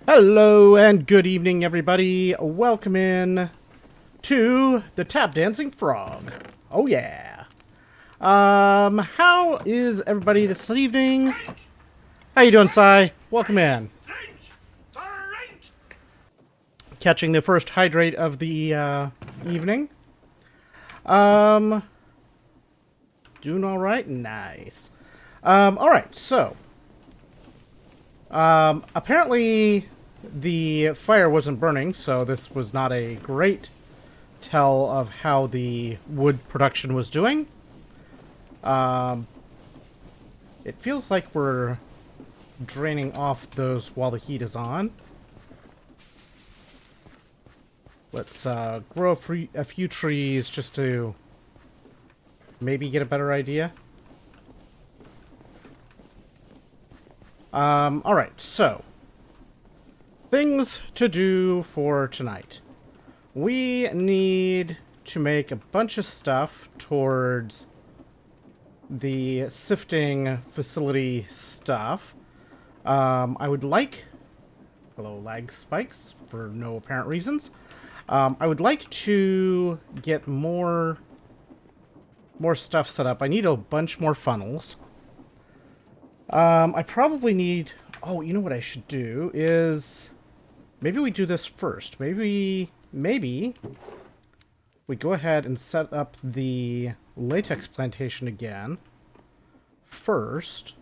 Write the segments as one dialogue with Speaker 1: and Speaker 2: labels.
Speaker 1: Hello and good evening, everybody. Welcome in to the Tap Dancing Frog. Oh yeah. How is everybody this evening? How you doing, Sai? Welcome in. Catching the first hydrate of the evening. Um, doing all right. Nice. All right. So, apparently the fire wasn't burning, so this was not a great tell of how the wood production was doing. It feels like we're draining off those while the heat is on. Let's grow a few trees just to maybe get a better idea. Alright, so things to do for tonight. We need to make a bunch of stuff towards the sifting facility stuff. I would like... Hello, lag spikes, for no apparent reasons. I would like to get more stuff set up. I need a bunch more funnels. I probably need... Oh, you know what I should do is... Maybe we do this first. Maybe we go ahead and set up the latex plantation again first.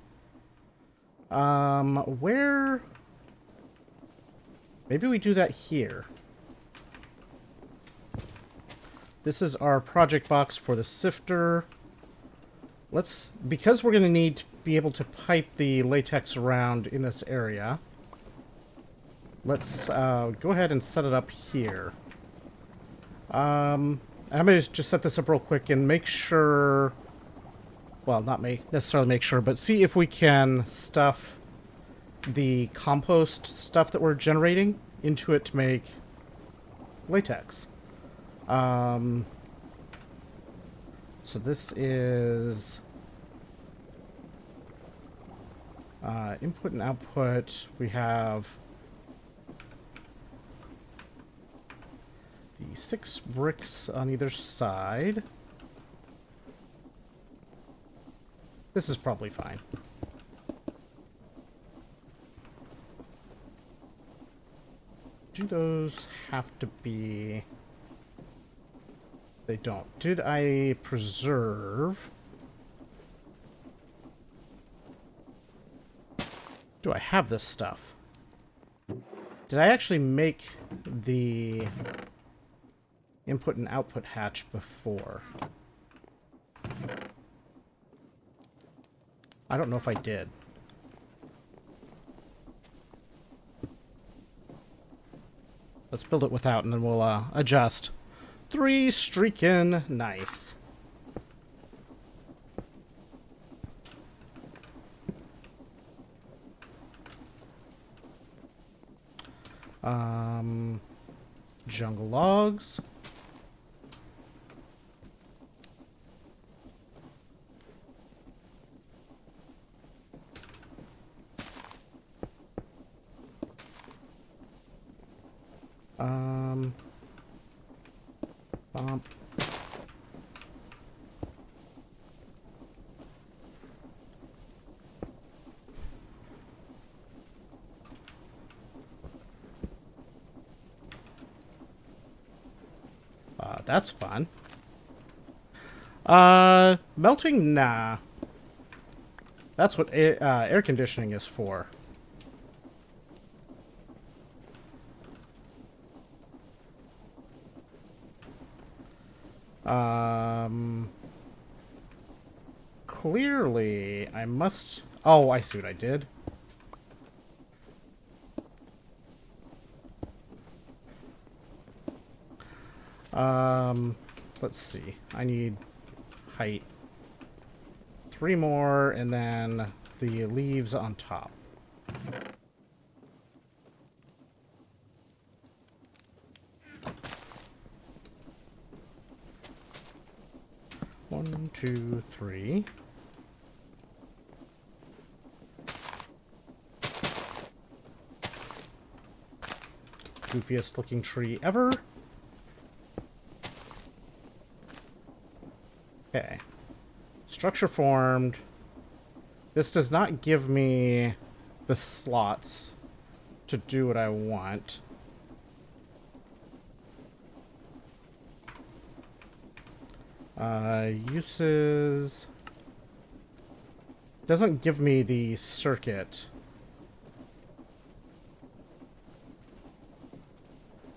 Speaker 1: Where... Maybe we do that here. This is our project box for the sifter. Because we're going to need to be able to pipe the latex around in this area, let's go ahead and set it up here. I'm going to just set this up real quick and make sure... Well, not necessarily make sure, but see if we can stuff the compost stuff that we're generating into it to make latex. So this is input and output. We have the 6 bricks on either side. This is probably fine. Do those have to be... They don't. Did I preserve? Do I have this stuff? Did I actually make the input and output hatch before? I don't know if I did. Let's build it without and then we'll adjust. 3 streaking. Nice. Jungle logs. Bump. That's fun. Melting? Nah. That's what air conditioning is for. Clearly, I must... Oh, I see what I did. Let's see. I need height. 3 more, and then the leaves on top. One, two, three. goofiest looking tree ever. Okay. Structure formed. This does not give me the slots to do what I want. Uses... Doesn't give me the circuit.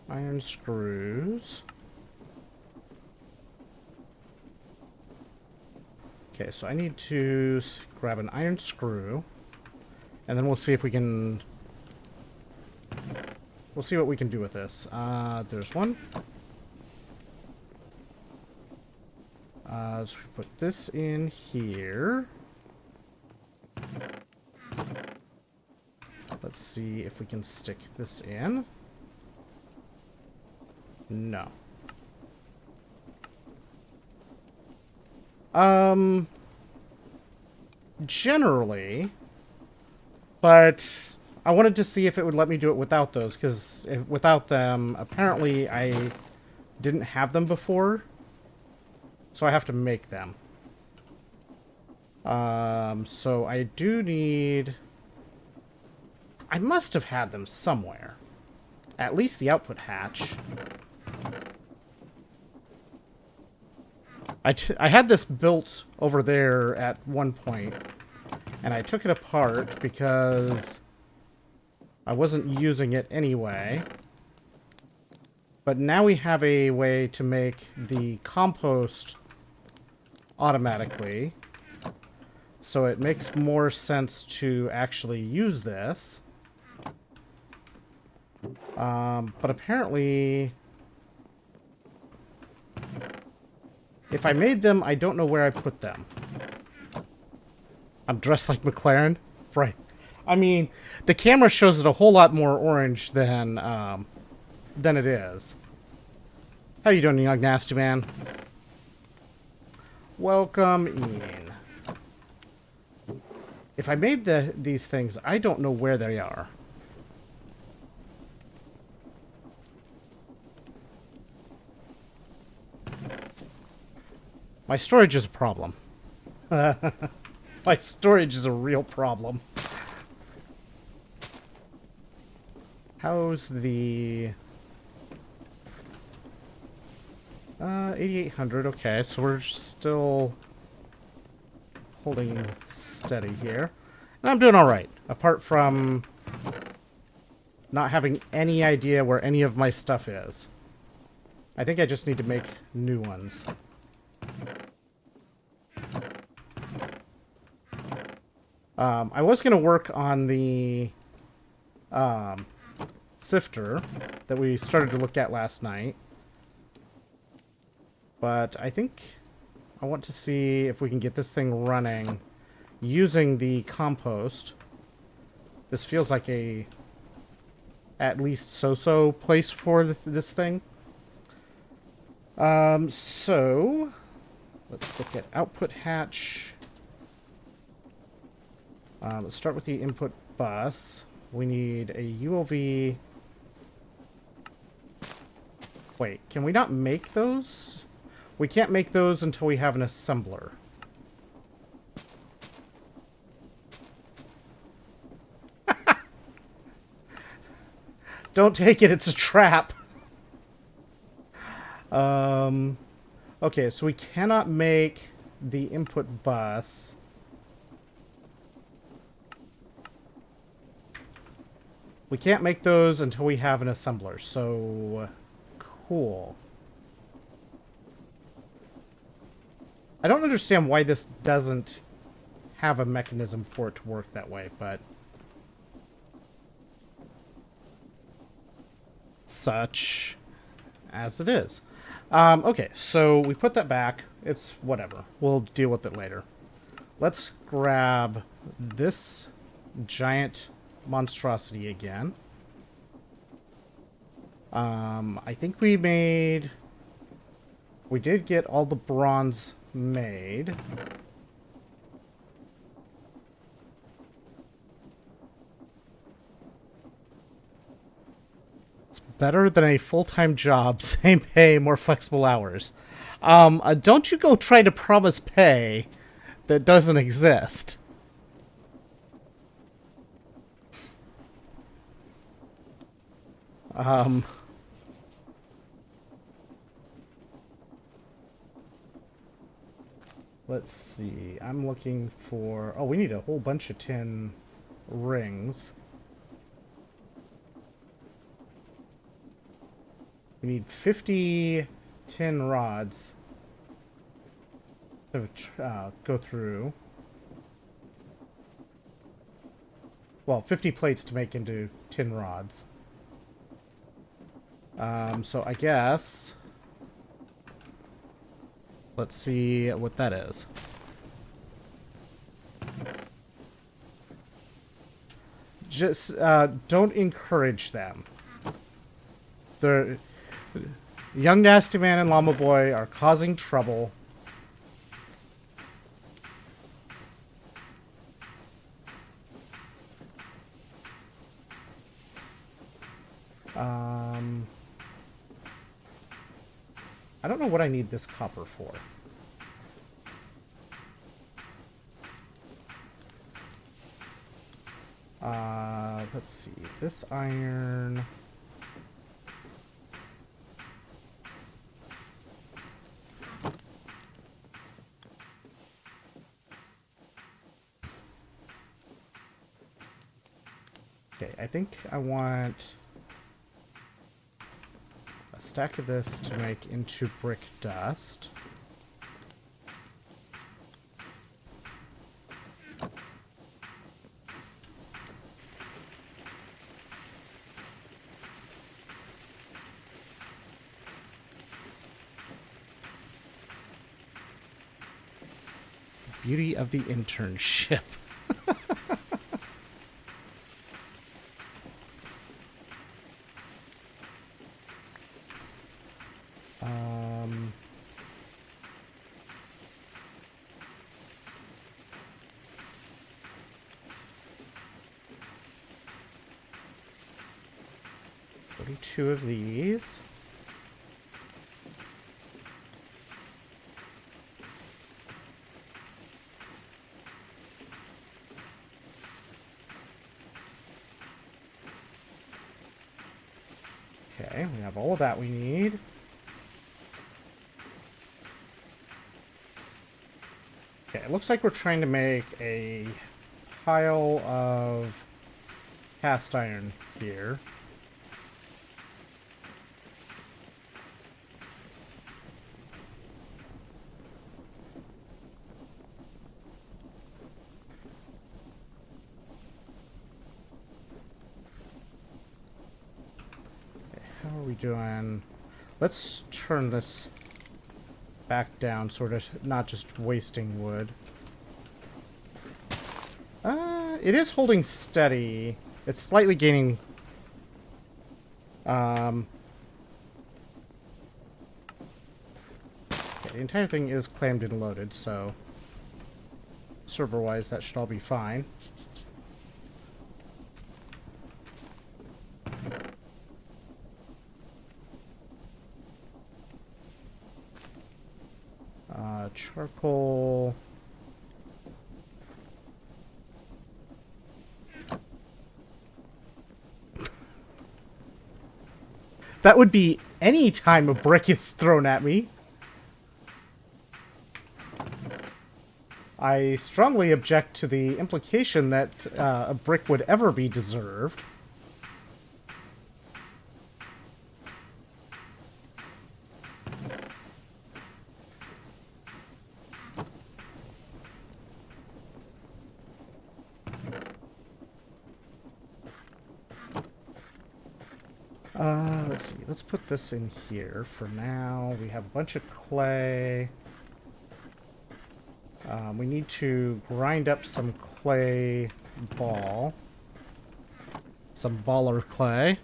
Speaker 1: Iron screws. Okay, so I need to grab an iron screw, and then we'll see if we can... We'll see what we can do with this. There's one. So we put this in here. Let's see if we can stick this in. No. Generally, but I wanted to see if it would let me do it without those, because without them, apparently I didn't have them before, so I have to make them. So I do need... I must have had them somewhere. At least the output hatch. I had this built over there at one point, and I took it apart because I wasn't using it anyway. But now we have a way to make the compost automatically, so it makes more sense to actually use this. But apparently... If I made them, I don't know where I put them. I'm dressed like McLaren? Right. I mean, the camera shows it a whole lot more orange than it is. How you doing, young nasty man? Welcome in. If I made these things, I don't know where they are. My storage is a problem. My storage is a real problem. How's the... 8800, okay, so we're still holding steady here. And I'm doing alright, apart from not having any idea where any of my stuff is. I think I just need to make new ones. I was going to work on the sifter that we started to look at last night. But I think I want to see if we can get this thing running using the compost. This feels like a at least so-so place for this thing. So let's look at output hatch. Let's start with the input bus. We need a ULV. Wait, can we not make those? We can't make those until we have an assembler. Don't take it, it's a trap. Okay, so we cannot make the input bus. We can't make those until we have an assembler, so cool. I don't understand why this doesn't have a mechanism for it to work that way, but such as it is. Okay, so we put that back. It's whatever. We'll deal with it later. Let's grab this giant monstrosity again. I think we did get all the bronze made. Better than a full-time job, same pay, more flexible hours. Don't you go try to promise pay that doesn't exist. Let's see. I'm looking for... Oh, we need a whole bunch of tin rings. We need 50 tin rods to go through. Well, 50 plates to make into tin rods. So I guess... Let's see what that is. Just don't encourage them. The young nasty man and llama boy are causing trouble. I don't know what I need this copper for. Let's see. This iron... Okay, I think I want a stack of this to make into brick dust. Beauty of the internship. Two of these. Okay, we have all of that we need. Okay, it looks like we're trying to make a pile of cast iron here. How are we doing? Let's turn this back down, sort of not just wasting wood. It is holding steady. It's slightly gaining... Okay, the entire thing is clammed and loaded, so... server-wise, that should all be fine. Charcoal. That would be any time a brick is thrown at me. I strongly object to the implication that a brick would ever be deserved. Let's see. Let's put this in here for now. We have a bunch of clay. We need to grind up some clay ball. Some baller clay.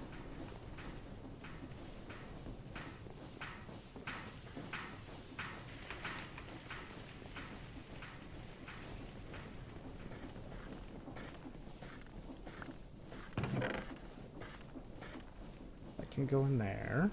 Speaker 1: can go in there.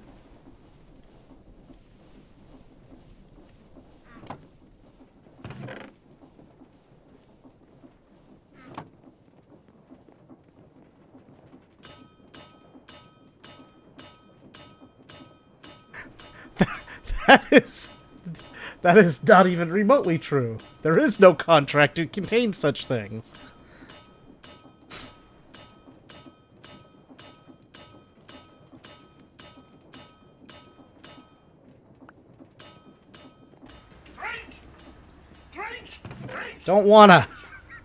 Speaker 1: That is not even remotely true. There is no contract to contain such things.
Speaker 2: Drink!
Speaker 1: Don't wanna.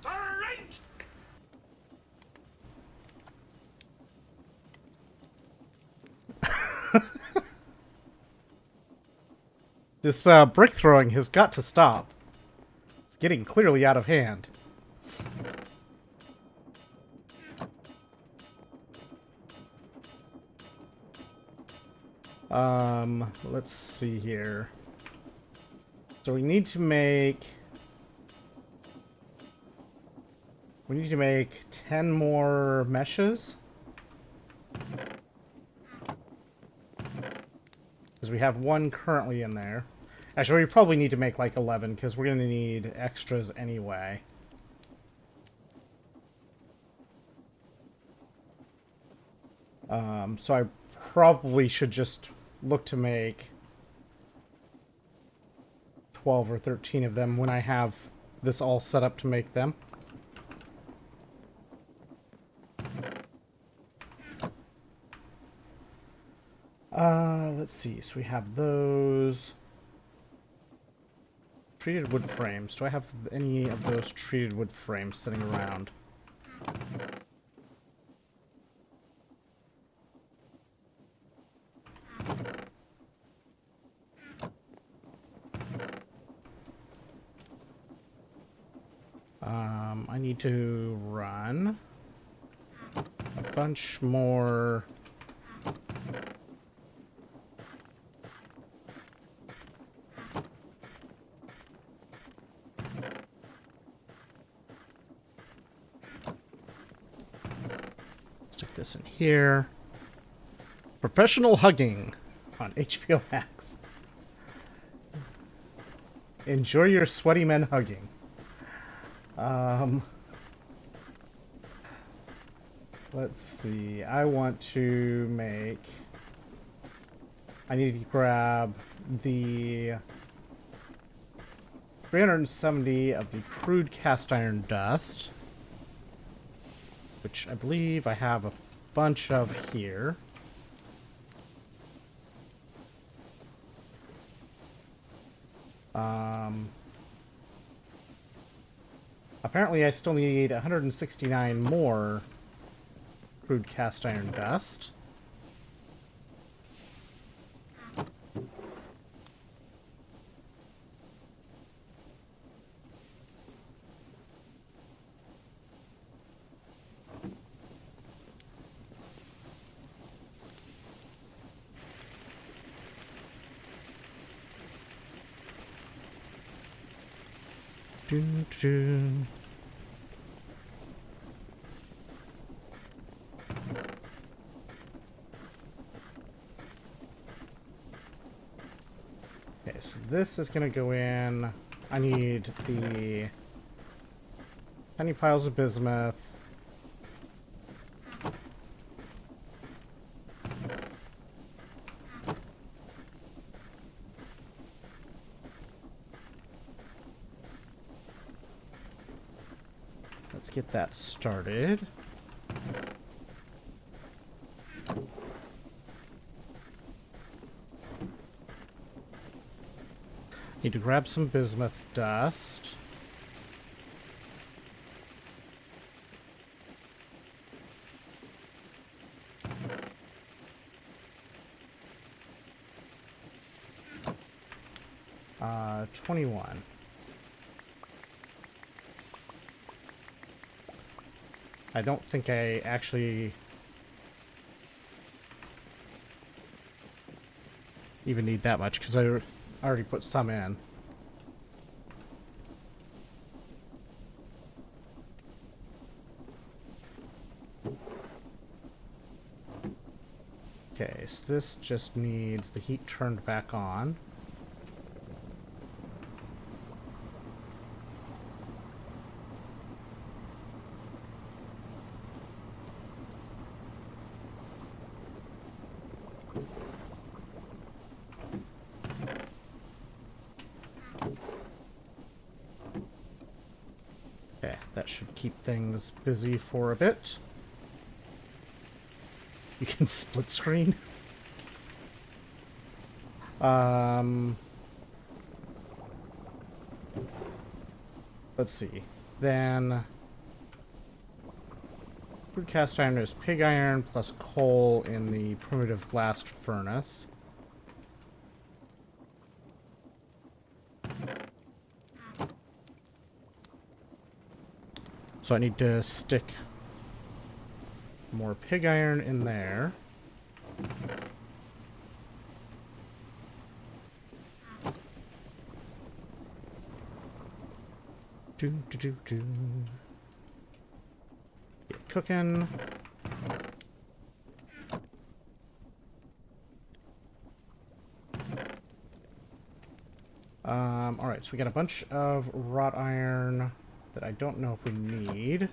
Speaker 2: Drink!
Speaker 1: This brick throwing has got to stop. It's getting clearly out of hand. Let's see here. So we need to make 10 more meshes. Because we have one currently in there. Actually, we probably need to make like 11 because we're going to need extras anyway. So I probably should just look to make 12 or 13 of them when I have this all set up to make them. Let's see. So we have those treated wood frames. Do I have any of those treated wood frames sitting around? I need to run a bunch more. Stick this in here. Professional hugging on HBO Max. Enjoy your sweaty men hugging. Let's see. I want to make... I need to grab the 370 of the crude cast iron dust, which I believe I have a bunch of here. Apparently I still need 169 more crude cast iron dust. Dun, dun. Okay, so this is going to go in. I need the tiny piles of bismuth. Let's get that started. Need to grab some bismuth dust. Uh, 21. I don't think I actually even need that much because I already put some in. Okay, so this just needs the heat turned back on. Okay, that should keep things busy for a bit. You can split screen. Let's see. Then crude cast iron is pig iron plus coal in the primitive blast furnace. So I need to stick more pig iron in there. Do. Get cooking. Alright, so we got a bunch of wrought iron that I don't know if we need.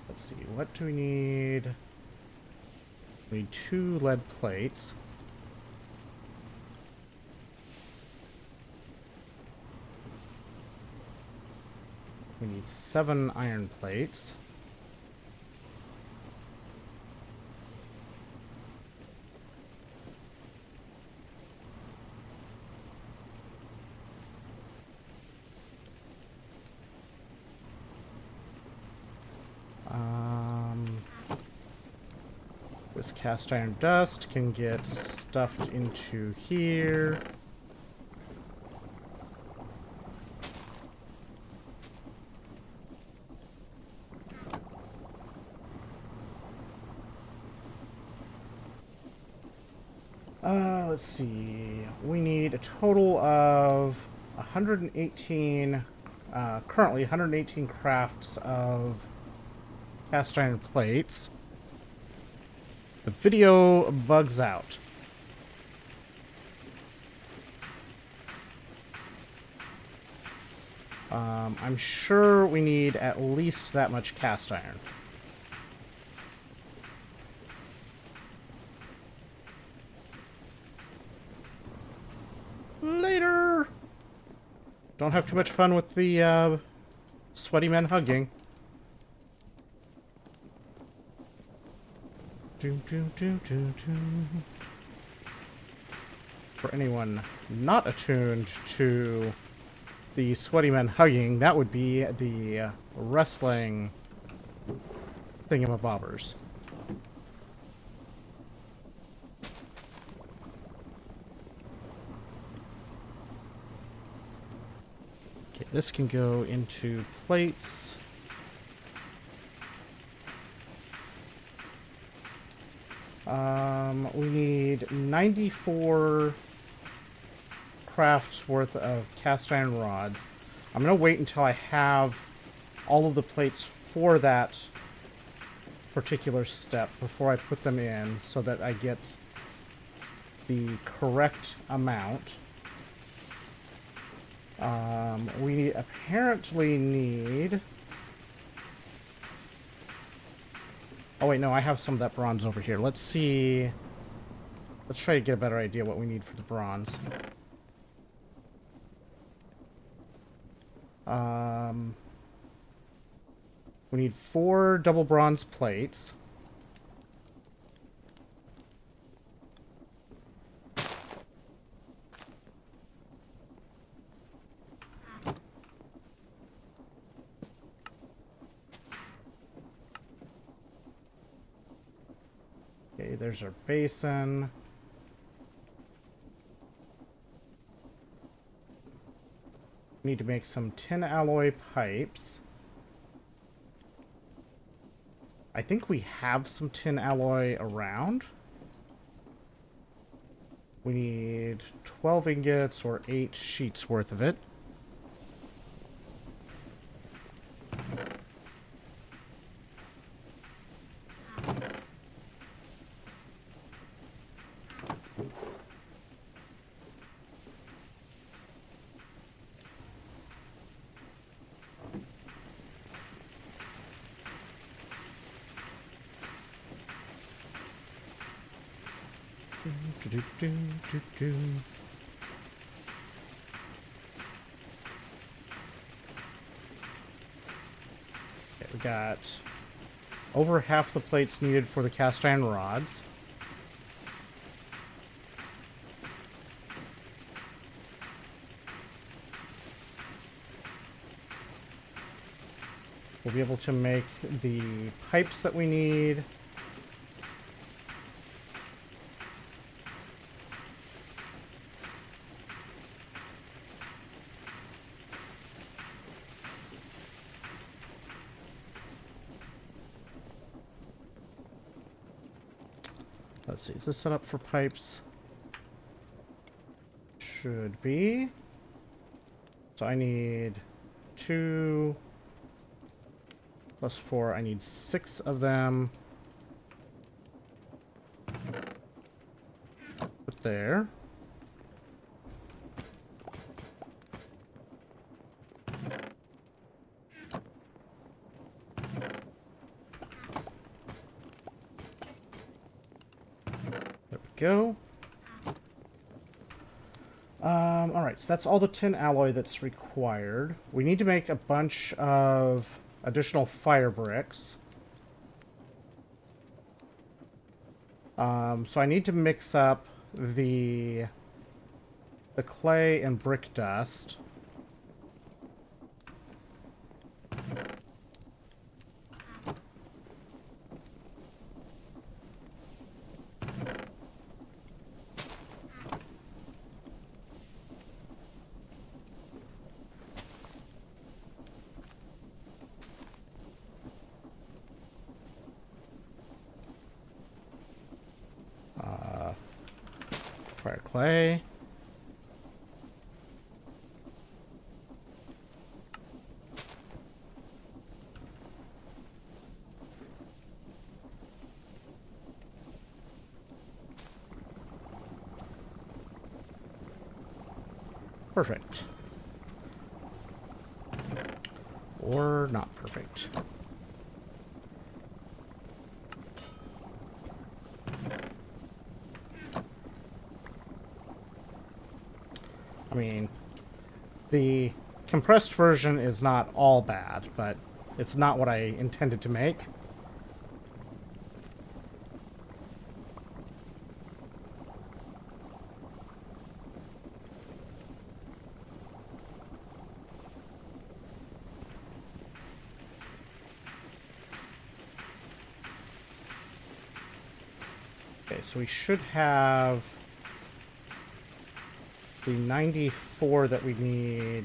Speaker 1: Let's see, what do we need? We need 2 lead plates. We need 7 iron plates. This cast iron dust can get stuffed into here. Let's see. We need a total of 118, currently 118 crafts of cast iron plates. The video bugs out. I'm sure we need at least that much cast iron. Later! Don't have too much fun with the sweaty men hugging. For anyone not attuned to the sweaty men hugging, that would be the wrestling thingamabobbers. Okay, this can go into plates. We need 94 crafts worth of cast iron rods. I'm going to wait until I have all of the plates for that particular step before I put them in so that I get the correct amount. We apparently need... Oh wait, no, I have some of that bronze over here. Let's see... Let's try to get a better idea what we need for the bronze. We need 4 double bronze plates. Okay, there's our basin. We need to make some tin alloy pipes. I think we have some tin alloy around. We need 12 ingots or 8 sheets worth of it. Do. Okay, we got over half the plates needed for the cast iron rods. We'll be able to make the pipes that we need. Let's see, is this set up for pipes? Should be. So I need 2 plus 4. I need 6 of them. Put there. There we go. Alright, so that's all the tin alloy that's required. We need to make a bunch of additional fire bricks. So I need to mix up the clay and brick dust. Fire clay. Perfect. Or not perfect. I mean, the compressed version is not all bad, but it's not what I intended to make. Okay, so we should have the 94 that we need.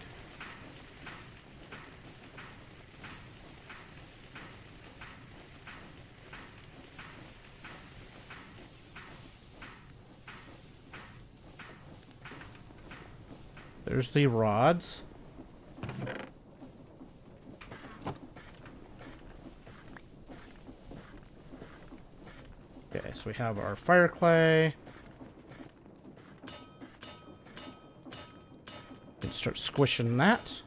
Speaker 1: There's the rods. Okay, so we have our fire clay. And start squishing that.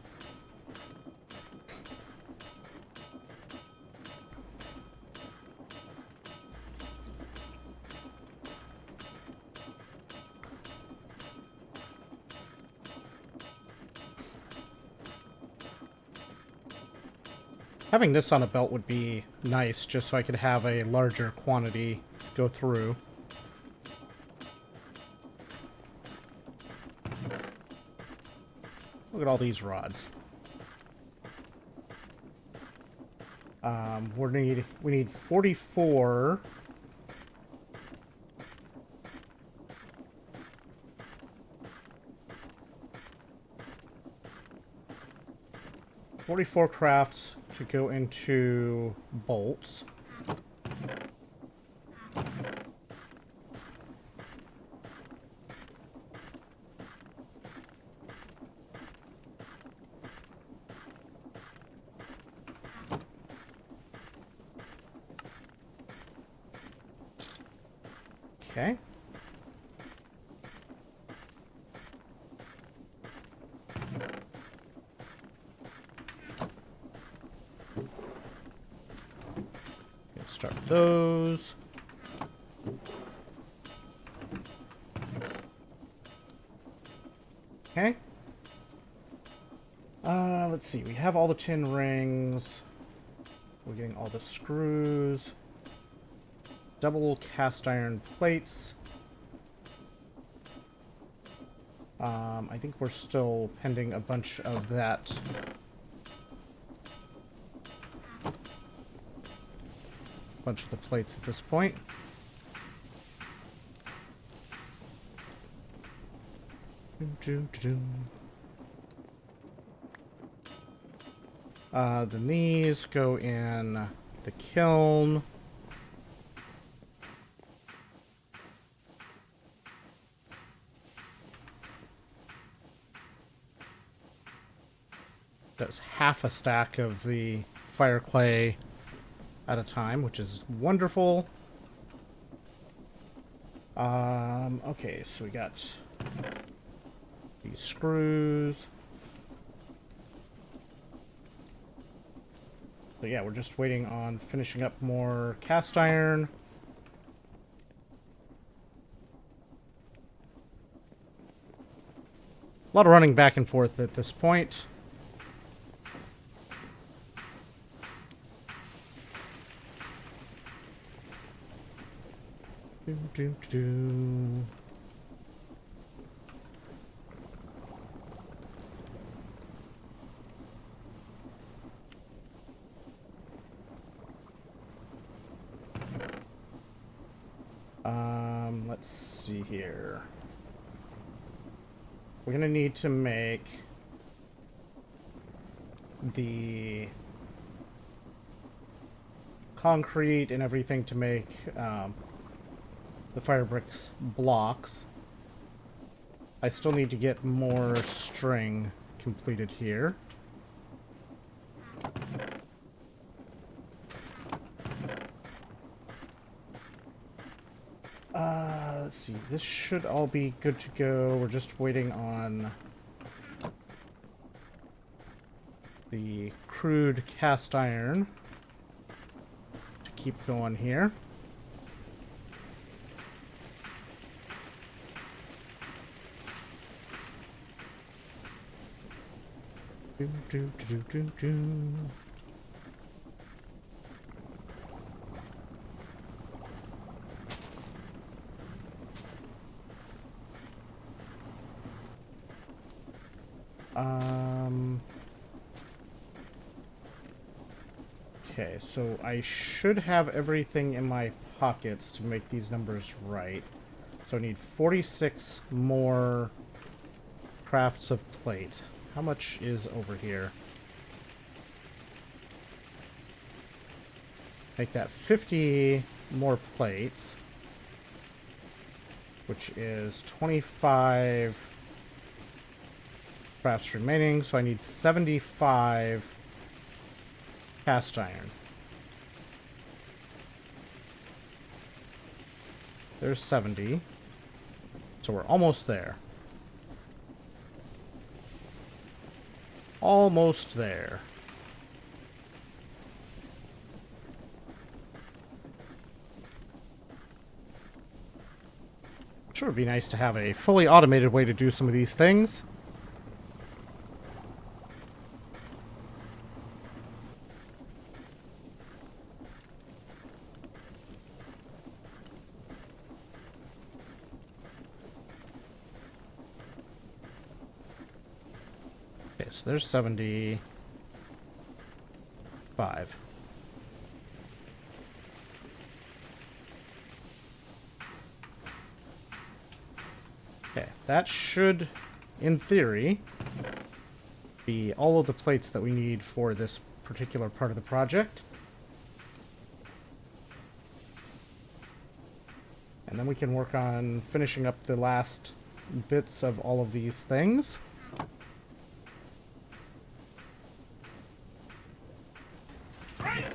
Speaker 1: Having this on a belt would be nice, just so I could have a larger quantity go through. Look at all these rods. We need 44. Crafts to go into bolts. Okay. Let's start those. Okay. Let's see. We have all the tin rings. We're getting all the screws. Double cast iron plates. I think we're still pending a bunch of that. Bunch of the plates at this point. The knees go in the kiln. Does half a stack of the fire clay at a time, which is wonderful. Okay, so we got these screws. So yeah, we're just waiting on finishing up more cast iron. A lot of running back and forth at this point. Let's see here. We're gonna need to make the concrete and everything to make the fire bricks blocks. I still need to get more string completed here. Let's see. This should all be good to go. We're just waiting on the crude cast iron to keep going here. Do, do, do, do, do, do. Okay, so I should have everything in my pockets to make these numbers right. So I need 46 more crafts of plate. How much is over here? Make that 50 more plates, which is 25 crafts remaining, so I need 75 cast iron. There's 70. So we're almost there. Almost there. Sure, it'd be nice to have a fully automated way to do some of these things. Okay, so there's 75. Okay, that should, in theory, be all of the plates that we need for this particular part of the project. And then we can work on finishing up the last bits of all of these things.
Speaker 2: Drink!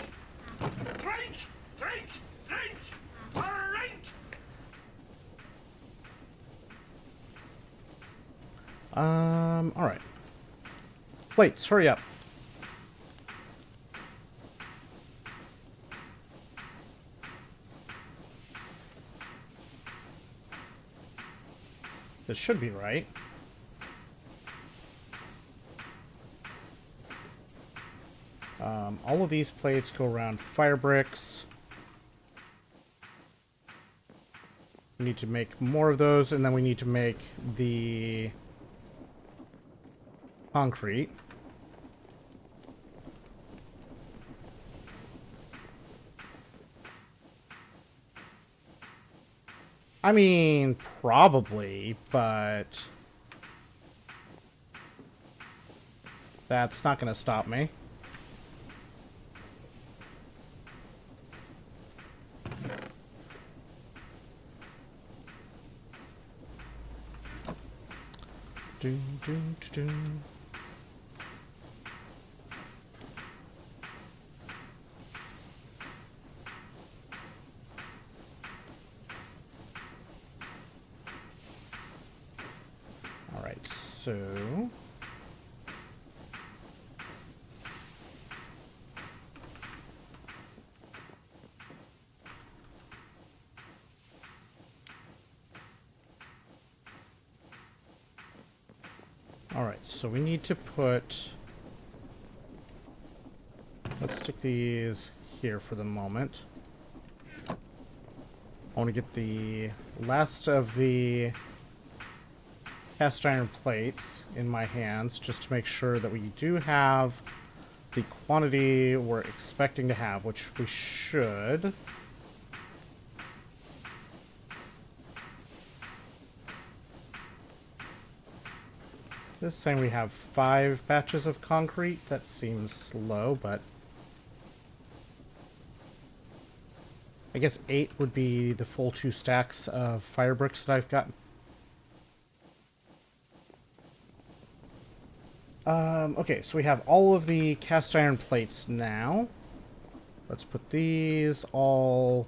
Speaker 2: Drink! Drink! Drink! Drink!
Speaker 1: Alright. Plates, hurry up. This should be right. All of these plates go around fire bricks. We need to make more of those, and then we need to make the concrete. I mean, probably, but that's not going to stop me. Do, do, do, do. All right, so so we need to put, let's stick these here for the moment. I want to get the last of the cast iron plates in my hands just to make sure that we do have the quantity we're expecting to have, which we should. This is saying we have 5 batches of concrete. That seems low, but I guess 8 would be the full 2 stacks of fire bricks that I've gotten. Okay, so we have all of the cast iron plates now. Let's put these all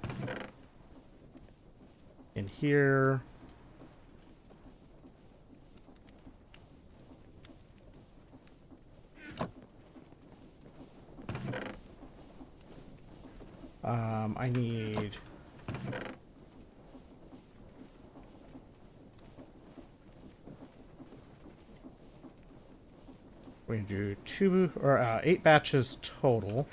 Speaker 1: in here. I need we're gonna do 8 batches total.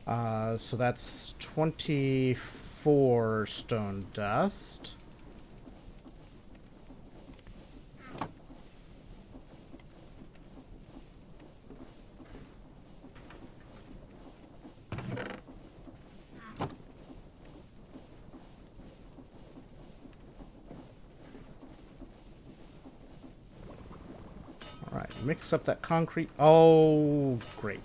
Speaker 1: So that's 24 stone dust. All right, mix up that concrete. Oh, great.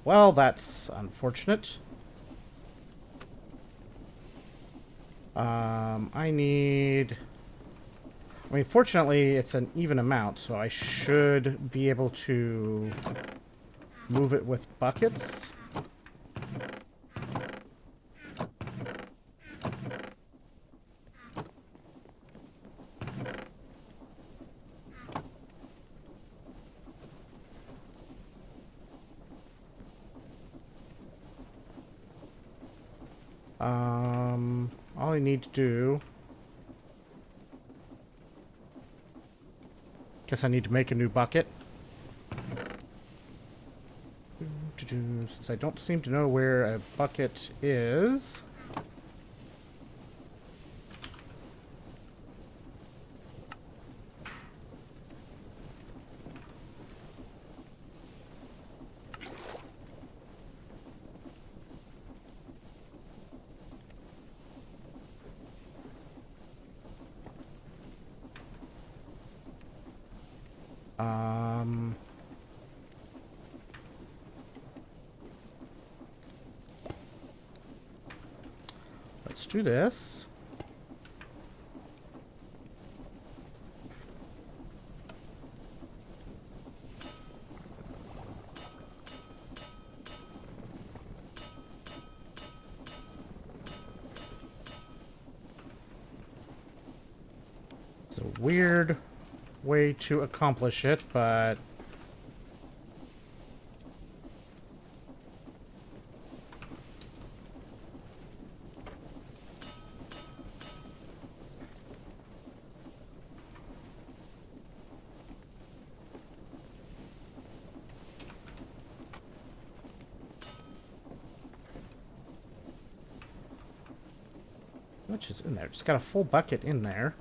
Speaker 1: Well, that's unfortunate. I mean, fortunately, it's an even amount, so I should be able to move it with buckets. All I need to do... Guess I need to make a new bucket. Since I don't seem to know where a bucket is... Let's do this. It's a weird way to accomplish it, but... How much is in there? Just got a full bucket in there.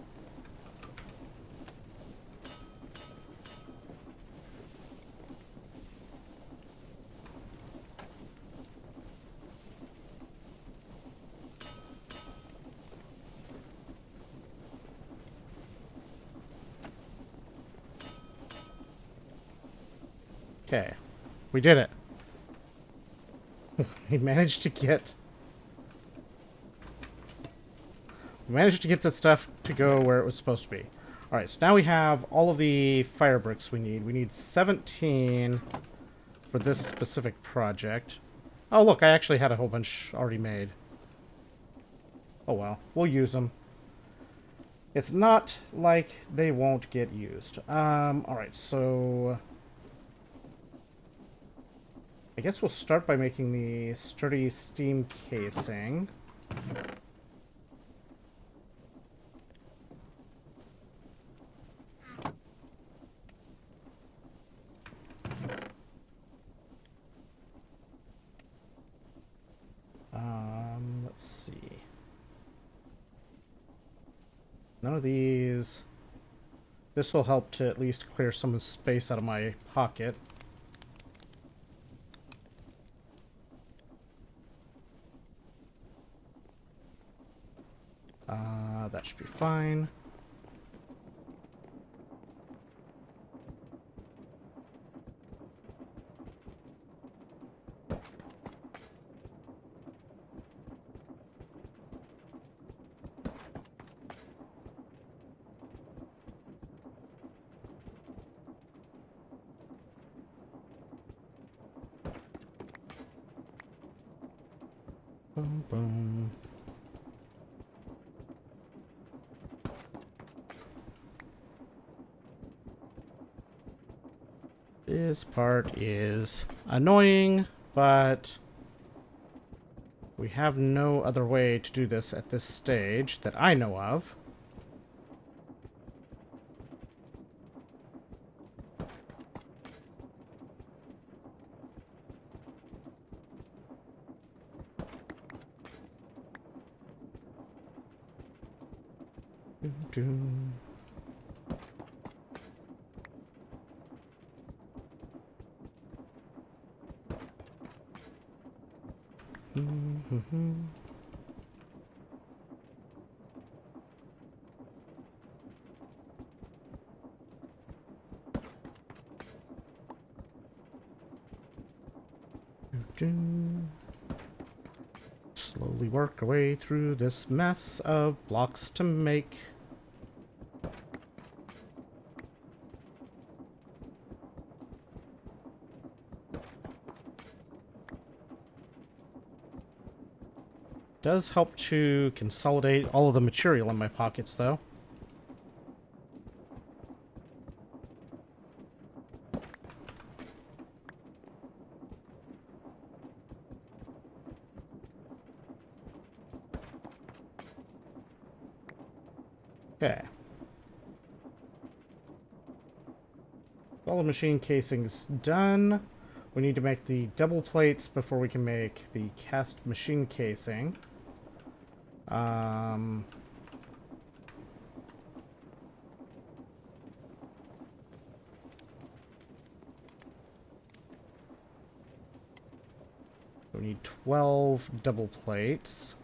Speaker 1: Okay. We did it. We managed to get... We managed to get the stuff to go where it was supposed to be. Alright, so now we have all of the fire bricks we need. We need 17 for this specific project. Oh, look, I actually had a whole bunch already made. Oh well, we'll use them. It's not like they won't get used. Alright, so... I guess we'll start by making the sturdy steam casing. Let's see. None of these. This will help to at least clear some space out of my pocket. That should be fine. Boom, boom. This part is annoying, but we have no other way to do this at this stage that I know of. Doom. Slowly work our way through this mess of blocks to make. Does help to consolidate all of the material in my pockets, though. Okay. All the machine casing's done. We need to make the double plates before we can make the cast machine casing. We need 12 double plates.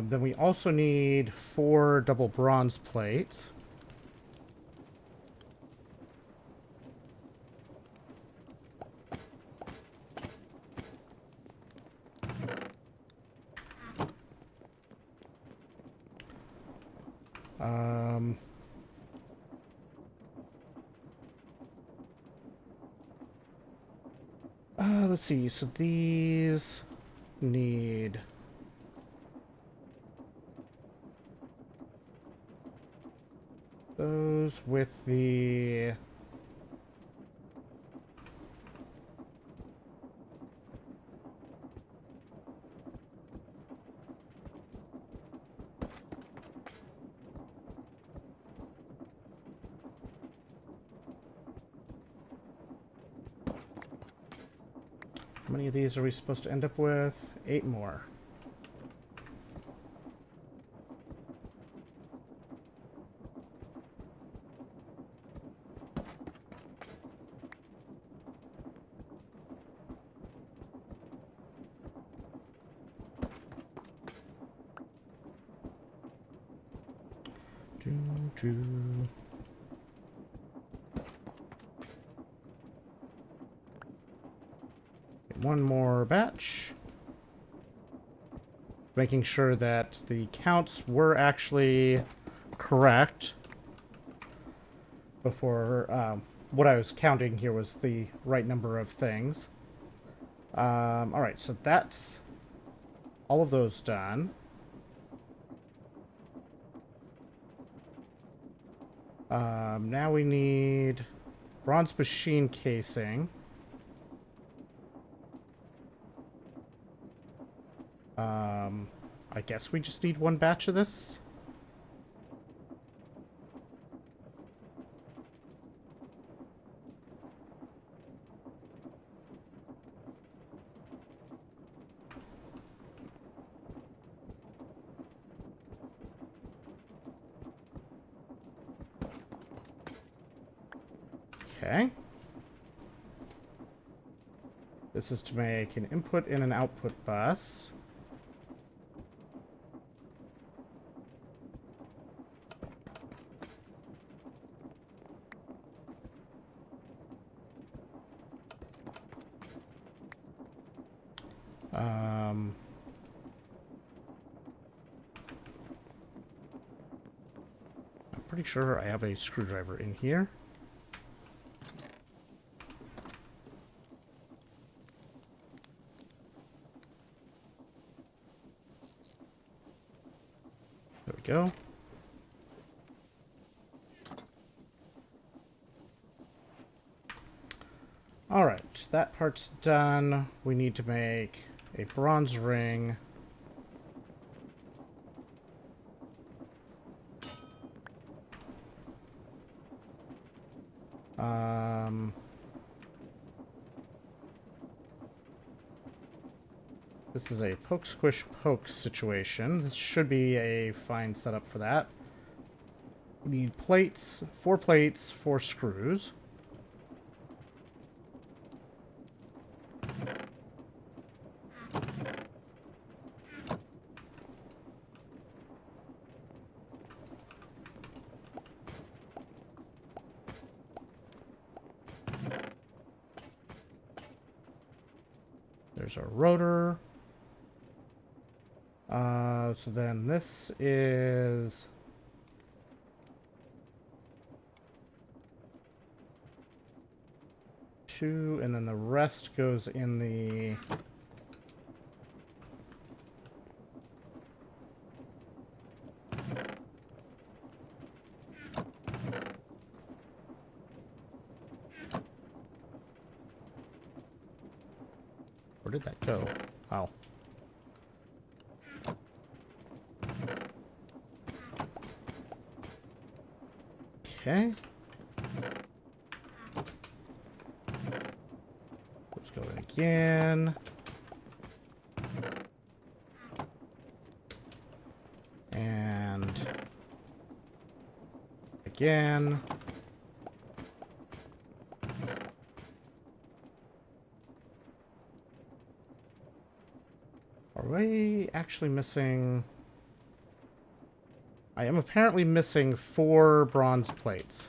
Speaker 1: Then we also need 4 double bronze plates. Um, let's see. So these need those with the how many of these are we supposed to end up with? 8 more. Do. One more batch. Making sure that the counts were actually correct before what I was counting here was the right number of things. Alright, so that's all of those done. Now we need bronze machine casing. I guess we just need one batch of this. Okay. This is to make an input and an output bus. I'm pretty sure I have a screwdriver in here. There we go. Alright, that part's done. We need to make a bronze ring. This is a poke squish poke situation. This should be a fine setup for that. We need plates, 4 screws. There's our rotor. So then this is 2, and then the rest goes in the where did that go? Oh. Okay. Let's go in again. And again. Are we actually missing? I am apparently missing 4 bronze plates.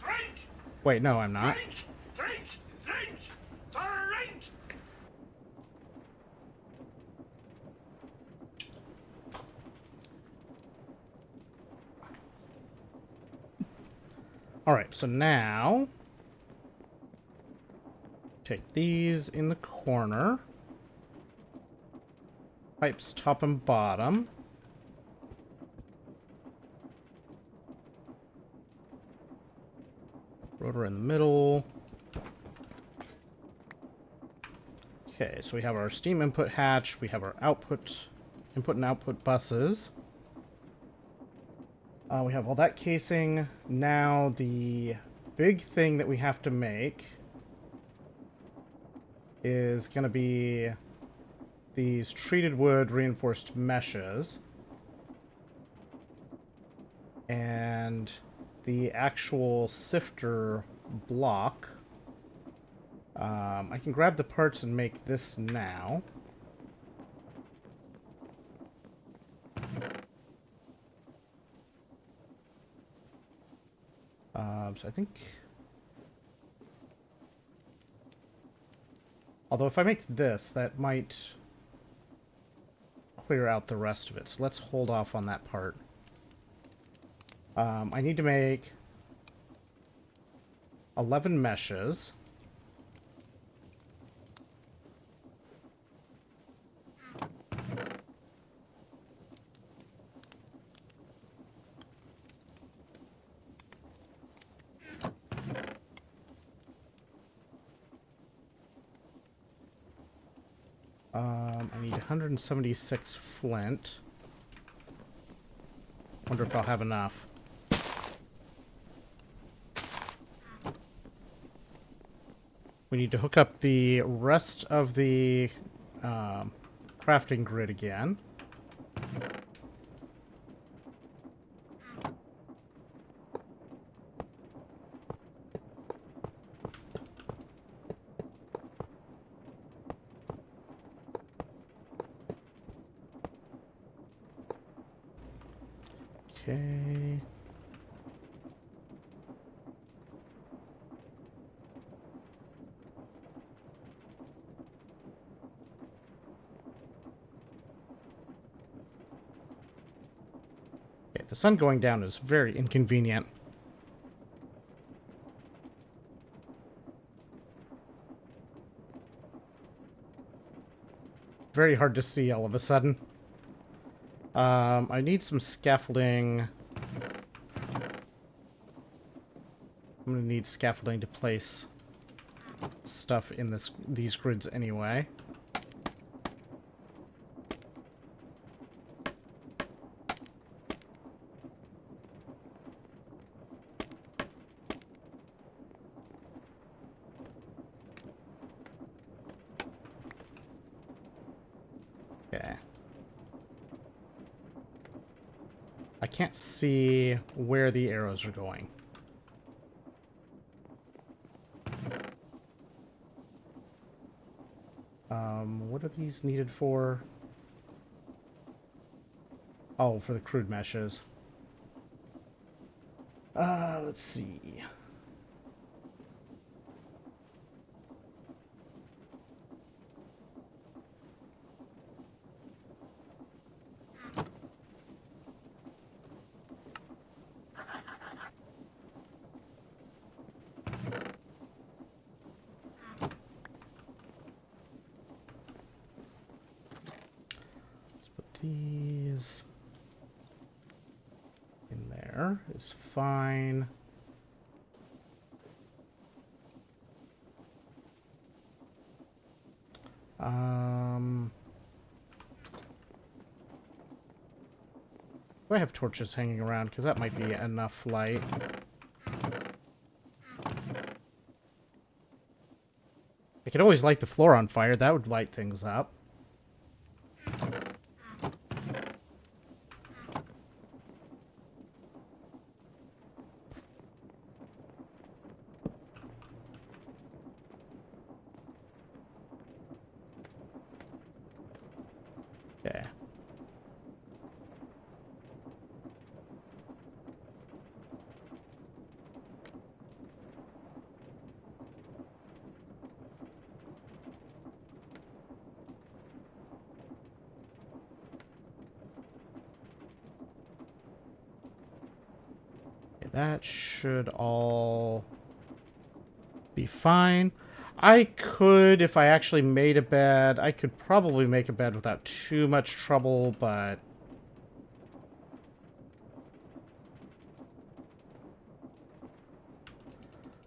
Speaker 2: Drink!
Speaker 1: Wait, no, I'm not.
Speaker 2: Drink! Drink! Drink! Drink!
Speaker 1: Alright, so now take these in the corner. Pipes top and bottom. Rotor in the middle. Okay, so we have our steam input hatch. We have our input and output buses. We have all that casing. Now the big thing that we have to make is going to be these treated wood reinforced meshes. And the actual sifter block. I can grab the parts and make this now. So I think... Although if I make this, that might clear out the rest of it. So let's hold off on that part. I need to make 11 meshes. I need 176 flint. Wonder if I'll have enough. We need to hook up the rest of the crafting grid again. Okay. Okay, the sun going down is very inconvenient. Very hard to see all of a sudden. I need some scaffolding. I'm gonna need scaffolding to place stuff in these grids anyway. Okay. I can't see where the arrows are going. What are these needed for? Oh, for the crude meshes. Let's see. These in there is fine. Do I have torches hanging around? Because that might be enough light. I could always light the floor on fire. That would light things up. Okay. That should all be fine. I could, if I actually made a bed, I could probably make a bed without too much trouble, but...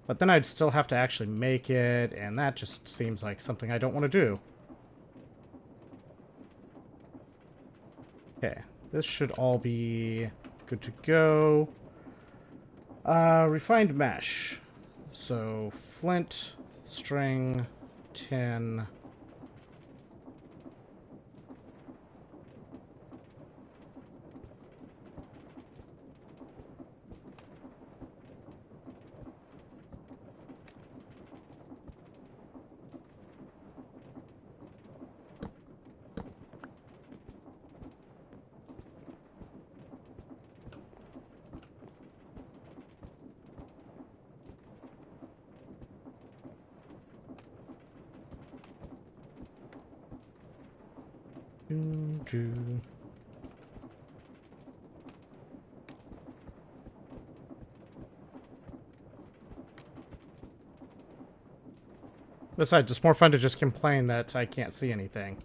Speaker 1: But then I'd still have to actually make it, and that just seems like something I don't want to do. Okay, this should all be good to go. Refined mesh. So, flint, string, tin. Besides, it's more fun to just complain that I can't see anything.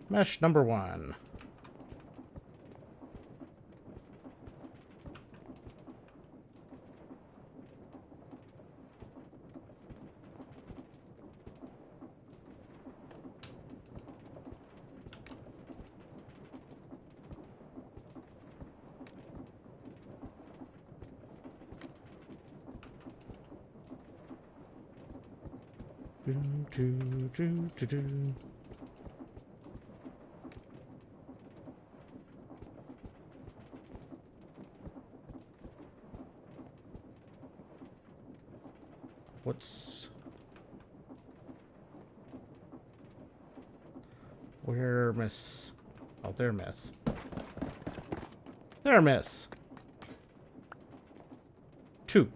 Speaker 1: Mesh number 1. What's... Where, miss? Oh, there, miss. There, miss. 2.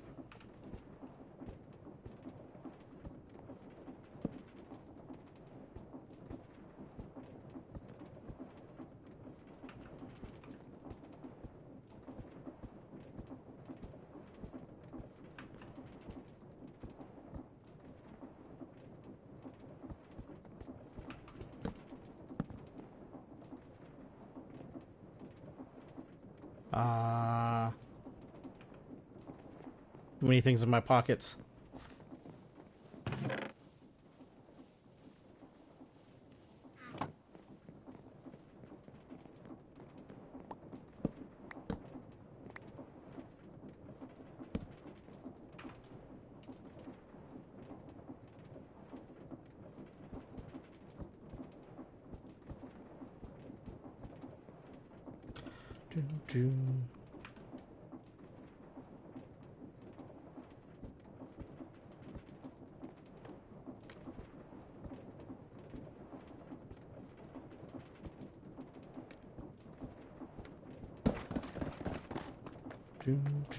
Speaker 1: Too many things in my pockets. Do.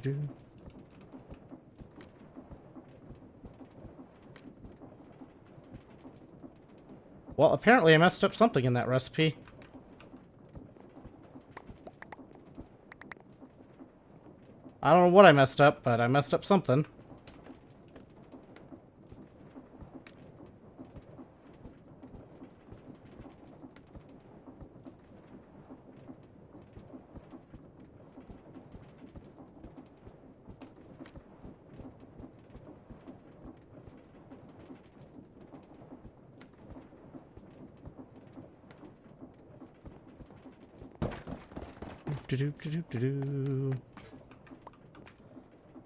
Speaker 1: Do. Well, apparently I messed up something in that recipe. I don't know what I messed up, but I messed up something.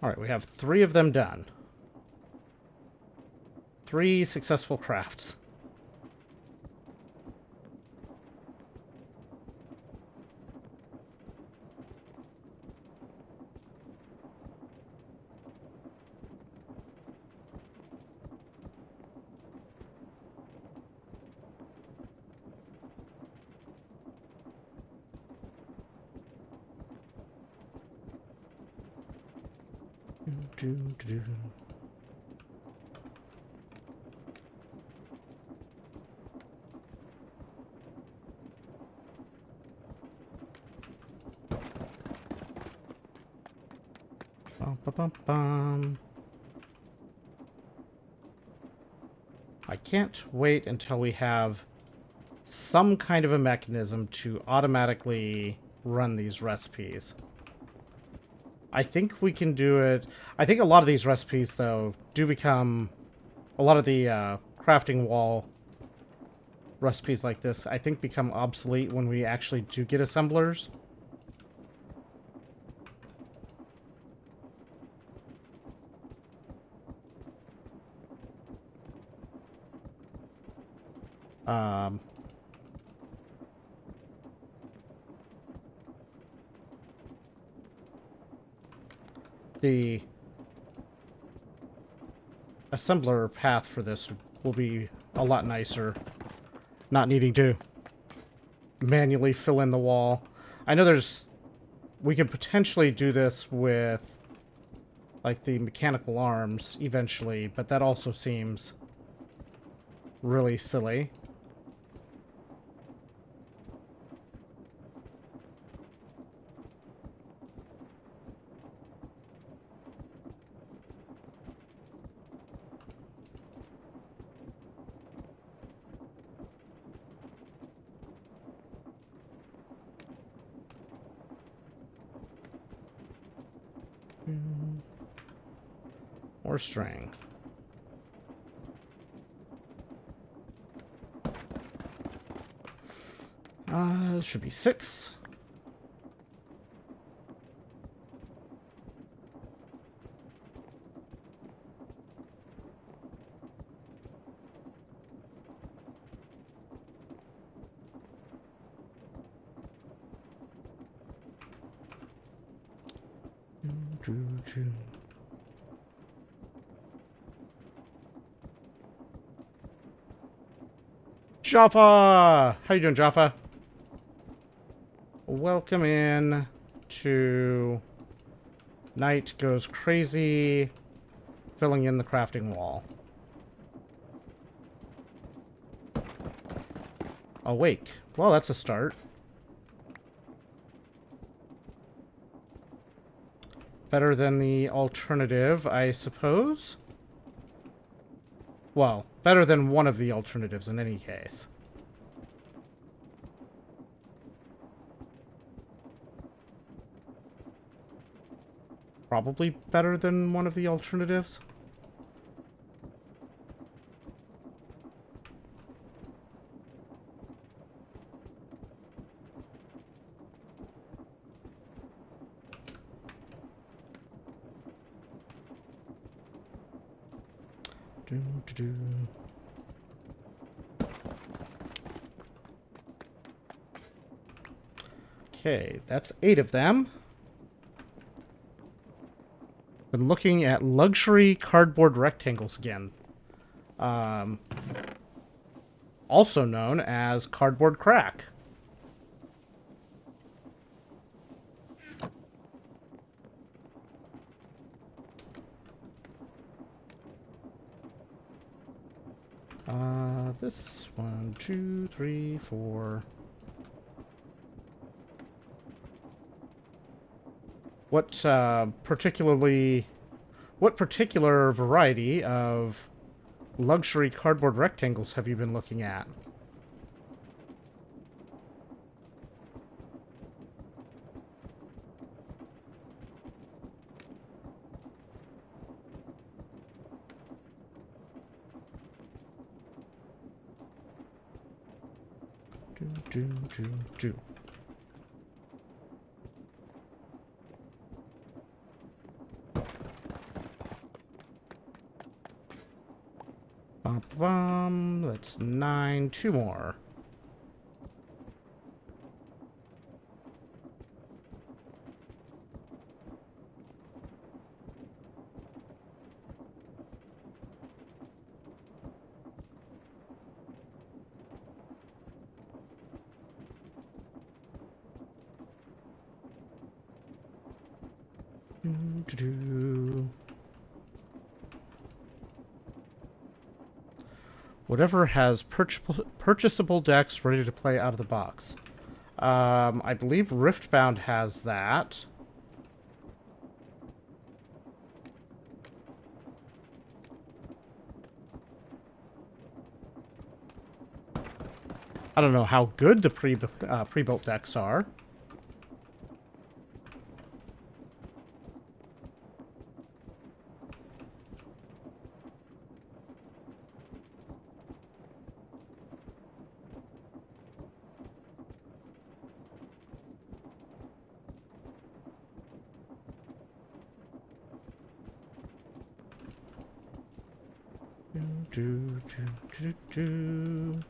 Speaker 1: Alright, we have 3 of them done. 3 successful crafts. bum, bum. I can't wait until we have some kind of a mechanism to automatically run these recipes. I think we can do it. I think a lot of these recipes, though, do become... A lot of the crafting wall recipes like this, I think, become obsolete when we actually do get assemblers. The assembler path for this will be a lot nicer. Not needing to manually fill in the wall. I know there's... We could potentially do this with, like, the mechanical arms eventually, but that also seems really silly. Or string. This should be 6. Jaffa! How you doing, Jaffa? Welcome in to Night Goes Crazy, filling in the crafting wall. Awake. Well, that's a start. Better than the alternative, I suppose? Well, better than one of the alternatives in any case. Probably better than one of the alternatives. Okay, that's 8 of them. Been looking at luxury cardboard rectangles again. Also known as cardboard crack. This 1, 2, 3, 4. What particular variety of luxury cardboard rectangles have you been looking at? Do. That's 9. 2 more. Whatever has purchasable decks ready to play out of the box. I believe Riftbound has that. I don't know how good the pre-built decks are. Do, do, do, do.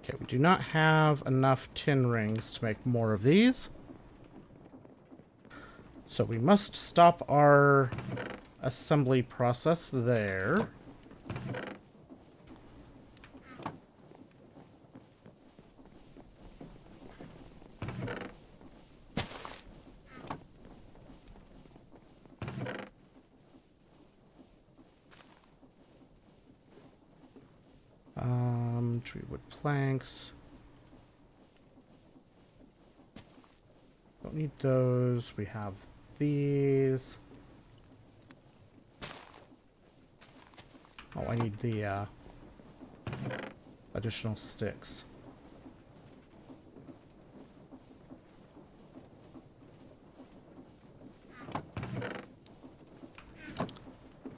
Speaker 1: Okay, we do not have enough tin rings to make more of these. So we must stop our assembly process there. Tree wood planks. Don't need those. We have these. Oh, I need the additional sticks.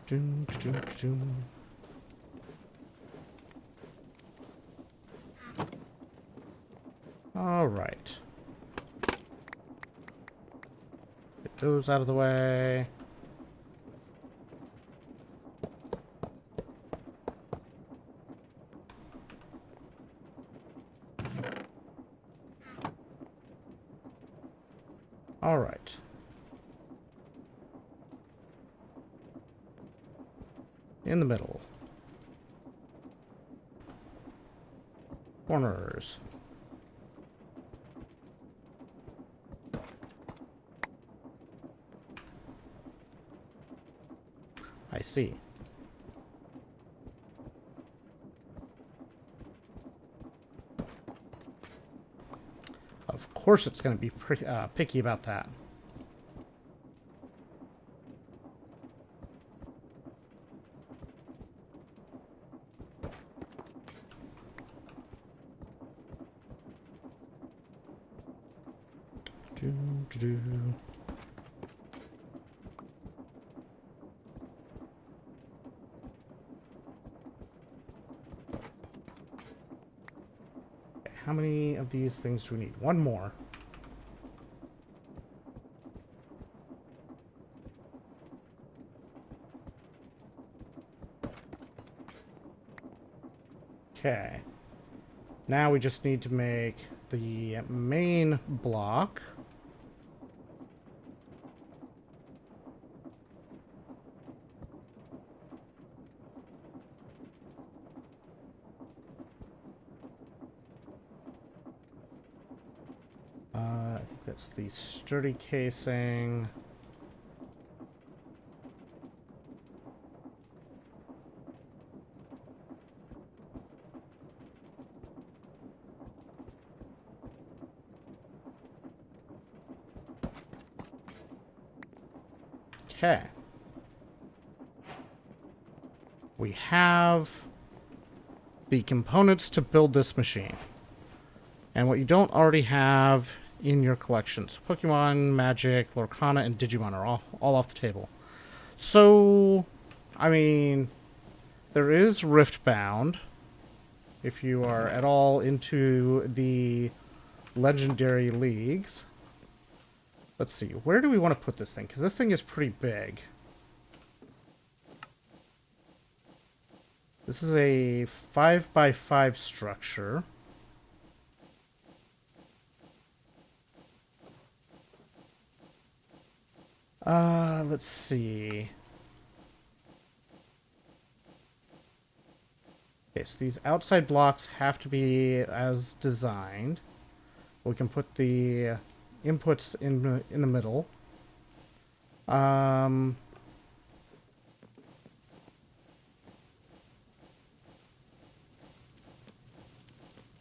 Speaker 1: Doom, doom, doom. All right. Get those out of the way. All right. In the middle. Corners. I see. Of course it's going to be picky about that. Do, do, do. How many of these things do we need? One more. Okay. Now we just need to make the main block. I think that's the sturdy casing. Okay. We have the components to build this machine. And what you don't already have in your collections. Pokemon, Magic, Lorcana, and Digimon are all off the table. So, I mean, there is Riftbound. If you are at all into the legendary leagues. Let's see, where do we want to put this thing? Because this thing is pretty big. This is a 5x5 structure. Let's see. Okay, so these outside blocks have to be as designed. We can put the inputs in the middle. I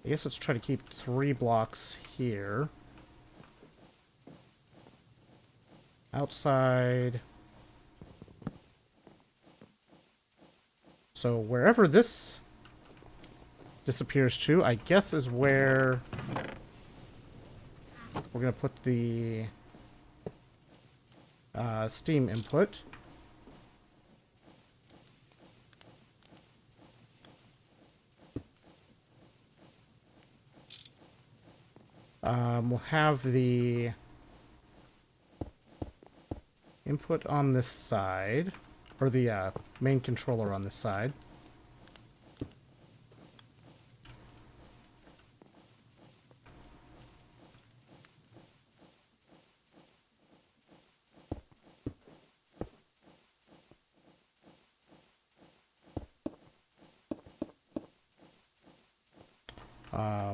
Speaker 1: guess let's try to keep 3 blocks here. outside. So wherever this disappears to, I guess is where we're going to put the steam input. We'll have the input on this side, or the main controller on this side.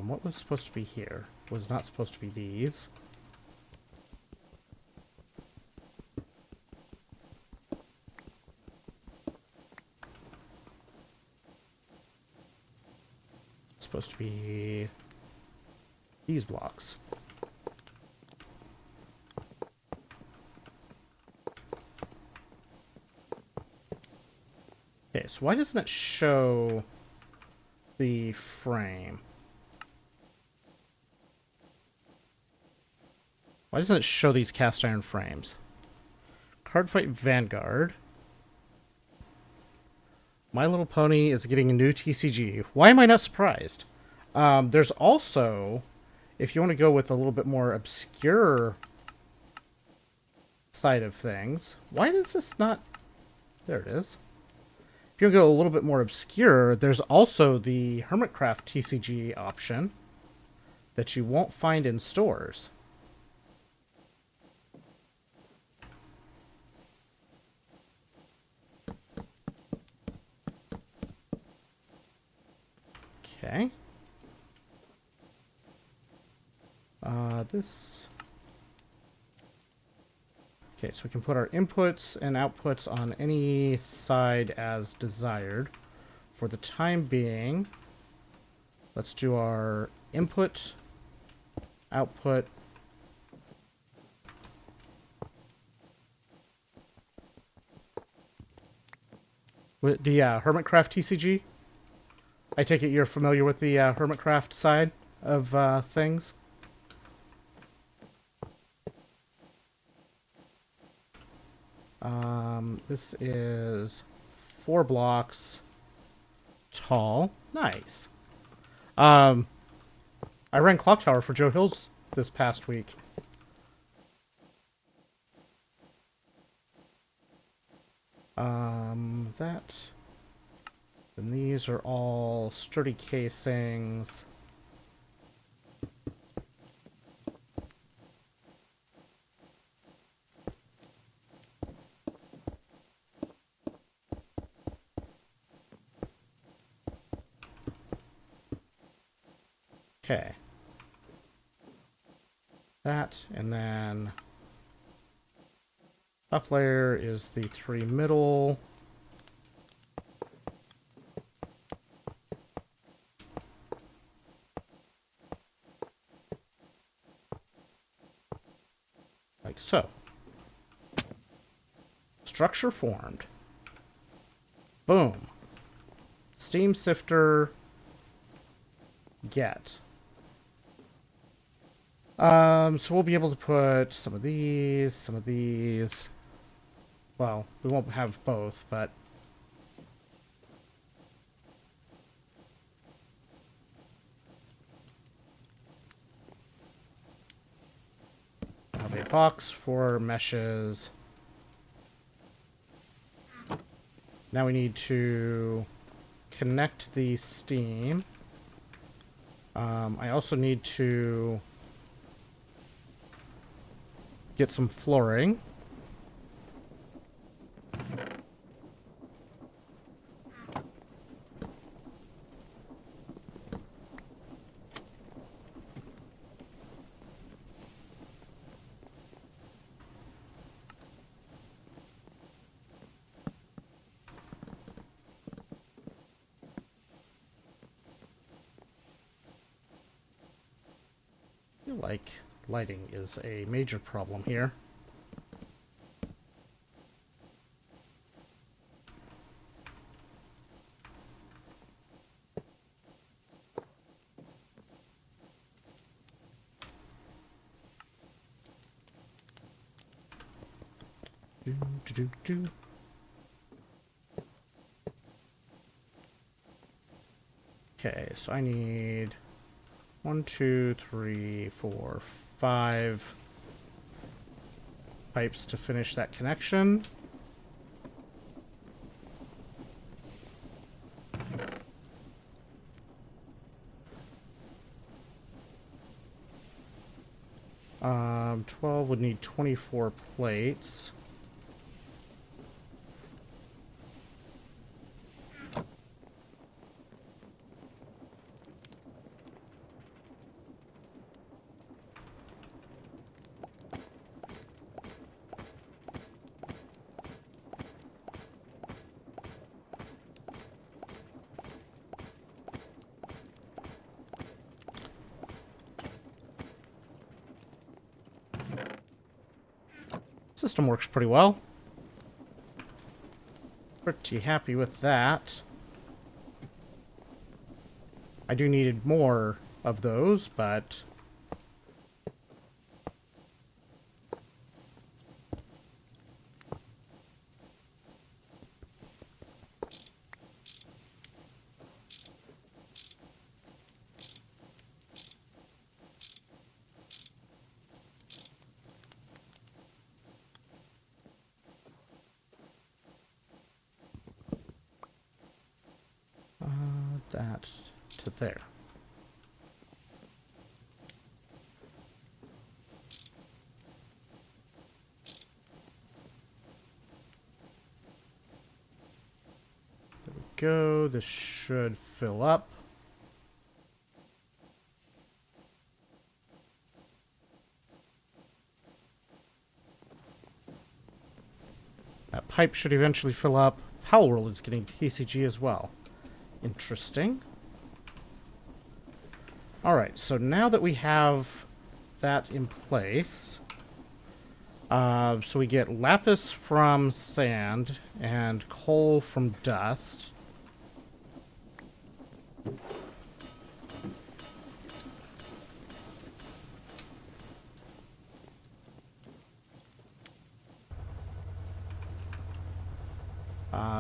Speaker 1: What was supposed to be here? Was not supposed to be these. It's supposed to be these blocks. Okay, so why doesn't it show the frame? Why doesn't it show these cast iron frames? Cardfight Vanguard. My Little Pony is getting a new TCG. Why am I not surprised? There's also, if you want to go with a little bit more obscure side of things, why does this not... There it is. If you want to go a little bit more obscure, there's also the Hermitcraft TCG option that you won't find in stores. Okay. This... Okay, so we can put our inputs and outputs on any side as desired. For the time being, let's do our input, output, with the Hermitcraft TCG. I take it you're familiar with the Hermitcraft side of things. This is 4 blocks tall. Nice. I ran Clock Tower for Joe Hills this past week. That. And these are all sturdy casings. Okay. That, and then top layer is the 3 middle. Like so. Structure formed. Boom. Steam sifter. Get. So we'll be able to put some of these, some of these. Well, we won't have both, but we'll have a box for meshes. Now we need to connect the steam. I also need to get some flooring. I feel like lighting is a major problem here. Do. Okay, so I need 1, 2, 3, 4, 5 pipes to finish that connection. Um, 12 would need 24 plates. System works pretty well. Pretty happy with that. I do need more of those, but that to there. There we go. This should fill up. That pipe should eventually fill up. Howl World is getting TCG as well. Interesting. Alright, so now that we have that in place, so we get lapis from sand and coal from dust.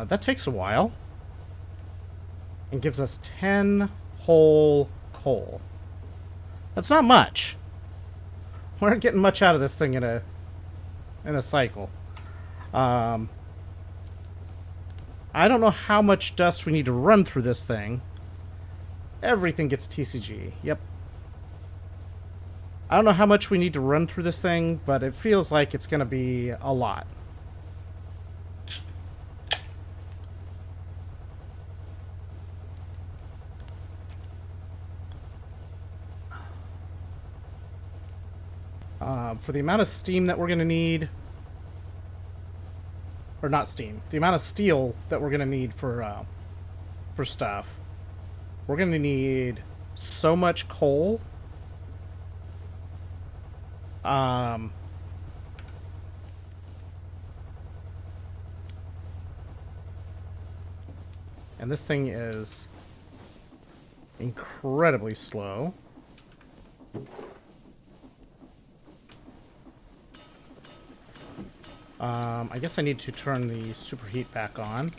Speaker 1: That takes a while. And gives us 10 whole coal. That's not much. We aren't getting much out of this thing in a cycle. I don't know how much dust we need to run through this thing. Everything gets TCG. Yep. I don't know how much we need to run through this thing, but it feels like it's going to be a lot. For the amount of steam that we're going to need, or not steam, the amount of steel that we're going to need for stuff, we're going to need so much coal. And this thing is incredibly slow. I guess I need to turn the superheat back on.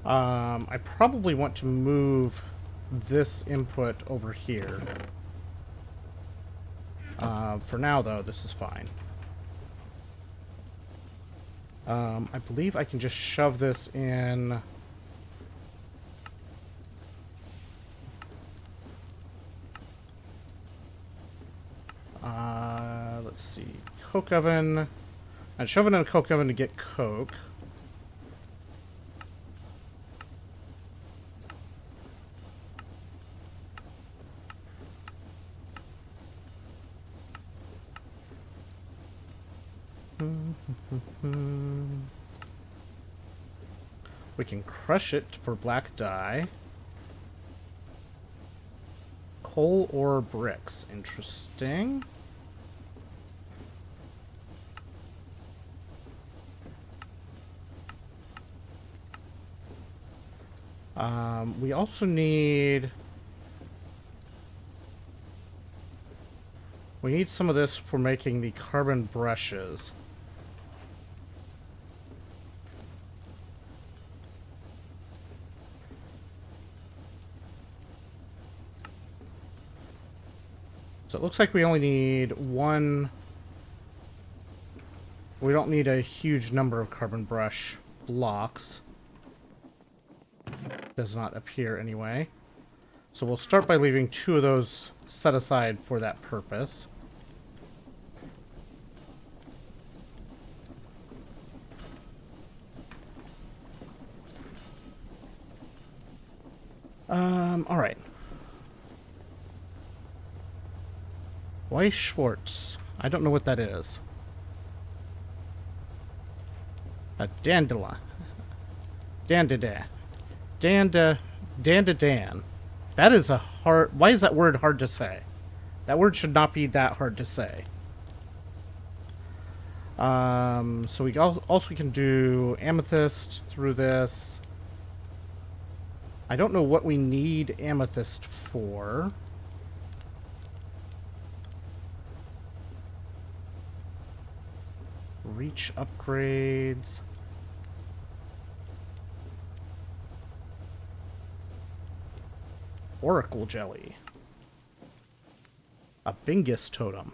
Speaker 1: I probably want to move this input over here. For now, though, this is fine. I believe I can just shove this in. Let's see. Coke oven. I'd shove it in a coke oven to get coke. We can crush it for black dye. Coal or bricks. Interesting. We also need... We need some of this for making the carbon brushes. So it looks like we only need one... We don't need a huge number of carbon brush blocks. Does not appear anyway. So we'll start by leaving 2 of those set aside for that purpose. Alright. Why Schwartz? I don't know what that is. A dandelion. Dandada. Dandadan. That is a hard... Why is that word hard to say? That word should not be that hard to say. So we also can do amethyst through this. I don't know what we need amethyst for. Reach upgrades. Oracle jelly. A Bingus totem.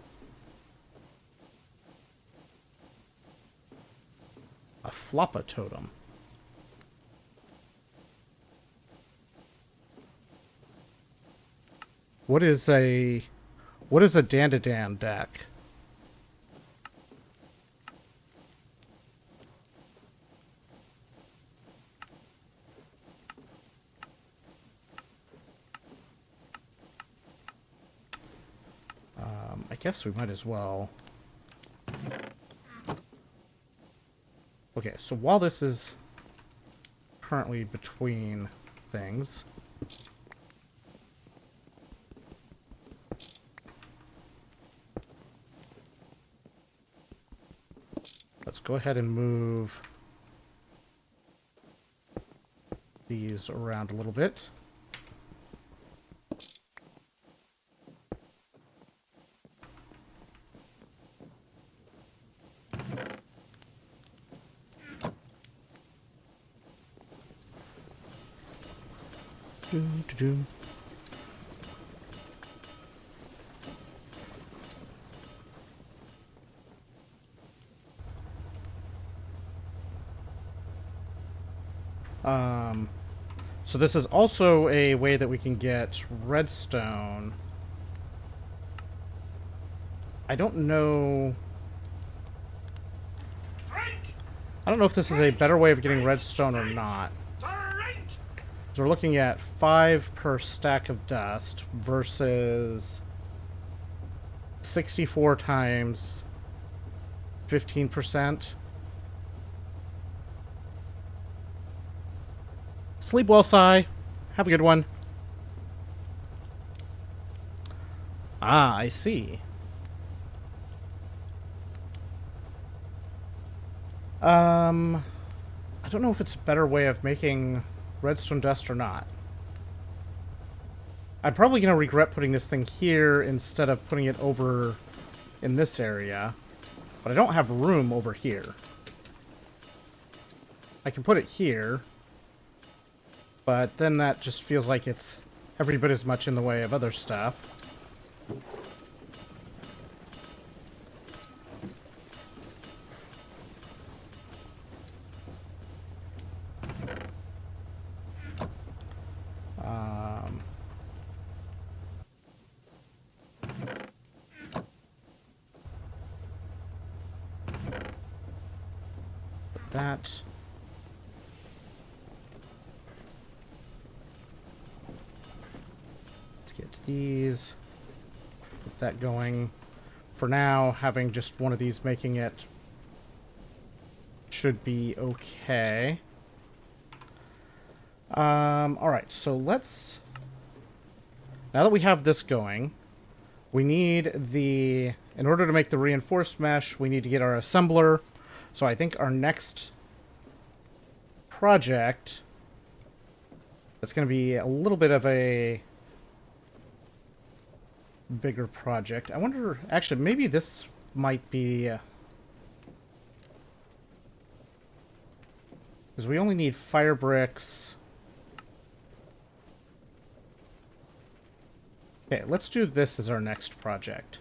Speaker 1: A Floppa totem. What is a Dandadan deck? I guess we might as well. Okay, so while this is currently between things, let's go ahead and move these around a little bit. So this is also a way that we can get redstone. I don't know... I don't know if this is a better way of getting redstone or not. So we're looking at 5 per stack of dust versus 64 times 15%. Sleep well, Sai. Have a good one. Ah, I see. I don't know if it's a better way of making redstone dust or not. I'm probably going to regret putting this thing here instead of putting it over in this area. But I don't have room over here. I can put it here. But then that just feels like it's every bit as much in the way of other stuff. That. Let's get these. Get that going. For now, having just one of these making it should be okay. Alright, so let's Now that we have this going, we need the... In order to make the reinforced mesh, we need to get our assembler. So I think our next project... That's going to be a little bit of a bigger project. I wonder... Actually, maybe this might be... Because we only need fire bricks. Okay, let's do this as our next project.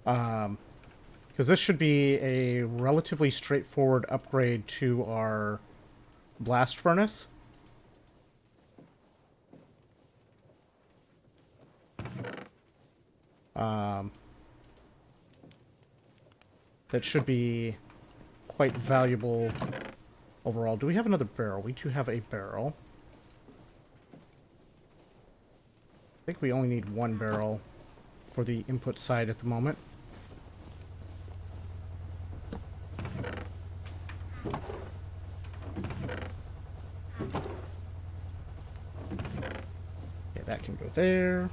Speaker 1: Because this should be a relatively straightforward upgrade to our blast furnace. That should be quite valuable overall. Do we have another barrel? We do have a barrel. I think we only need one barrel for the input side at the moment. Okay, that can go there.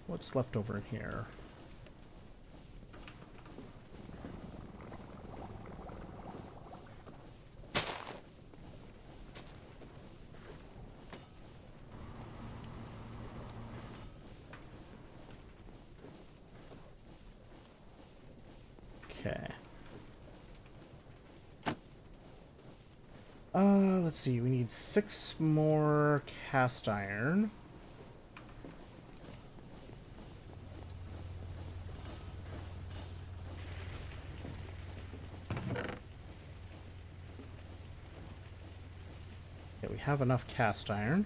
Speaker 1: What's left over in here? Okay. Let's see. We need 6 more cast iron. Okay, we have enough cast iron.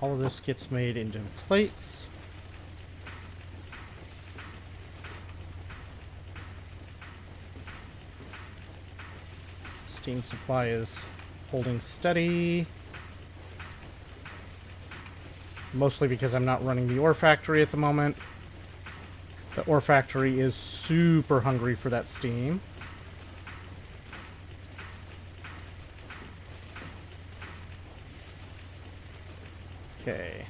Speaker 1: All of this gets made into plates. Steam supply is holding steady. Mostly because I'm not running the ore factory at the moment. The ore factory is super hungry for that steam. Okay.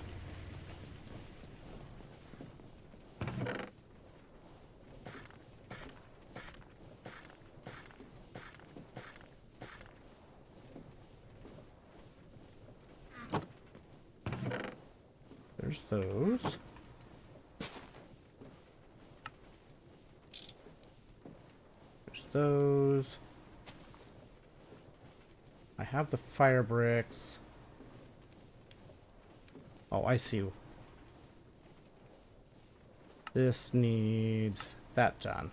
Speaker 1: There's those. There's those. I have the fire bricks. Oh, I see. This needs that done.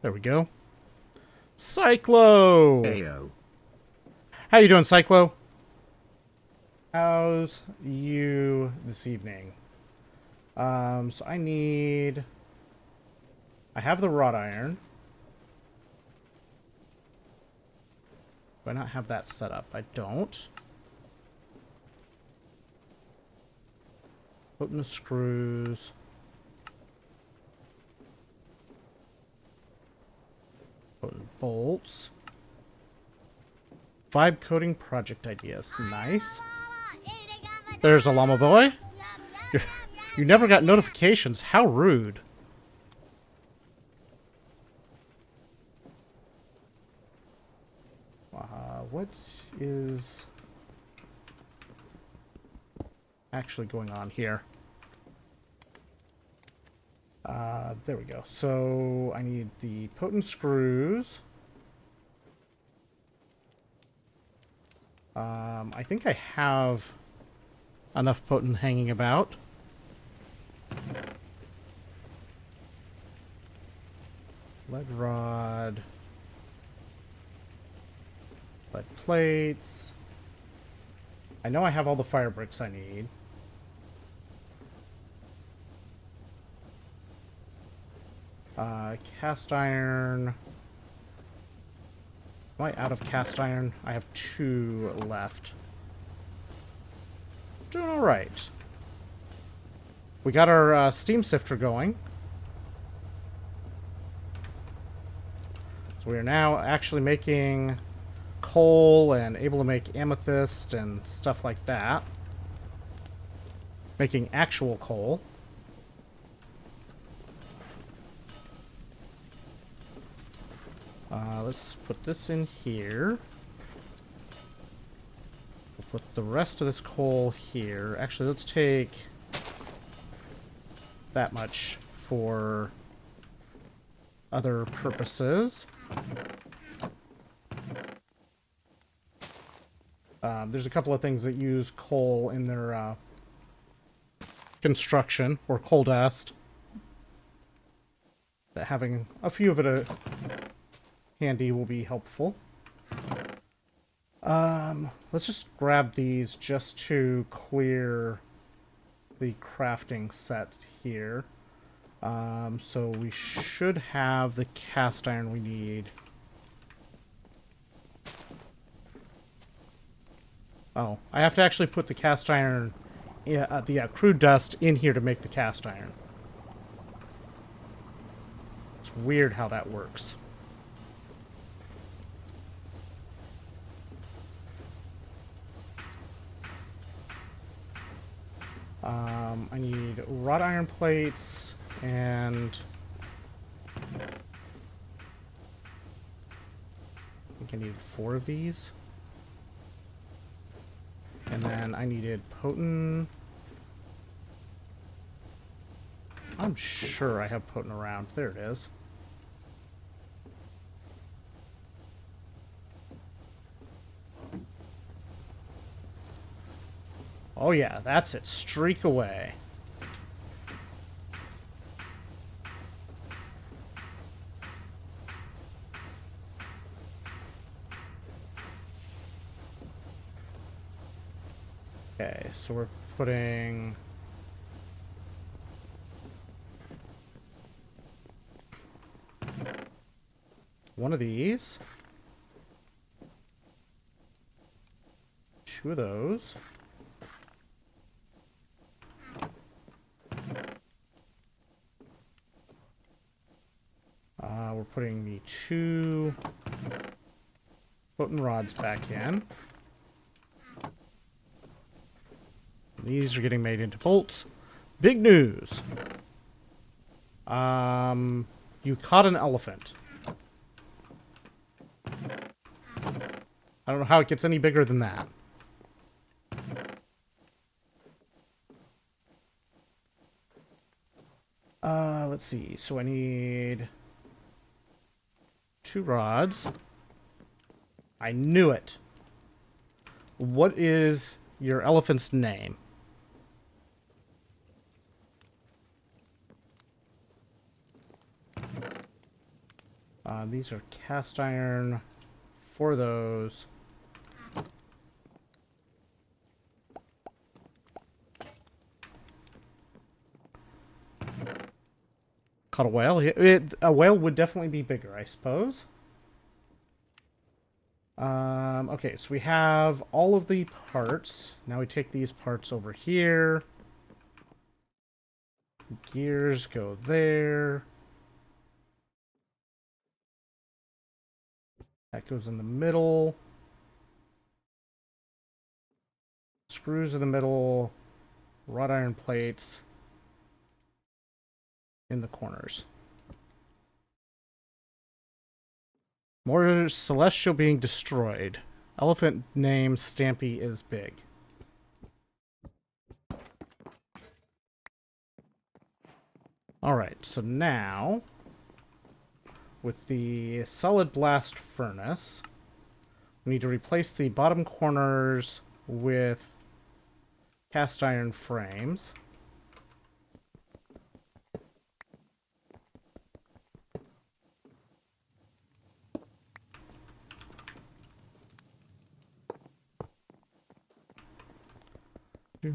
Speaker 1: There we go. Cyclo!
Speaker 3: Ayo.
Speaker 1: How you doing, Cyclo? How's you this evening? So I need... I have the wrought iron. Do I not have that set up? I don't. Potent screws. Potent bolts. Vibe coding project ideas. Nice. There's a llama boy. You never got notifications. How rude. What is actually going on here? There we go. So I need the potent screws. I think I have enough potent hanging about. Lead rod. Lead plates. I know I have all the fire bricks I need. Cast iron. Am I out of cast iron? I have 2 left. Doing alright. We got our steam sifter going. So we are now actually making coal and able to make amethyst and stuff like that. Making actual coal. Let's put this in here. We'll put the rest of this coal here. Actually, let's take that much for other purposes. There's a couple of things that use coal in their construction, or coal dust. That having a few of it handy will be helpful. Let's just grab these just to clear the crafting set here. So we should have the cast iron we need. Oh, I have to actually put the cast iron, the crude dust in here to make the cast iron. It's weird how that works. I need wrought iron plates and I think I need 4 of these. And then I needed potent. I'm sure I have potent around. There it is. Oh yeah, that's it. Streak away. Okay, so we're putting one of these, 2 of those. We're putting the 2 potent rods back in. These are getting made into bolts. Big news. You caught an elephant. I don't know how it gets any bigger than that. Let's see. So I need 2 rods. I knew it. What is your elephant's name? These are cast iron for those. Caught a whale. A whale would definitely be bigger, I suppose. Okay, so we have all of the parts. Now we take these parts over here. Gears go there. That goes in the middle. Screws in the middle. Wrought iron plates in the corners. More celestial being destroyed. Elephant name Stampy is big. Alright, so now with the solid blast furnace, we need to replace the bottom corners with cast iron frames. Okay,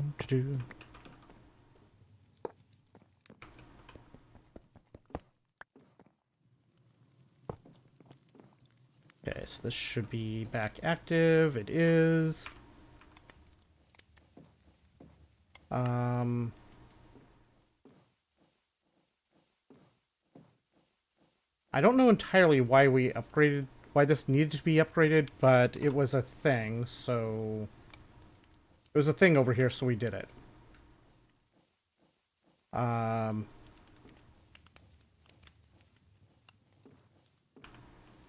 Speaker 1: so this should be back active. It is. I don't know entirely why we upgraded, why this needed to be upgraded, but it was a thing, so... It was a thing over here, so we did it.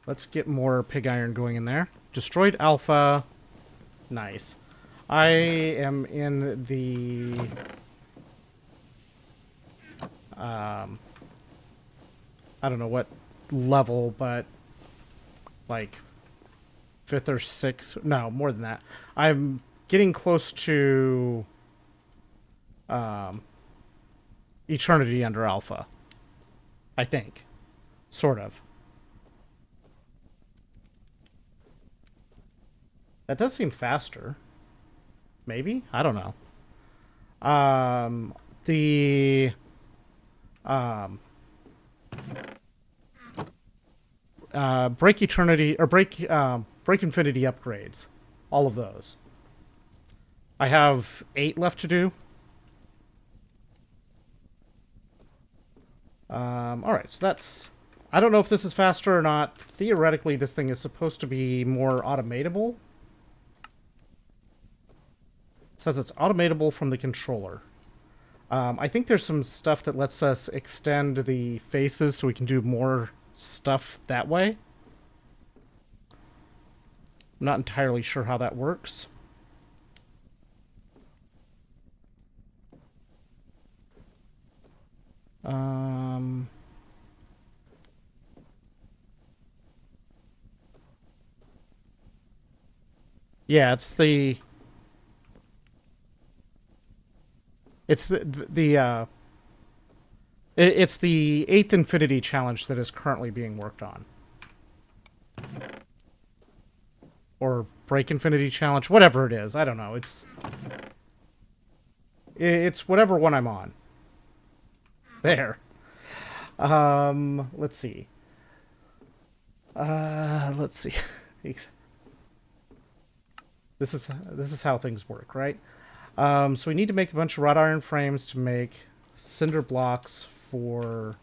Speaker 1: Let's get more pig iron going in there. Destroyed alpha. Nice. I am in the... I don't know what level, but... like... 5th or 6th... No, more than that. I'm getting close to... Eternity under alpha. I think. Sort of. That does seem faster. Maybe? I don't know. The... break eternity... Or break infinity upgrades. All of those. I have 8 left to do. Alright, so that's... I don't know if this is faster or not. Theoretically, this thing is supposed to be more automatable. It says it's automatable from the controller. I think there's some stuff that lets us extend the faces so we can do more stuff that way. I'm not entirely sure how that works. Yeah, it's the... It's it's the 8th Infinity Challenge that is currently being worked on. Or Break Infinity Challenge, whatever it is. I don't know. It's whatever one I'm on. There. Let's see. Let's see. This is how things work, right? So we need to make a bunch of wrought iron frames to make cinder blocks for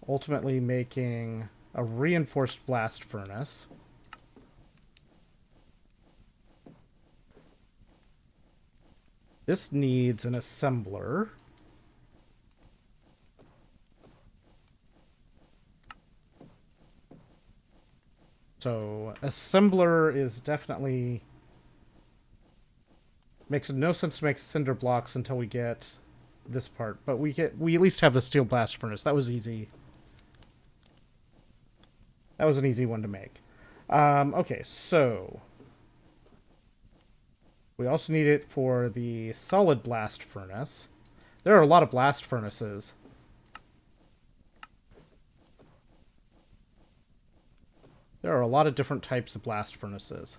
Speaker 1: ultimately making a reinforced blast furnace. This needs an assembler. So assembler is definitely... Makes no sense to make cinder blocks until we get this part, but we at least have the steel blast furnace. That was easy. That was an easy one to make. Okay, so we also need it for the solid blast furnace. There are a lot of blast furnaces. There are a lot of different types of blast furnaces.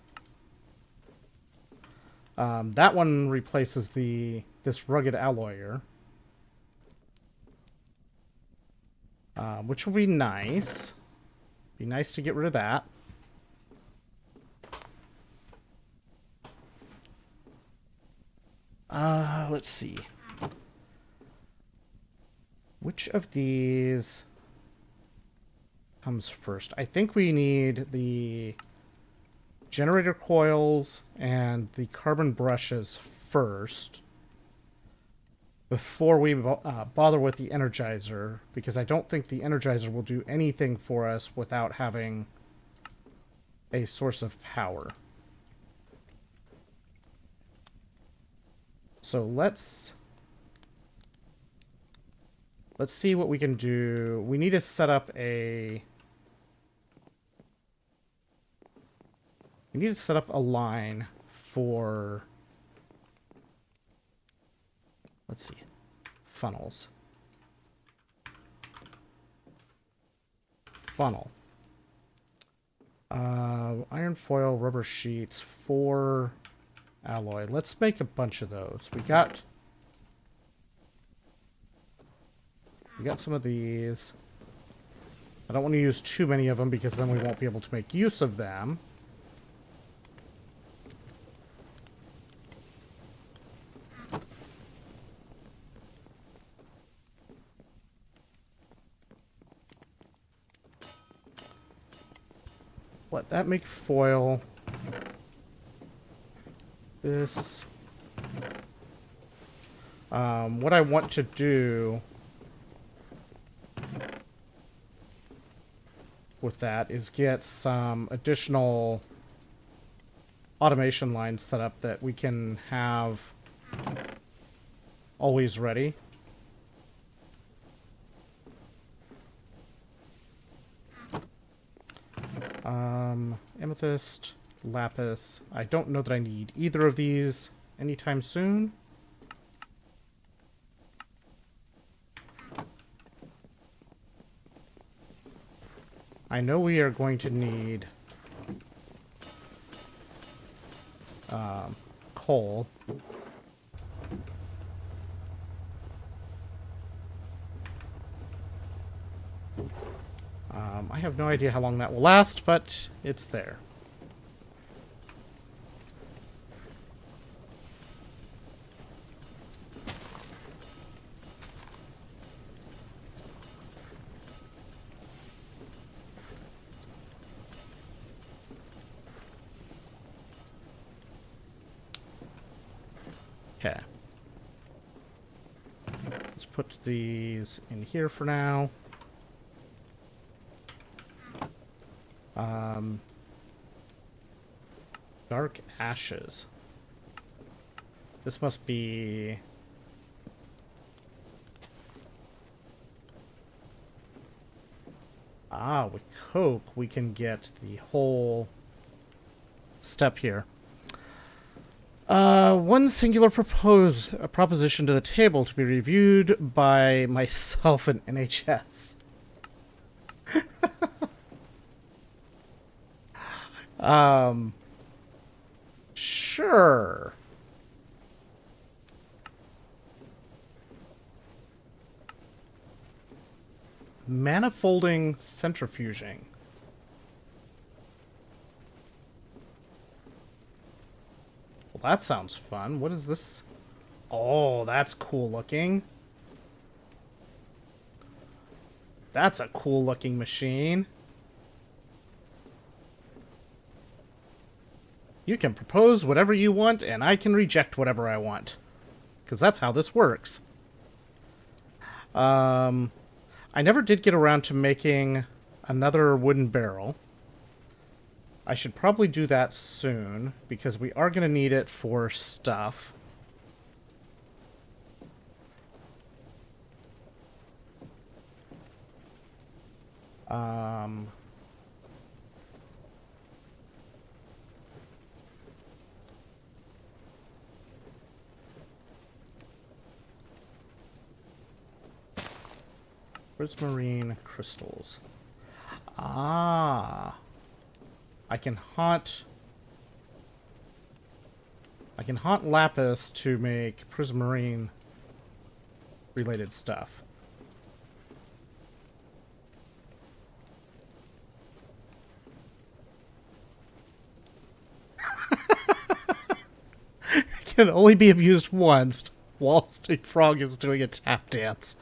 Speaker 1: That one replaces this rugged alloyer. Which will be nice. Be nice to get rid of that. Let's see. Which of these comes first? I think we need the generator coils and the carbon brushes first before we bother with the energizer, because I don't think the energizer will do anything for us without having a source of power. So let's see what we can do. We need to set up a... We need to set up a line for... Let's see. Funnels. Funnel. Iron foil, rubber sheets, 4 alloy. Let's make a bunch of those. We got some of these. I don't want to use too many of them because then we won't be able to make use of them. let that make foil. This. What I want to do with that is get some additional automation lines set up that we can have always ready. Amethyst, lapis. I don't know that I need either of these anytime soon. I know we are going to need coal. I have no idea how long that will last, but it's there. Okay. Let's put these in here for now. Dark ashes. This must be... Ah, with coke we can get the whole step here. One singular proposition to the table to be reviewed by myself and NHS. Sure. Manifolding centrifuging. Well, that sounds fun. What is this? Oh, that's cool looking. That's a cool looking machine. You can propose whatever you want, and I can reject whatever I want. Because that's how this works. I never did get around to making another wooden barrel. I should probably do that soon, because we are going to need it for stuff. Prismarine crystals. Ah. I can haunt lapis to make prismarine related stuff. It can only be abused once whilst a frog is doing a tap dance.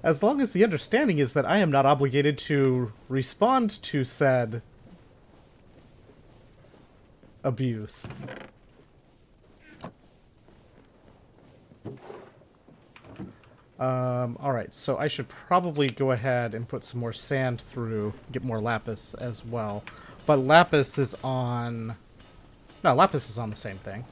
Speaker 1: As long as the understanding is that I am not obligated to respond to said abuse. Alright, so I should probably go ahead and put some more sand through, get more lapis as well. But lapis is on... No, lapis is on the same thing.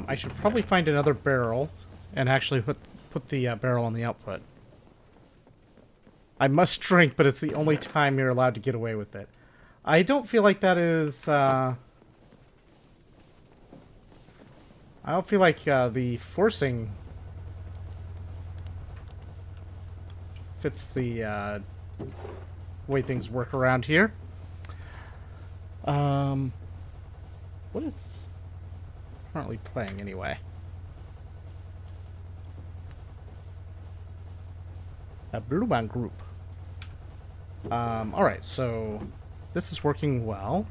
Speaker 1: I should probably find another barrel and actually put the barrel on the output. I must drink, but it's the only time you're allowed to get away with it. I don't feel like that is... I don't feel like the forcing fits the way things work around here. What is... currently playing anyway. A blue man group. Alright, so this is working well.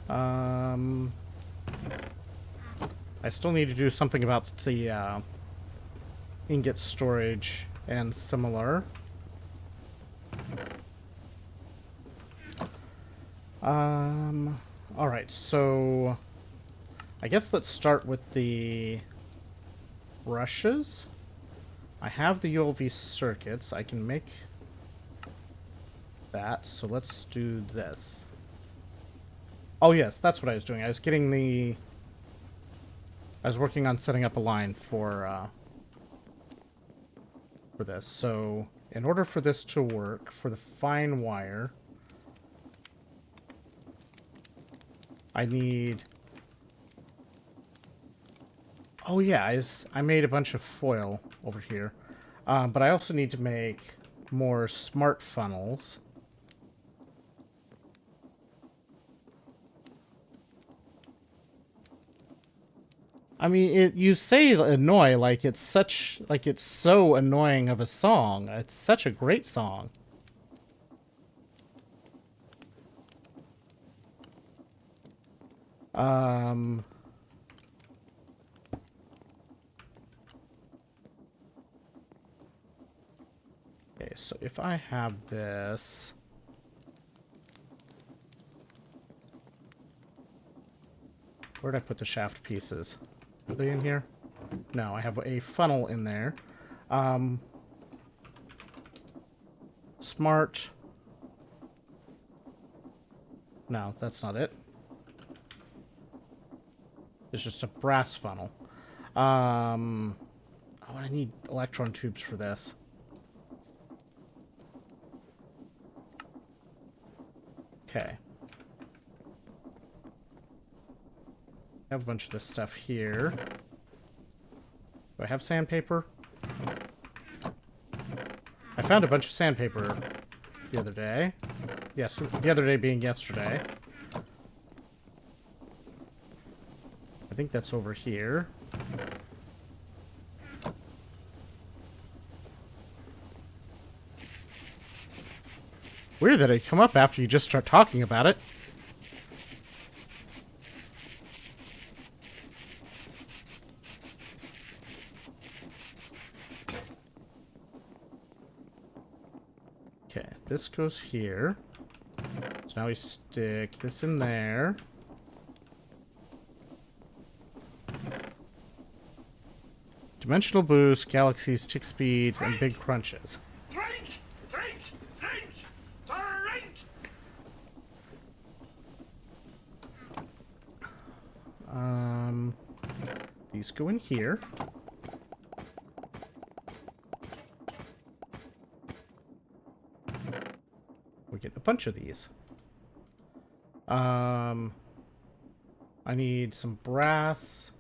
Speaker 1: I still need to do something about the ingot storage and similar. Alright, so I guess let's start with the brushes. I have the ULV circuits. I can make that, so let's do this. Oh yes, that's what I was doing. I was getting the... I was working on setting up a line for this. So, in order for this to work, for the fine wire, I need... Oh yeah, I made a bunch of foil over here. But I also need to make more smart funnels. I mean, you say annoy like it's so annoying of a song. It's such a great song. Okay, so if I have this... Where'd I put the shaft pieces? Are they in here? No, I have a funnel in there. Smart. No, that's not it. It's just a brass funnel. Oh, I need electron tubes for this. Okay. I have a bunch of this stuff here. Do I have sandpaper? I found a bunch of sandpaper the other day. Yes, the other day being yesterday. I think that's over here. Weird that it come up after you just start talking about it. Okay, this goes here. So now we stick this in there. Dimensional boost, galaxies, tick speeds, and big crunches.
Speaker 2: Drink! Drink! Drink! Drink!
Speaker 1: These go in here. We get a bunch of these. I need some brass.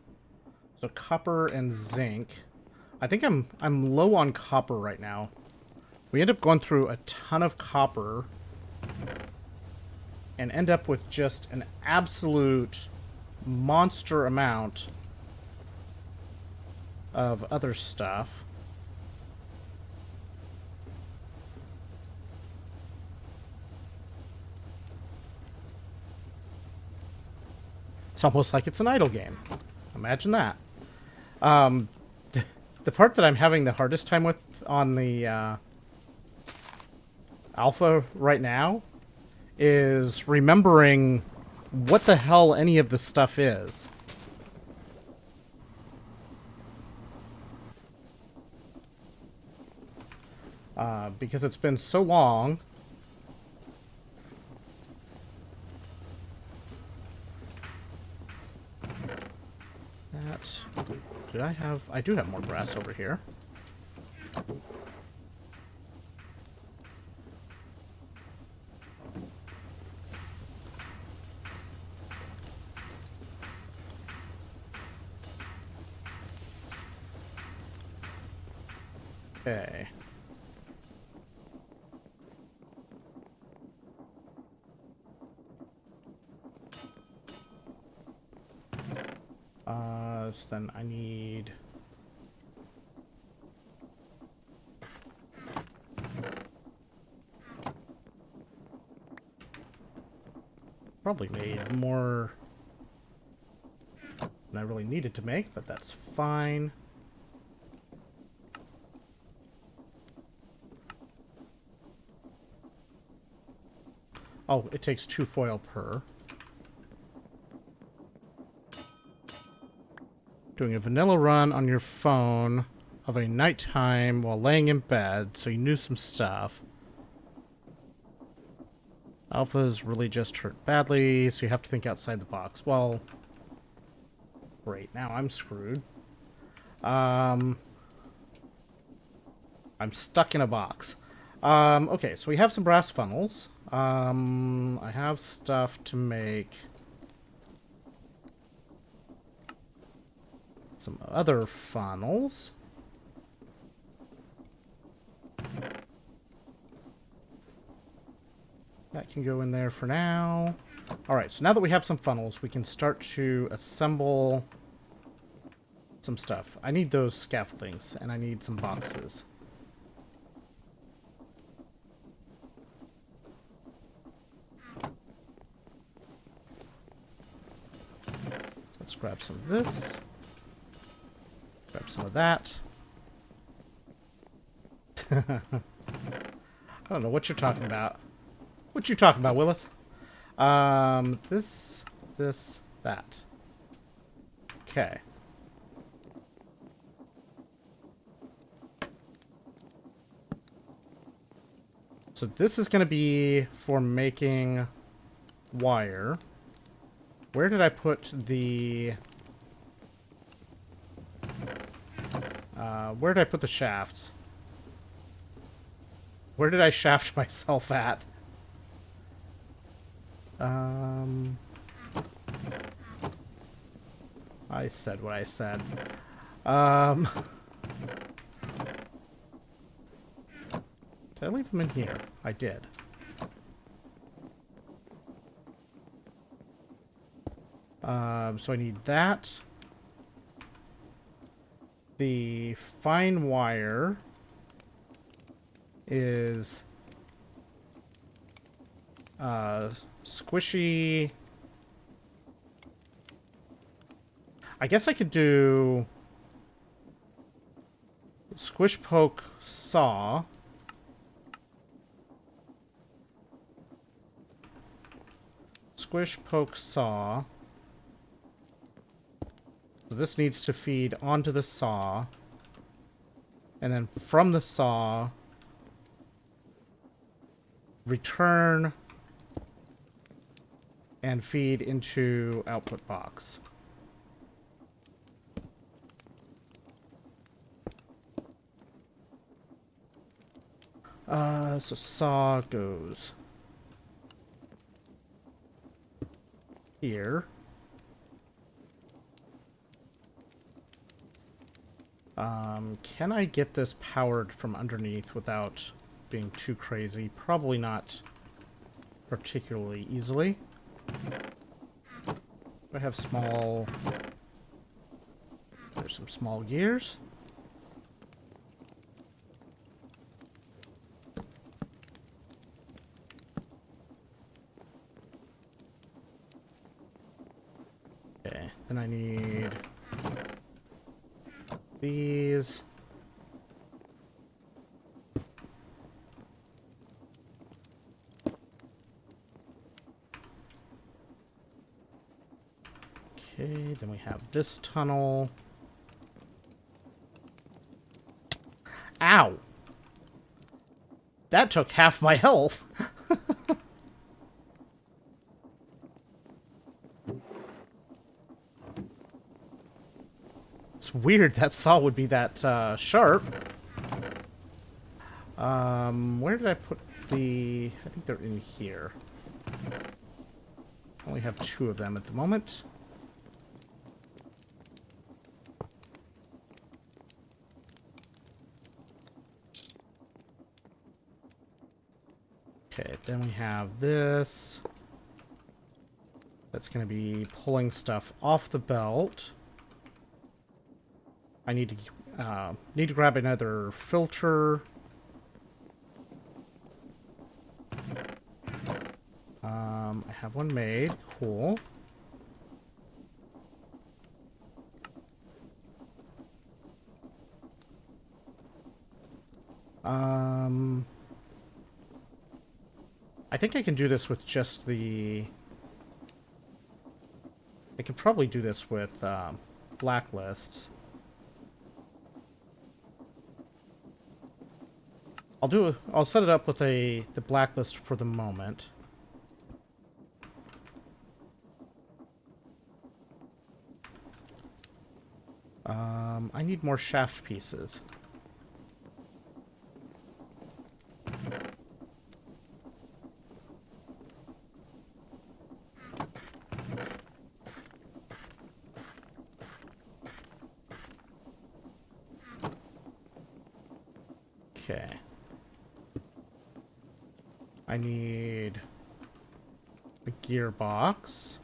Speaker 1: So copper and zinc. I think I'm low on copper right now. We end up going through a ton of copper and end up with just an absolute monster amount of other stuff. It's almost like it's an idle game. Imagine that. The part that I'm having the hardest time with on the alpha right now is remembering what the hell any of this stuff is. Because it's been so long. That... Did I have... I do have more brass over here. Okay. So then I need... Probably made more than I really needed to make, but that's fine. Oh, it takes 2 foil per. Doing a vanilla run on your phone of a nighttime while laying in bed, so you knew some stuff. Alpha's really just hurt badly, so you have to think outside the box. Well, great. Now I'm screwed. I'm stuck in a box. Okay, so we have some brass funnels. I have stuff to make some other funnels. That can go in there for now. Alright, so now that we have some funnels, we can start to assemble some stuff. I need those scaffoldings, and I need some boxes. Let's grab some of this. Grab some of that. I don't know what you're talking about. What you talking about, Willis? This, that. Okay. So this is going to be for making wire. Where did I put the... where did I put the shafts? Where did I shaft myself at? I said what I said. Did I leave them in here? I did. So I need that. The fine wire is squishy. I guess I could do squish poke saw. Squish poke saw. So this needs to feed onto the saw. And then from the saw, return and feed into output box. So saw goes here. Can I get this powered from underneath without being too crazy? Probably not particularly easily. I have small... There's some small gears. Okay, then I need these. Okay, then we have this tunnel. Ow! That took half my health. It's weird that saw would be that sharp. Where did I put the... I think they're in here. I only have 2 of them at the moment. Okay, then we have this. That's going to be pulling stuff off the belt. I need to grab another filter. I have one made. Cool. I think I can do this with just the... I could probably do this with blacklists. I'll set it up with the blacklist for the moment. I need more shaft pieces. Okay. I need a gearbox.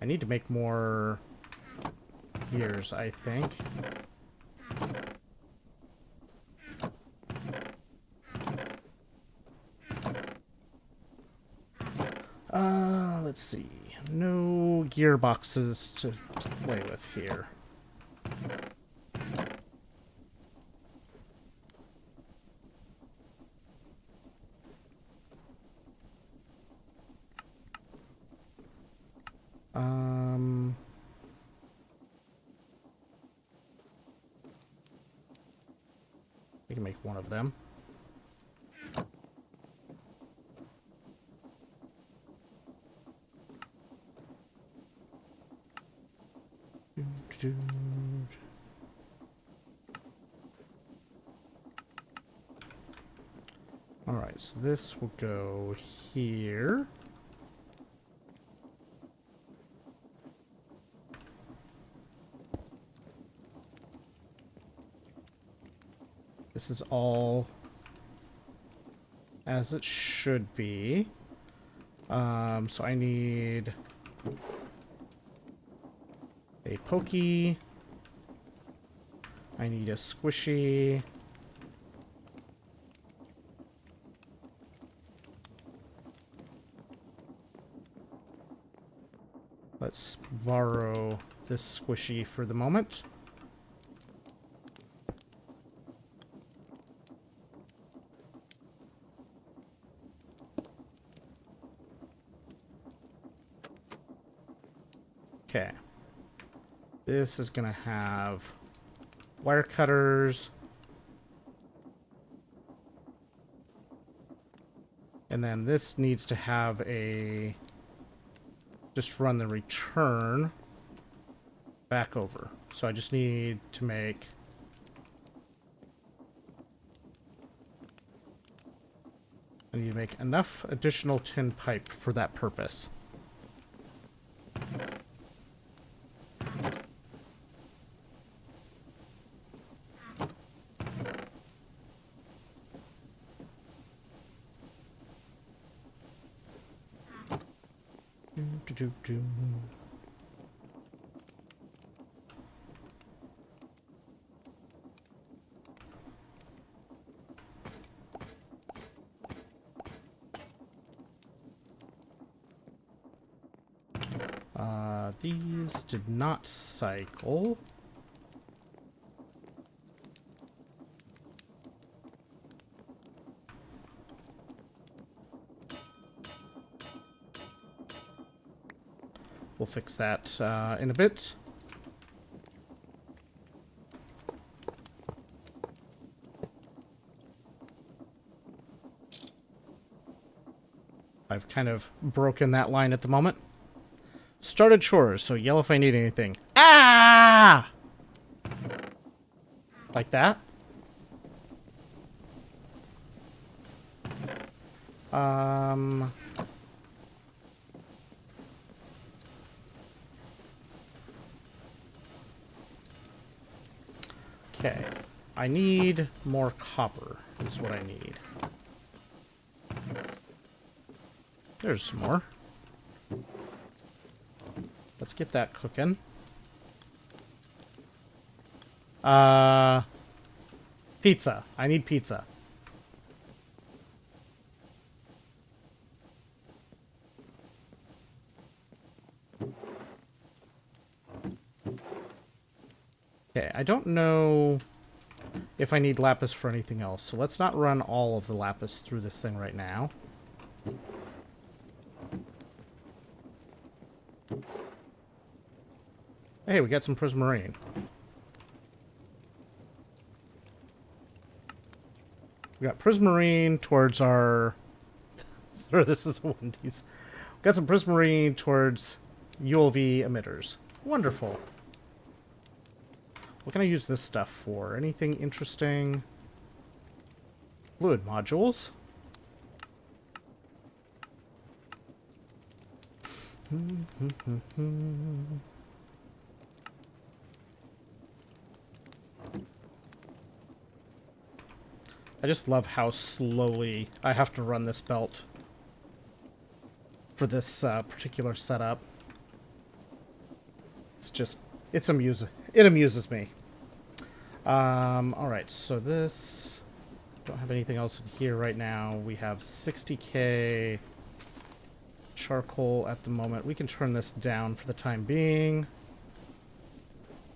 Speaker 1: I need to make more gears, I think. Let's see. No gearboxes to play with here. We can make one of them. Alright, so this will go here. This is all as it should be. So I need a pokey. I need a squishy. Let's borrow this squishy for the moment. Okay. This is gonna have wire cutters. And then this needs to have a... just run the return back over. So I just need to make... I need to make enough additional tin pipe for that purpose. These did not cycle. We'll fix that in a bit. I've kind of broken that line at the moment. Started chores, so yell if I need anything. Ah! Like that. Okay. I need more copper, is what I need. There's some more. let's get that cooking. Pizza. I need pizza. Okay, I don't know if I need lapis for anything else, so let's not run all of the lapis through this thing right now. Hey, we got some prismarine. We got prismarine towards our... Sorry, this is Wendy's. We got some prismarine towards ULV emitters. Wonderful. What can I use this stuff for? Anything interesting? Fluid modules. I just love how slowly I have to run this belt for this particular setup. It's just, it amuses me. Alright, so this, don't have anything else in here right now. We have 60k charcoal at the moment. We can turn this down for the time being.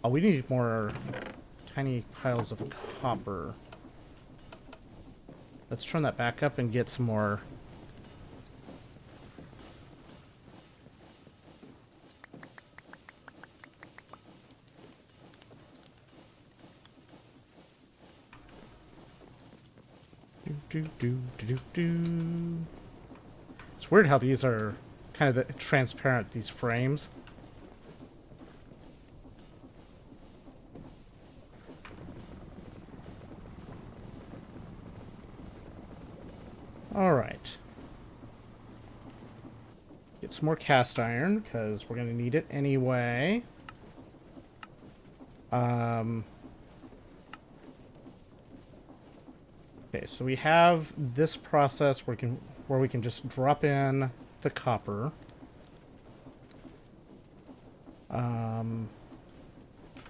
Speaker 1: Oh, we need more tiny piles of copper. Let's turn that back up and get some more. It's weird how these are kind of transparent, these frames. Alright. Get some more cast iron, because we're going to need it anyway. Okay, so we have this process where we can just drop in the copper.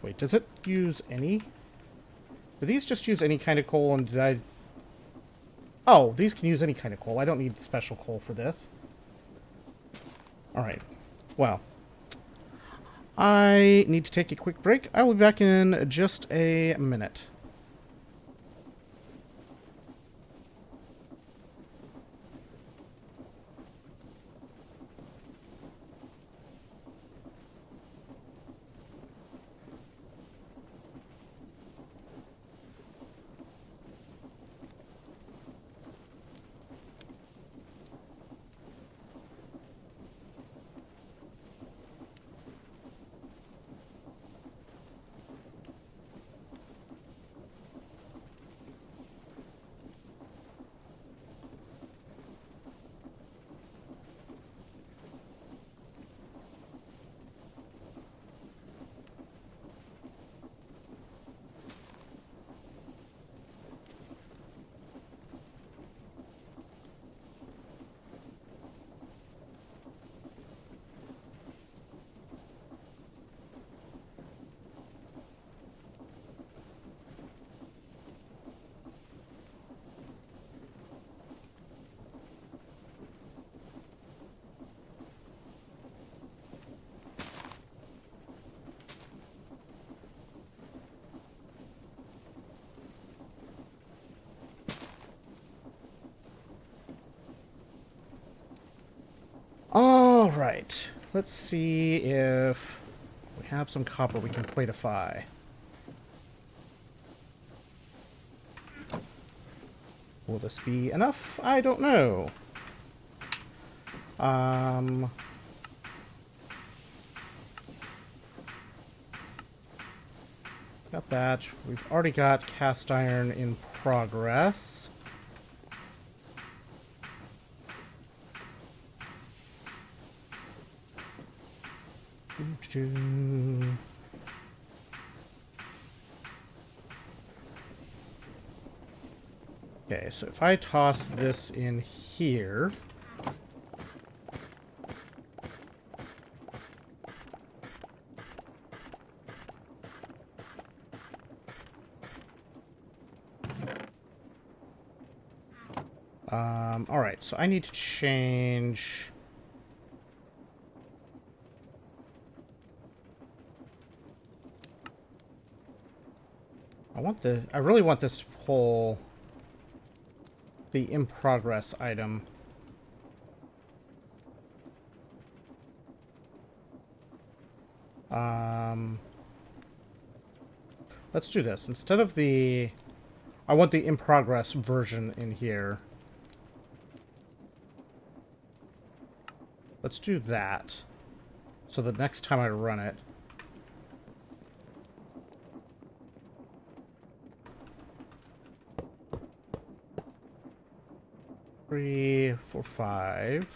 Speaker 1: Wait, does it use any? Do these just use any kind of coal, and did I... Oh, these can use any kind of coal. I don't need special coal for this. Alright. Well. I need to take a quick break. I will be back in just a minute. Alright, let's see if we have some copper we can platify. Will this be enough? I don't know. Got that. We've already got cast iron in progress. Okay, so if I toss this in here, Alright, so I need to change... I really want this to pull the in progress item. Let's do this. Instead of the... I want the in progress version in here. Let's do that. So the next time I run it... Three, four, five.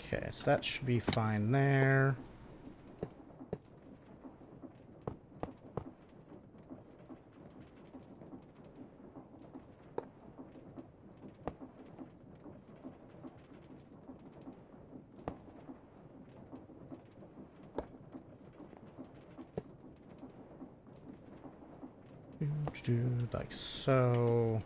Speaker 1: Okay, so that should be fine there. Do like so.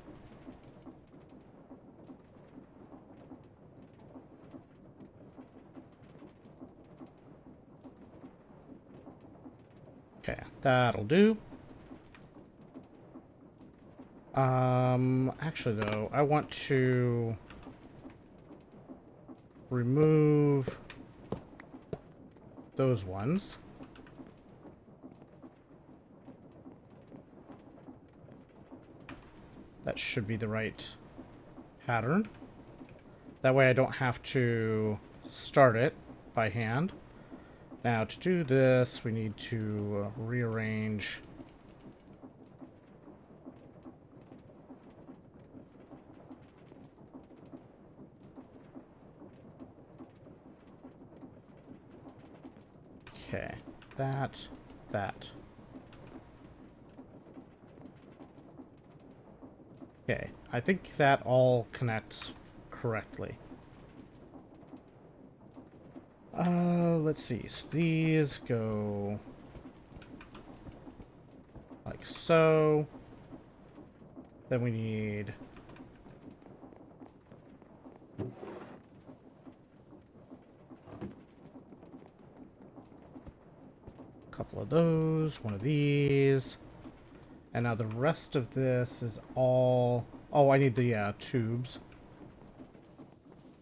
Speaker 1: Okay, that'll do. Actually though, I want to remove those ones. That should be the right pattern. That way I don't have to start it by hand. Now to do this, we need to rearrange. Okay, that. Okay, I think that all connects correctly. Let's see. So these go like so. Then we need a couple of those, one of these. And now the rest of this is all... Oh, I need the tubes.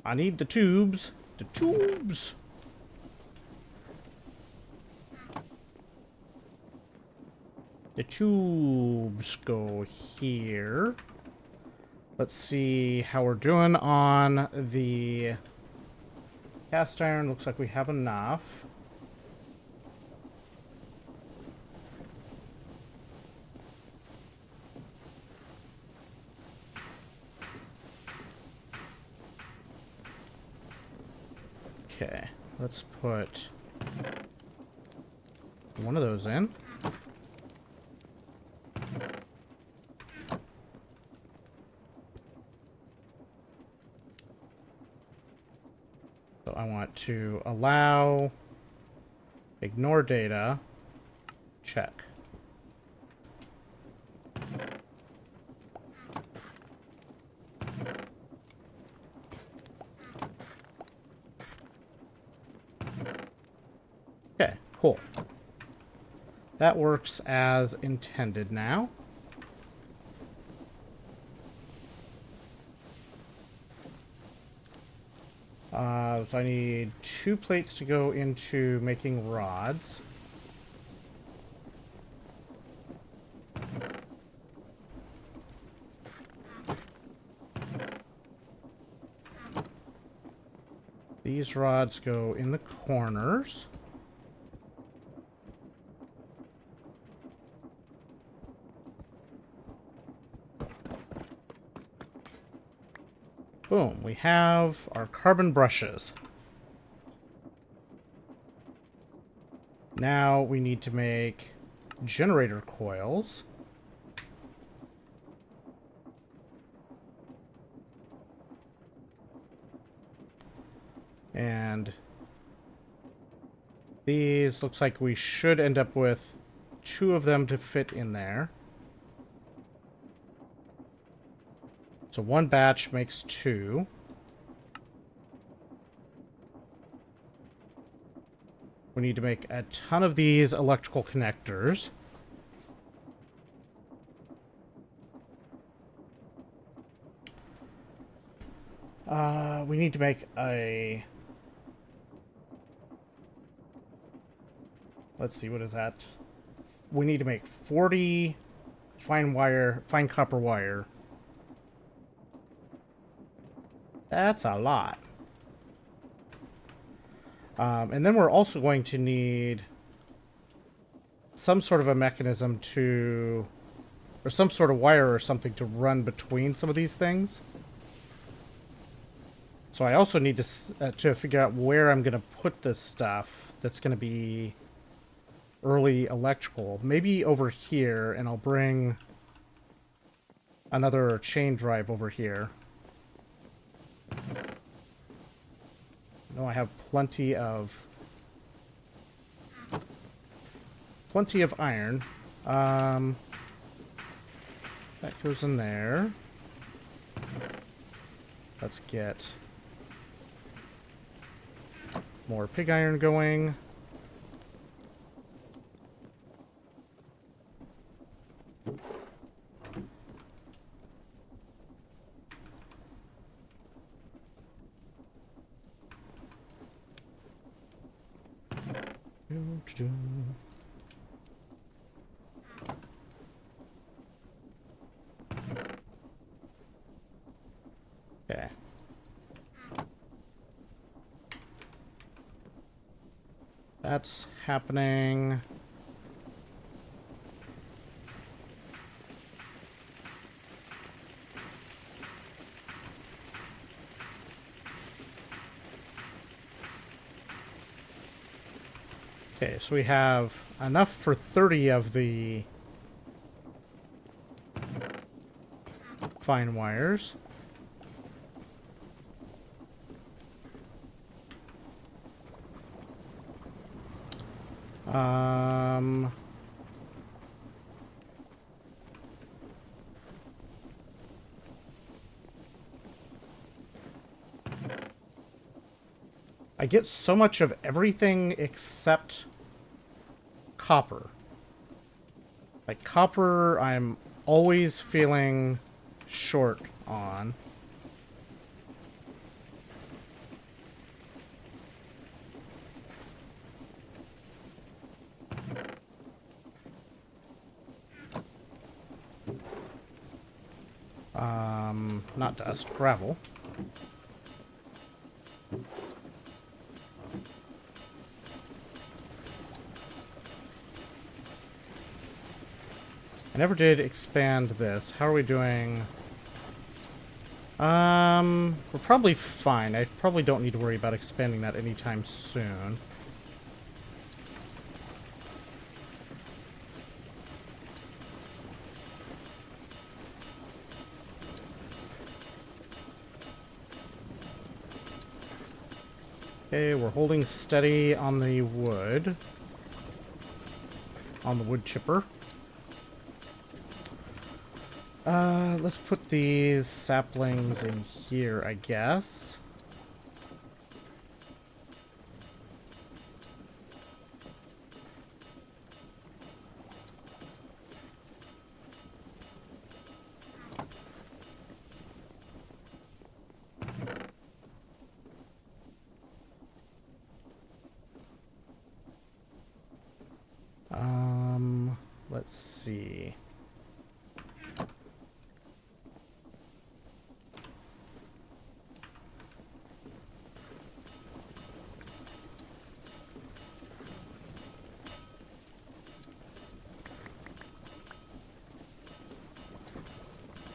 Speaker 1: I need the tubes. The tubes! The tubes go here. Let's see how we're doing on the cast iron. Looks like we have enough. Okay, let's put one of those in. So I want to allow, ignore data, check. Okay, cool. That works as intended now. So I need 2 plates to go into making rods. These rods go in the corners. Boom, we have our carbon brushes. Now we need to make generator coils. And these, looks like we should end up with 2 of them to fit in there. So 1 batch makes 2. We need to make a ton of these electrical connectors. We need to make a... Let's see, what is that? We need to make 40 fine copper wire. That's a lot. And then we're also going to need some sort of a mechanism to... or some sort of wire or something to run between some of these things. So I also need to figure out where I'm going to put this stuff that's going to be early electrical. Maybe over here, and I'll bring another chain drive over here. No, I have plenty of iron. That goes in there. Let's get more pig iron going. Okay. That's happening. Okay, so we have enough for 30 of the fine wires. I get so much of everything except copper. Like copper, I'm always feeling short on. Not dust, gravel. I never did expand this. How are we doing? We're probably fine. I probably don't need to worry about expanding that anytime soon. Okay, we're holding steady on the wood. On the wood chipper. Let's put these saplings in here, I guess. Let's see.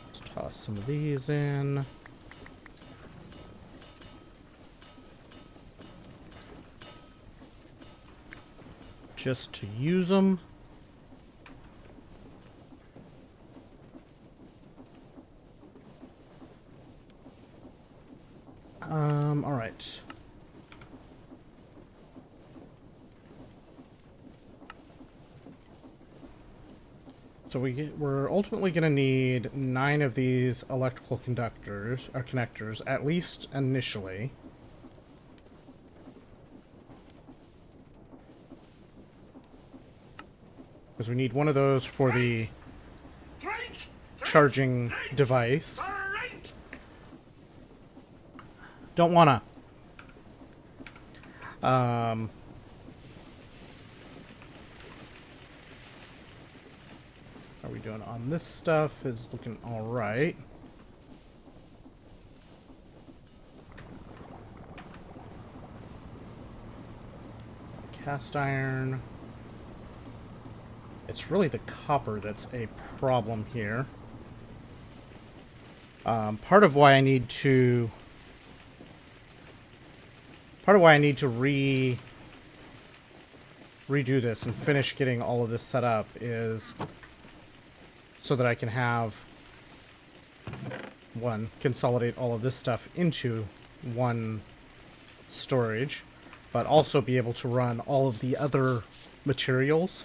Speaker 1: Let's toss some of these in. Just to use them. So we're ultimately going to need 9 of these electrical conductors, or connectors, at least initially. Because we need one of those for the charging device. Don't wanna. How are we doing on this stuff? Is looking alright. Cast iron. It's really the copper that's a problem here. Part of why I need to redo this and finish getting all of this set up is so that I can have consolidate all of this stuff into one storage, but also be able to run all of the other materials,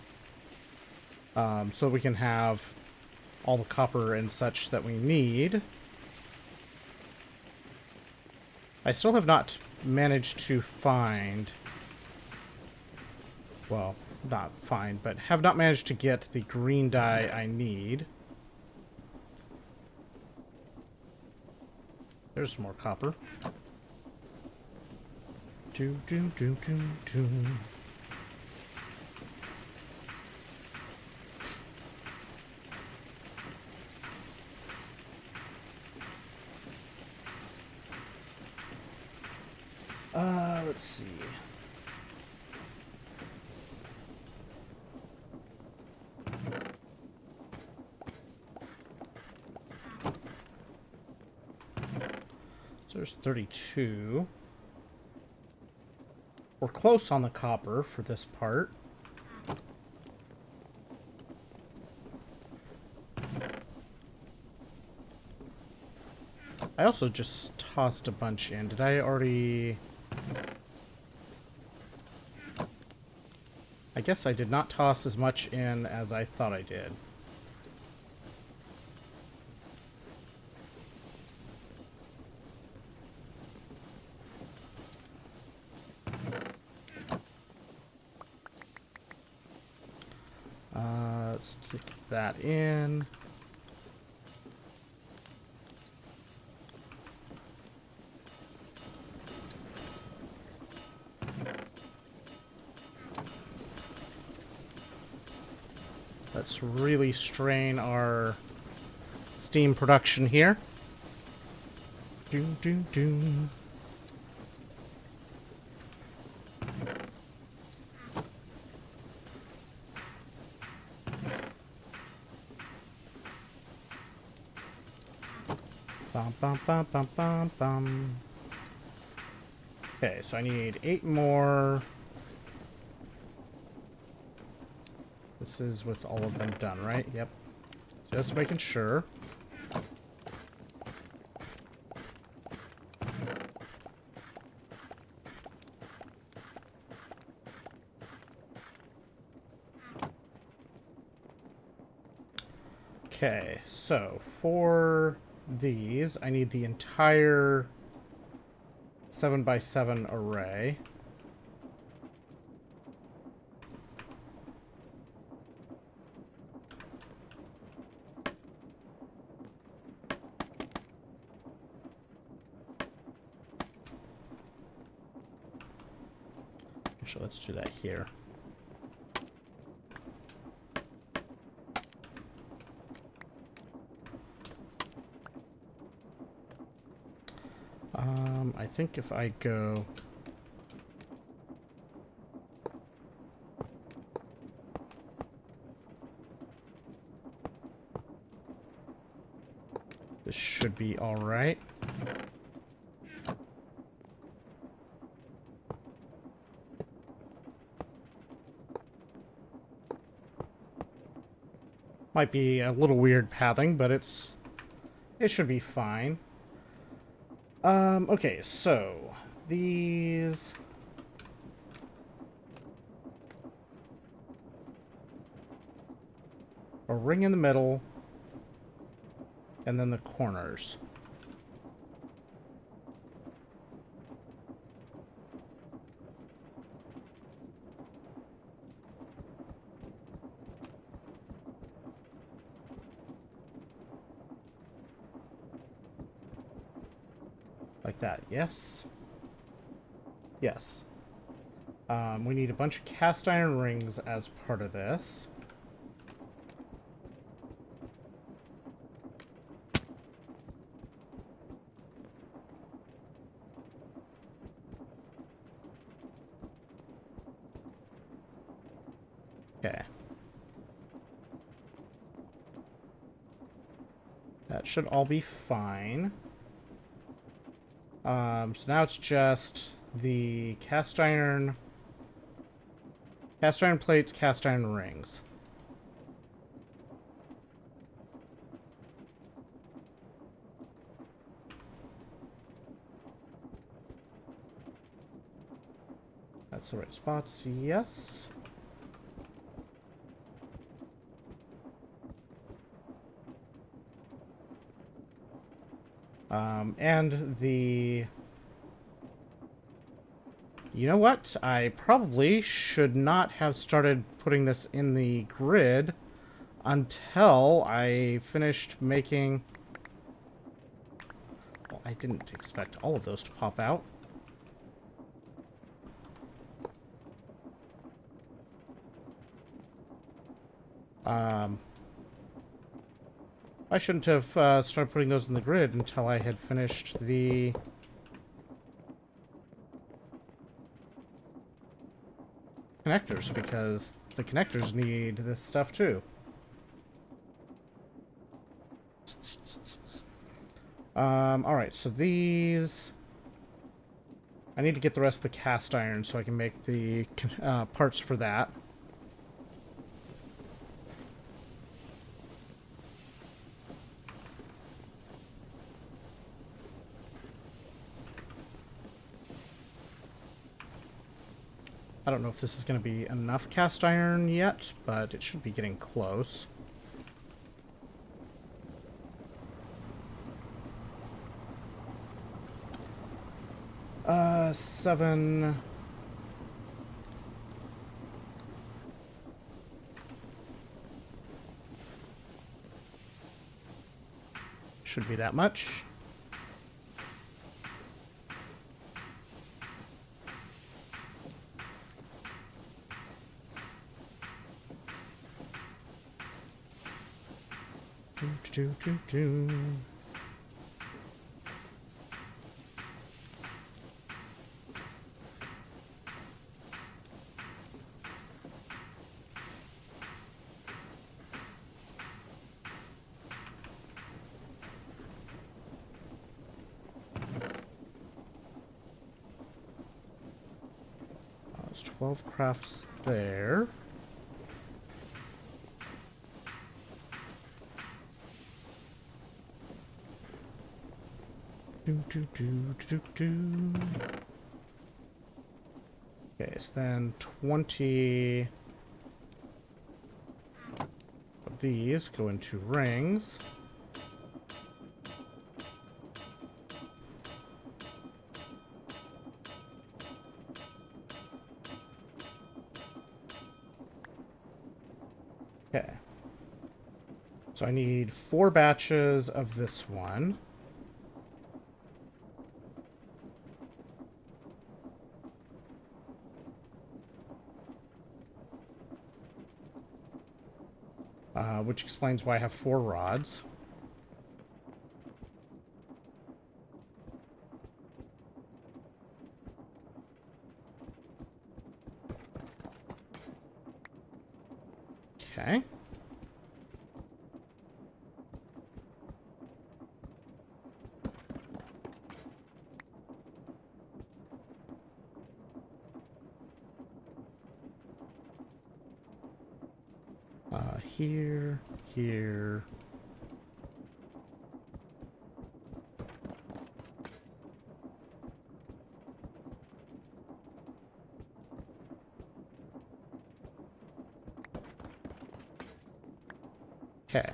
Speaker 1: so we can have all the copper and such that we need. I still have not managed to find, well, not find, but have not managed to get the green dye I need. There's some more copper. Do do do do do. Let's see. So there's 32. We're close on the copper for this part. I also just tossed a bunch in. Did I already... I guess I did not toss as much in as I thought I did. Let's stick that in. Let's really strain our steam production here. Do do do. Bum bum bum bum bum bum. Okay, so I need 8 more. This is with all of them done, right? Yep. Just making sure. Okay, so for these, I need the entire 7x7 array. Actually, let's do that here. I think if I go... This should be all right. Might be a little weird pathing, but it should be fine. Okay, so these... a ring in the middle, and then the corners. Like that, yes? Yes. We need a bunch of cast iron rings as part of this. Okay. That should all be fine. So now it's just the cast iron plates, cast iron rings. That's the right spots, yes. And the... You know what? I probably should not have started putting this in the grid until I finished making... Well, I didn't expect all of those to pop out. I shouldn't have started putting those in the grid until I had finished the... connectors, because the connectors need this stuff too. Alright, so these... I need to get the rest of the cast iron so I can make the parts for that. I don't know if this is going to be enough cast iron yet, but it should be getting close. Seven... Should be that much. Do. There's 12 crafts there. Do. Okay, so then 20 of these go into rings. Okay. So I need 4 batches of this one. Which explains why I have 4 rods. Okay. Here. Okay.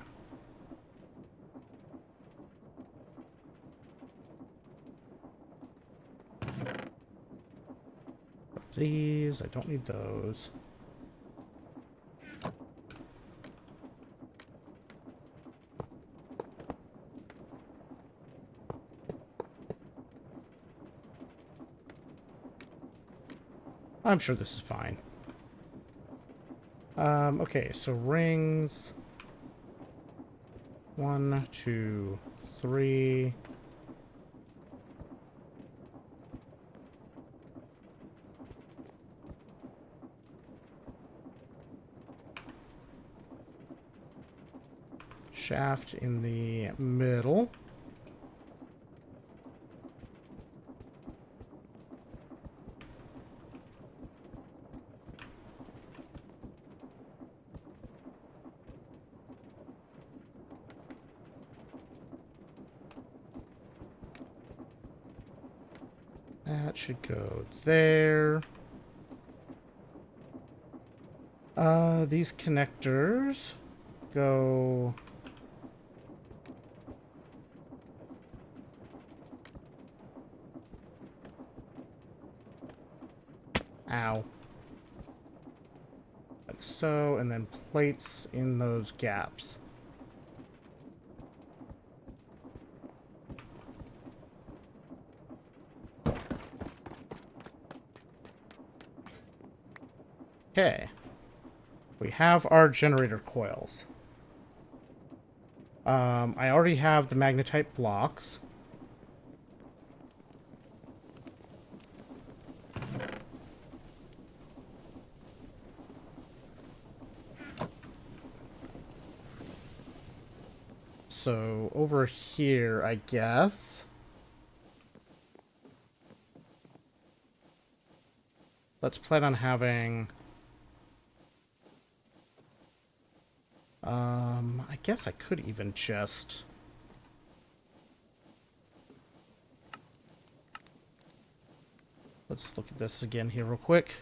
Speaker 1: These, I don't need those. I'm sure this is fine. Okay, so rings. 1, 2, 3. Shaft in the middle. That should go there. These connectors go... Ow. Like so, and then plates in those gaps. Okay. We have our generator coils. I already have the magnetite blocks. So, over here, I guess. Let's plan on having... I guess I could even just... Let's look at this again here real quick.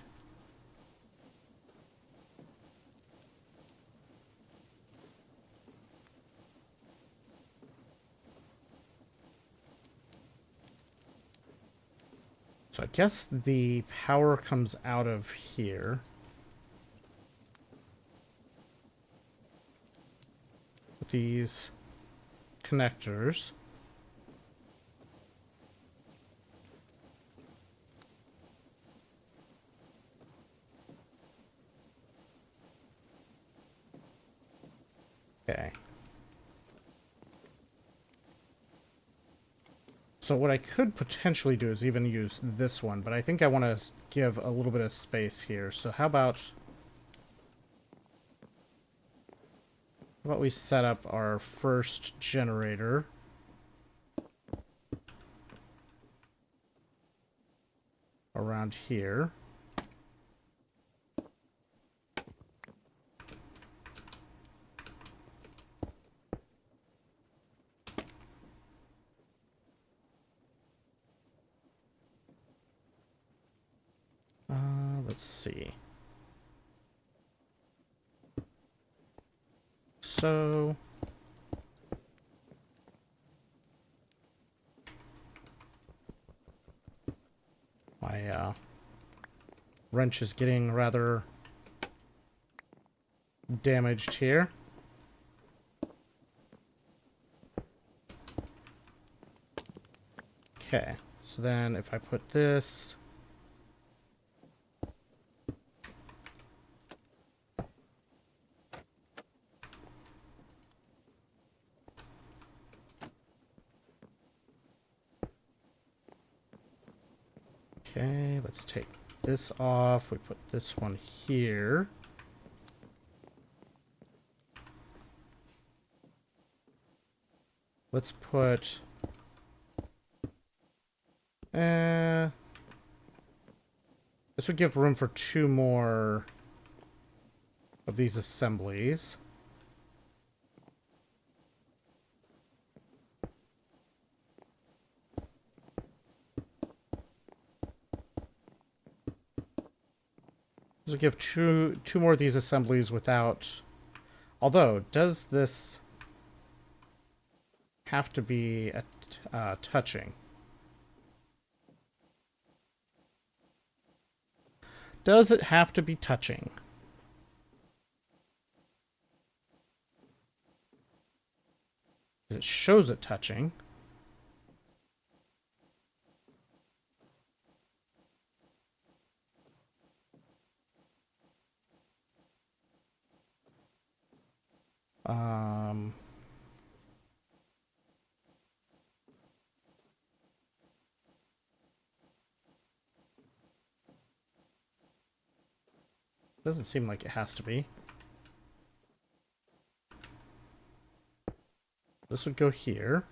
Speaker 1: So I guess the power comes out of here. With these connectors. Okay. So what I could potentially do is even use this one, but I think I want to give a little bit of space here. So how about we set up our first generator? Around here. Let's see. So... my wrench is getting rather damaged here. Okay, so then if I put this... Okay, let's take this off. We put this one here. Let's put... this would give room for 2 more of these assemblies. This would give two more of these assemblies without Although, does this have to be touching? Does it have to be touching? It shows it touching. Um... Doesn't seem like it has to be. This would go here.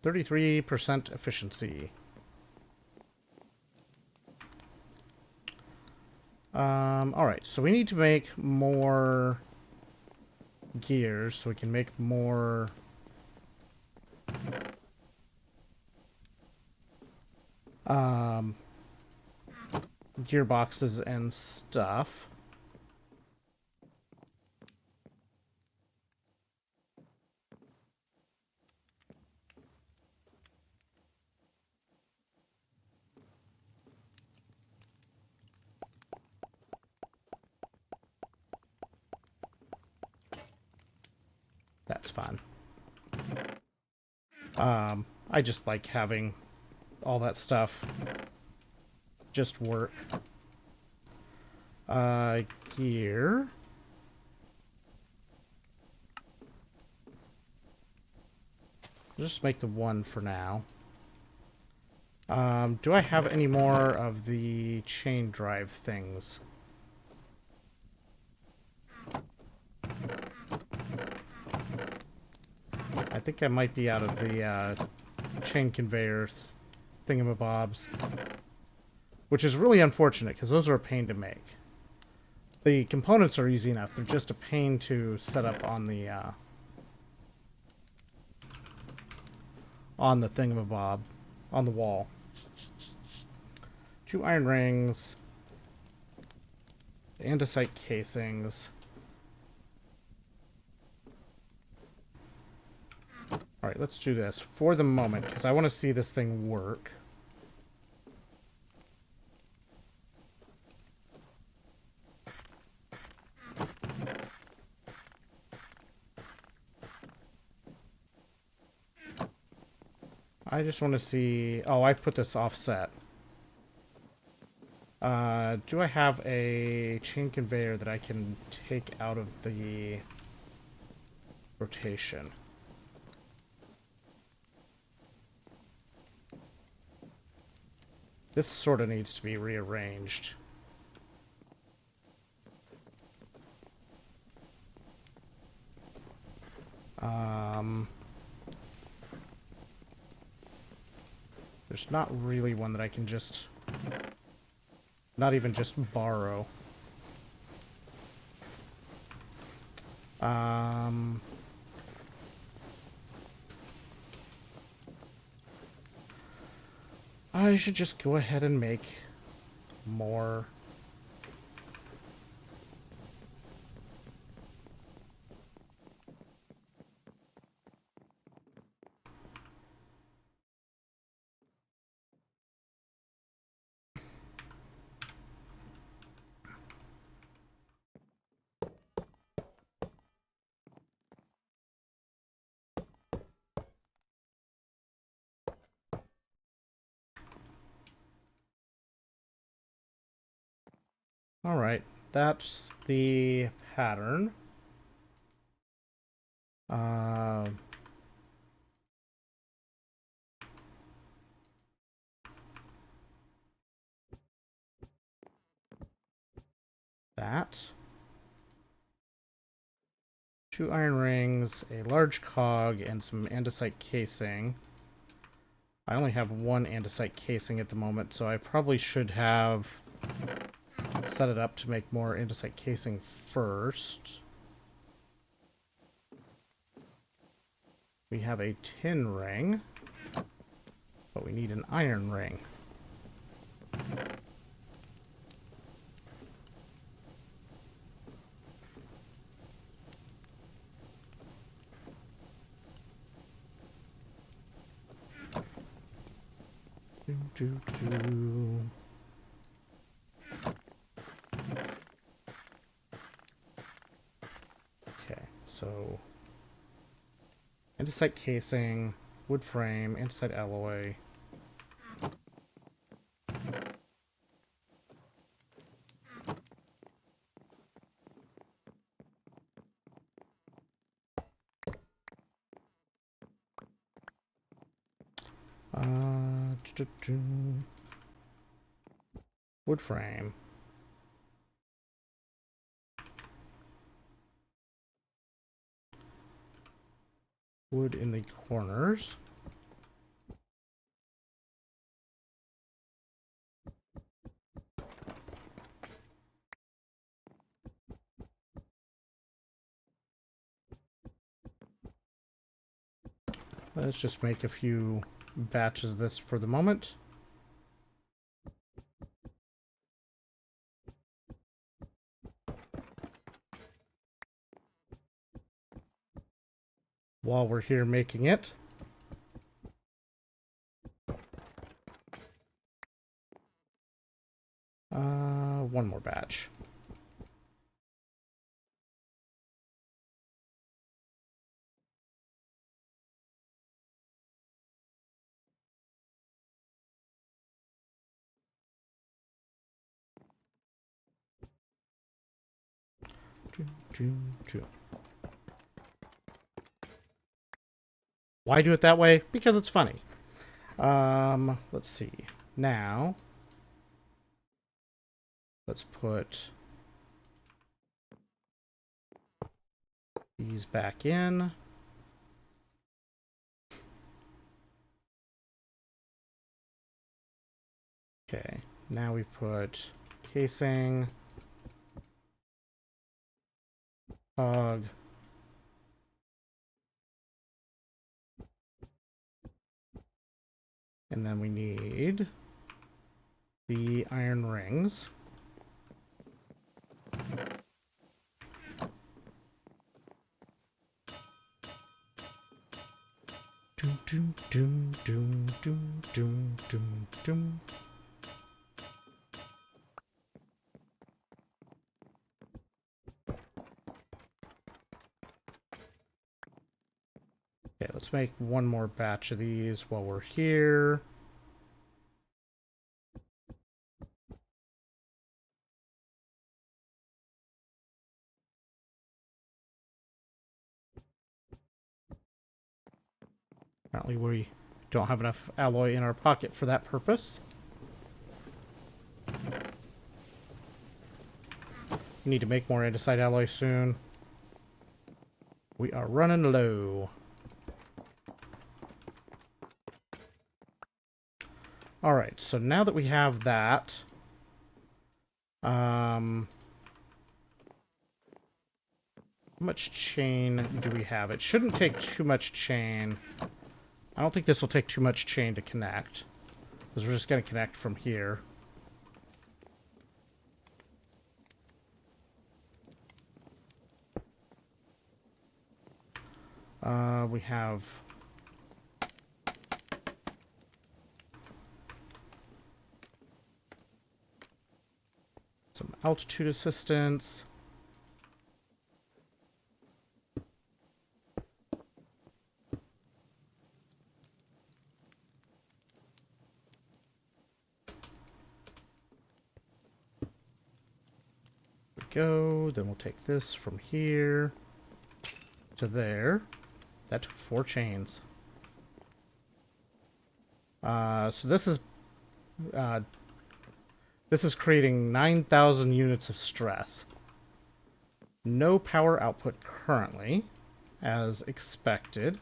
Speaker 1: 33% efficiency. Alright, so we need to make more gears so we can make more gearboxes and stuff. That's fine. I just like having all that stuff just work. Gear. Just make the one for now. Do I have any more of the chain drive things? I think I might be out of the chain conveyor thingamabobs. Which is really unfortunate, because those are a pain to make. The components are easy enough. They're just a pain to set up on the thingamabob, on the wall. 2 iron rings, andesite casings. Alright, let's do this for the moment, because I want to see this thing work. I just want to see... Oh, I put this offset. Do I have a chain conveyor that I can take out of the rotation? This sort of needs to be rearranged. There's not really one that I can just... Not even just borrow. I should just go ahead and make more. Alright, that's the pattern. That. 2 iron rings, a large cog, and some andesite casing. I only have 1 andesite casing at the moment, so I probably should have set it up to make more andesite casing first. We have a tin ring, but we need an iron ring. Do. Okay, so andesite casing, wood frame, andesite alloy. Do. Wood frame. Wood in the corners. Let's just make a few batches of this for the moment. While we're here making it. One more batch. Why do it that way? Because it's funny. Let's see. Now, let's put these back in. Okay, now we put casing, hog, and then we need the iron rings. Doom, doom, doom, doom, doom, doom, doom, doom. Okay, let's make one more batch of these while we're here. Apparently we don't have enough alloy in our pocket for that purpose. We need to make more andesite alloy soon. We are running low. Alright, so now that we have that, how much chain do we have? It shouldn't take too much chain. I don't think this will take too much chain to connect, because we're just going to connect from here. We have some altitude assistance. Go, then we'll take this from here to there. That took 4 chains. So this is creating 9,000 units of stress. No power output currently, as expected.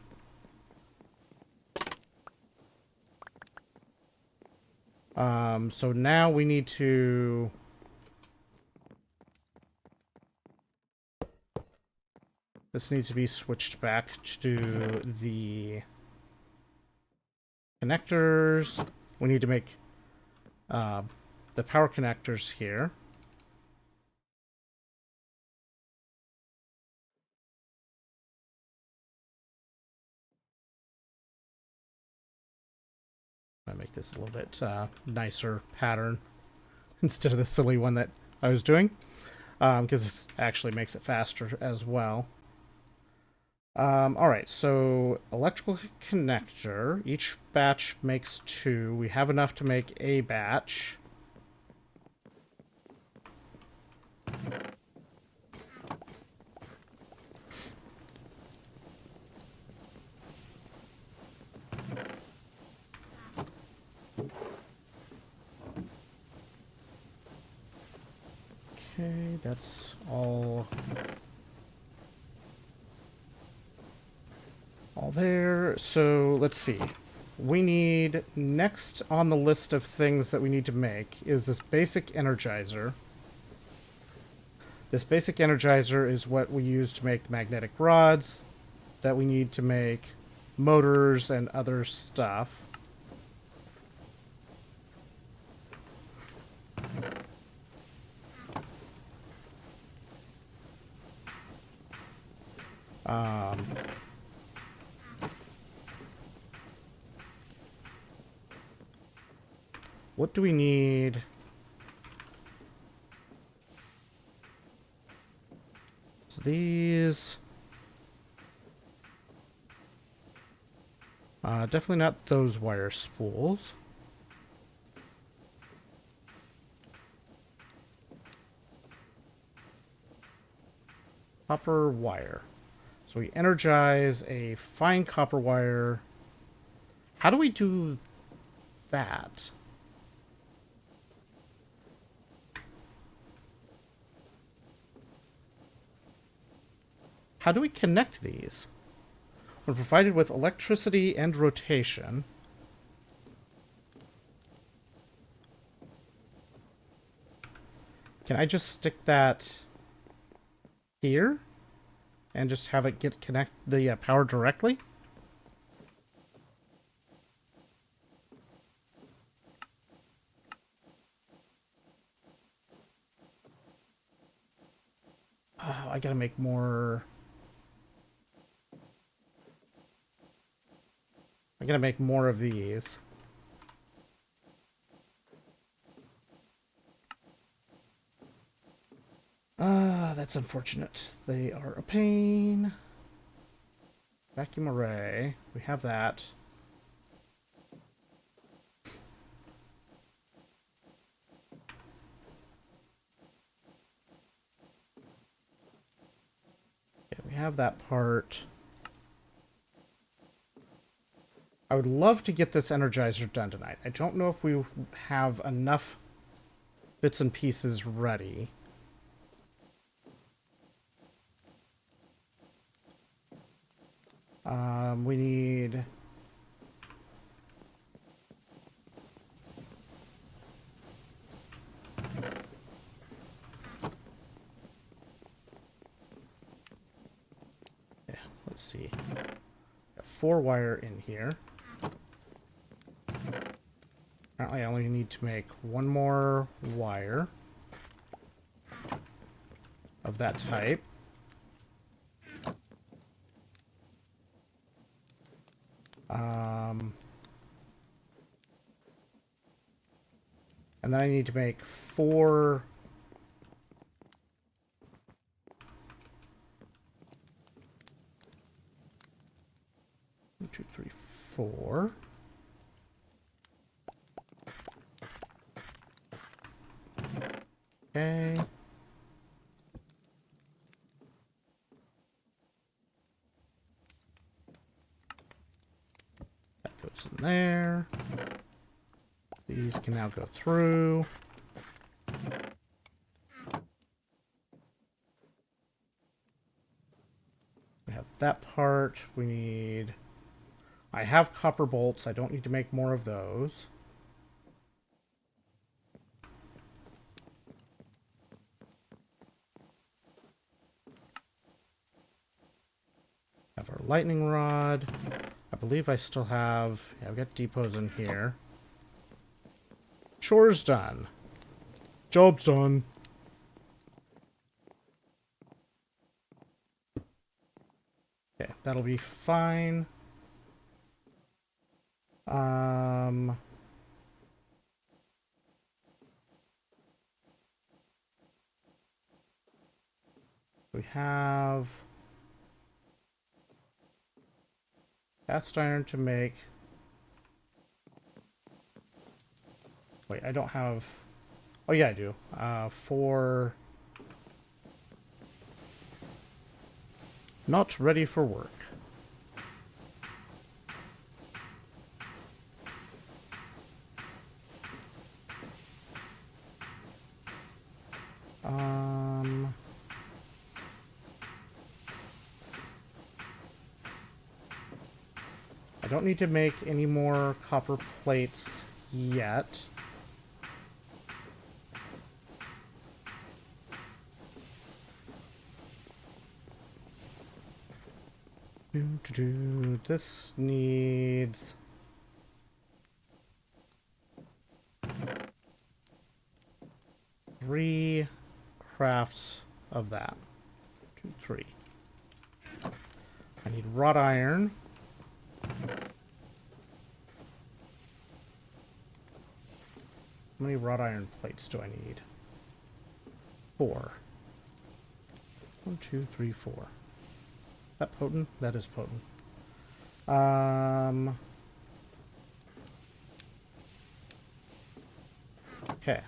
Speaker 1: So now we need to this needs to be switched back to the connectors. We need to make the power connectors here. I make this a little bit nicer pattern instead of the silly one that I was doing, because this actually makes it faster as well. Alright, so electrical connector. Each batch makes 2. We have enough to make a batch. Okay, that's all there. So let's see. We need, next on the list of things that we need to make is this basic energizer. This basic energizer is what we use to make the magnetic rods that we need to make motors and other stuff. What do we need? So these... definitely not those wire spools. Copper wire. So we energize a fine copper wire. How do we do that? How do we connect these? When provided with electricity and rotation. Can I just stick that here? And just have it connect the power directly? Oh, I gotta make more... I gotta make more of these. That's unfortunate. They are a pain. Vacuum array. We have that. Okay, we have that part. I would love to get this energizer done tonight. I don't know if we have enough bits and pieces ready. We need... Yeah, let's see. Got 4 wire in here. Apparently I only need to make 1 more wire of that type. And then I need to make 4... 1, 2, 3, 4. Okay. That goes in there. These can now go through. We have that part. We need... I have copper bolts. I don't need to make more of those. Have our lightning rod. I believe I still have... Yeah, I've got depots in here. Chore's done. Job's done. Okay, that'll be fine. We have cast iron to make. Wait, I don't have. Oh yeah, I do. 4. Not ready for work. I don't need to make any more copper plates yet. This needs 3 crafts of that. 2, 3. I need wrought iron. How many wrought iron plates do I need? 4. 1, 2, 3, 4. Is that potent? That is potent. Okay.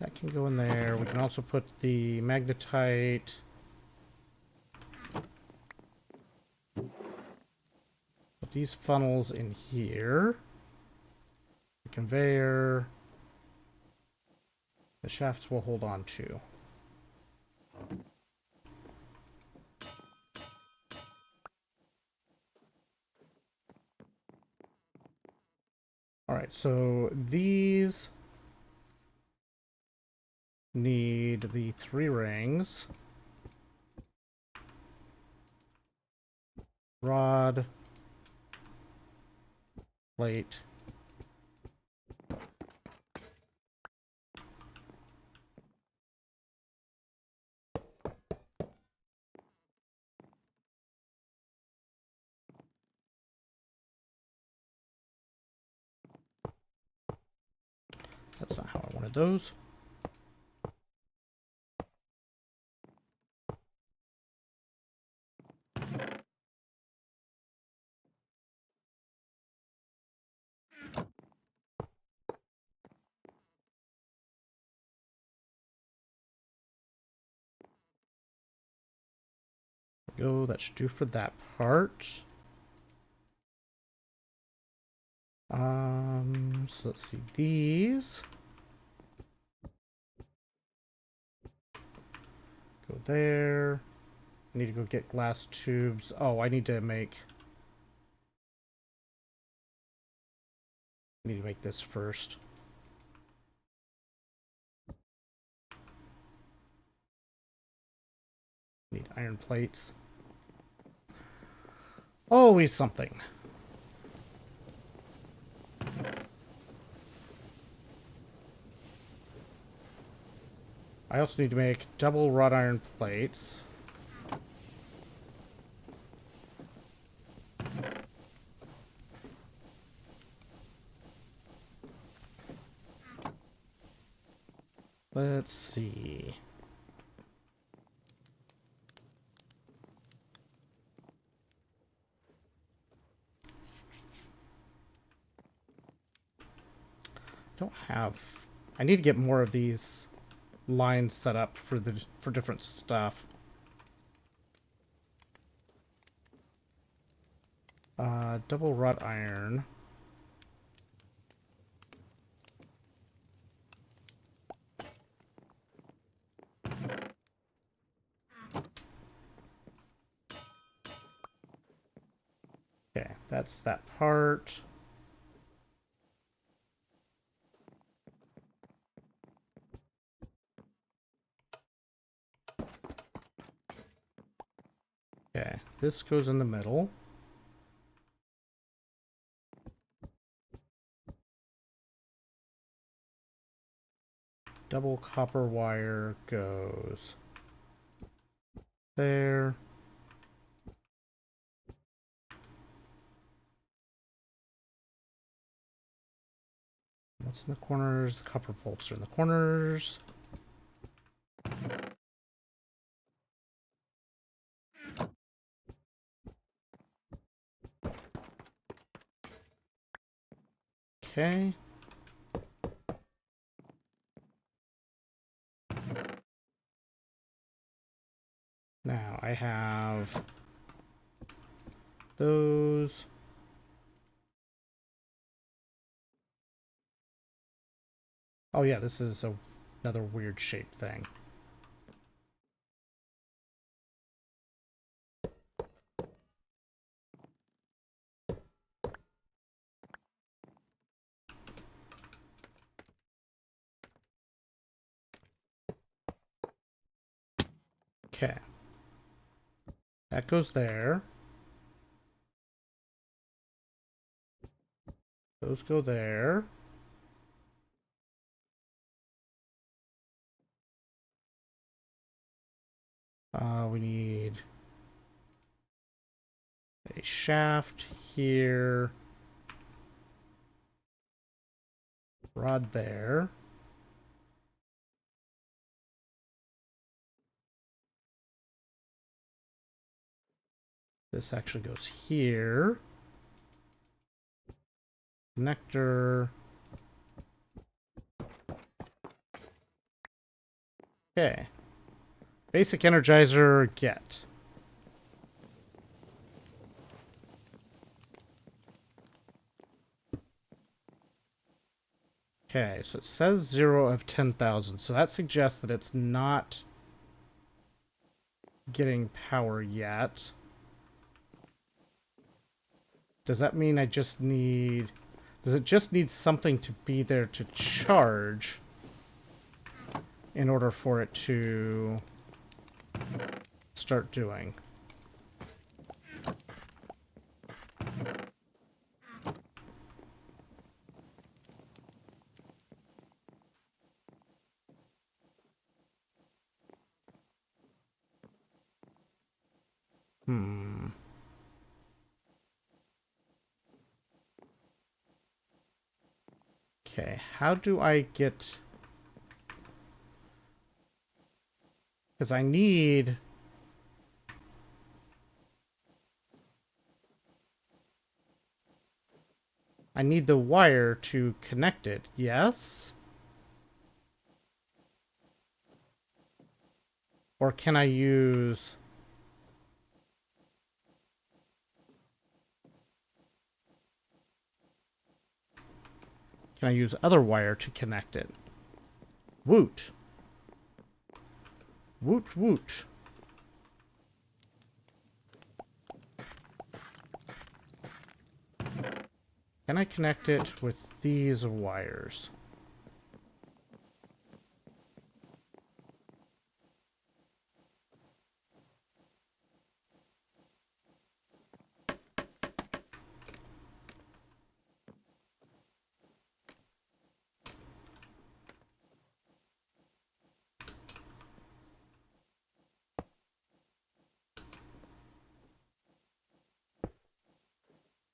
Speaker 1: That can go in there. We can also put the magnetite. Put these funnels in here. The conveyor. The shafts will hold on to. Alright, so these need the 3 rings. Rod. Plate. That's not how I wanted those. Go, that should do for that part. So let's see these. Go there. I need to go get glass tubes. Oh, I need to make this first. Need iron plates. Always something. I also need to make double wrought iron plates. Let's see. I don't have. I need to get more of these lines set up for different stuff. Double wrought iron. Okay, that's that part. Okay, this goes in the middle. double copper wire goes there. What's in the corners? The copper bolts are in the corners. Okay. Now I have those. Oh yeah, this is another weird shape thing. Okay. That goes there. Those go there. We need a shaft here. Rod there. This actually goes here. Connector. Okay. Basic Energizer, get. Okay, so it says 0 of 10,000, so that suggests that it's not getting power yet. Does that mean I just need... Does it just need something to be there to charge in order for it to start doing? Okay, how do I get... Because I need... I need the wire to connect it, yes? Or can I use... Can I use other wire to connect it? Woot. Woot woot. Can I connect it with these wires?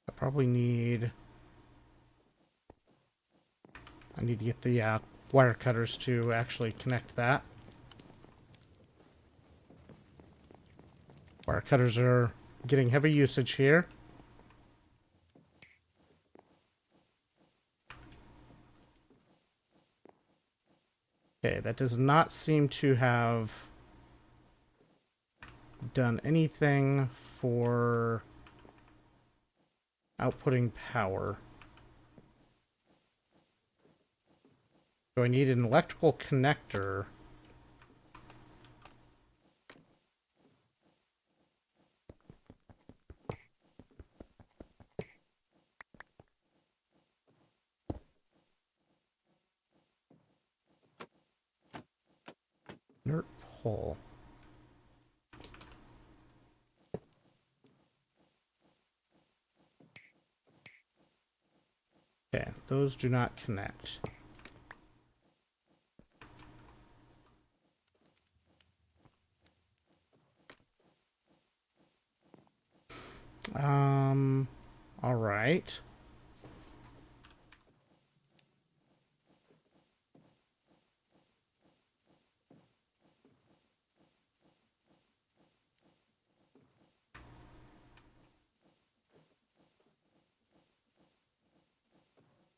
Speaker 1: I probably need... I need to get the wire cutters to actually connect that. Wire cutters are getting heavy usage here. Okay, that does not seem to have done anything for outputting power. So I need an electrical connector. Inert pole. Okay, those do not connect. right.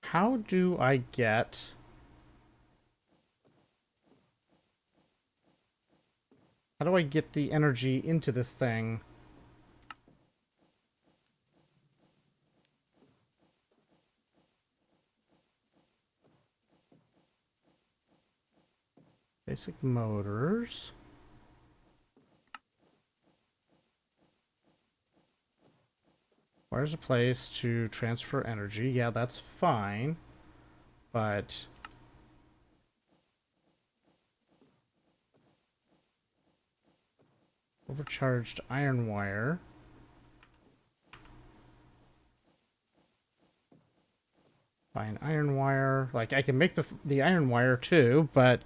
Speaker 1: How do I get... How do I get the energy into this thing? Basic motors. Where's a place to transfer energy? Yeah, that's fine. But... Overcharged iron wire. Fine, iron wire. Like, I can make the iron wire too, but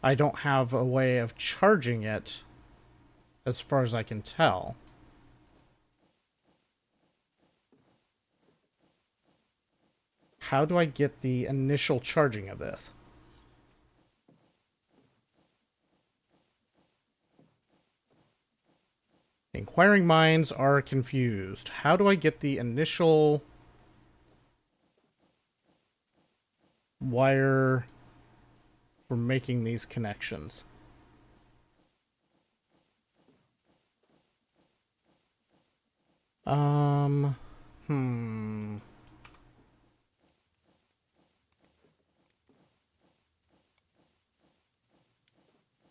Speaker 1: I don't have a way of charging it as far as I can tell. How do I get the initial charging of this? Inquiring minds are confused. How do I get the initial wire for making these connections? Hmm.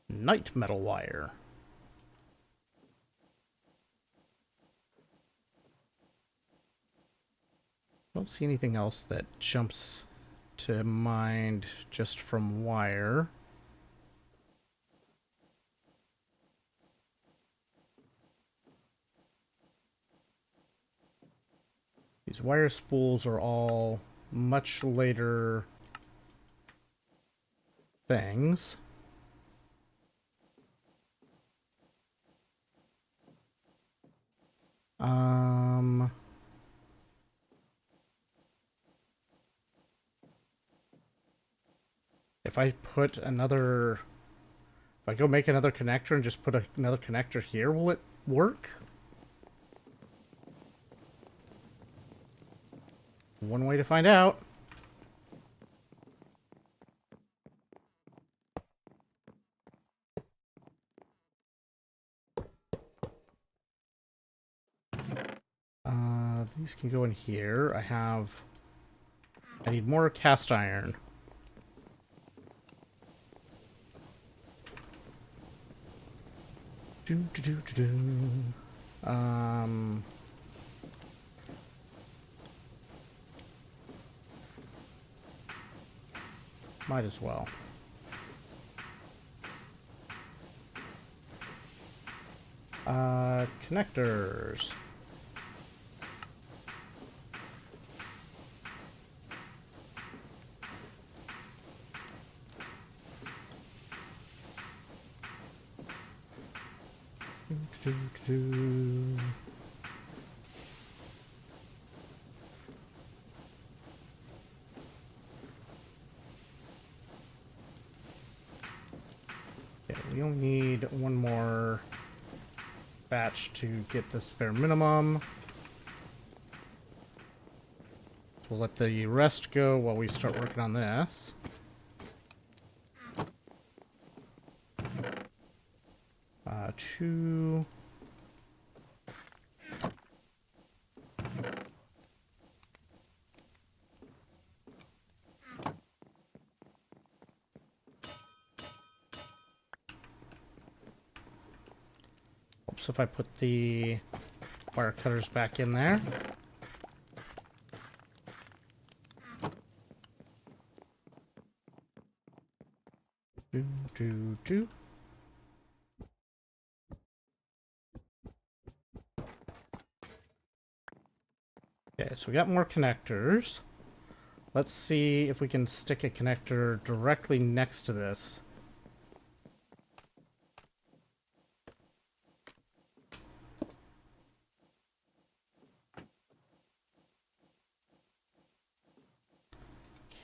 Speaker 1: Night metal wire. Don't see anything else that jumps to mind just from wire. These wire spools are all much later things. If I put another... If I go make another connector and just put another connector here, will it work? One way to find out. These can go in here. I need more cast iron. Might as well. Connectors. Yeah, we only need one more batch to get this bare minimum. So we'll let the rest go while we start working on this. Two. Oops, if I put the wire cutters back in there. Do. Okay, so we got more connectors. Let's see if we can stick a connector directly next to this.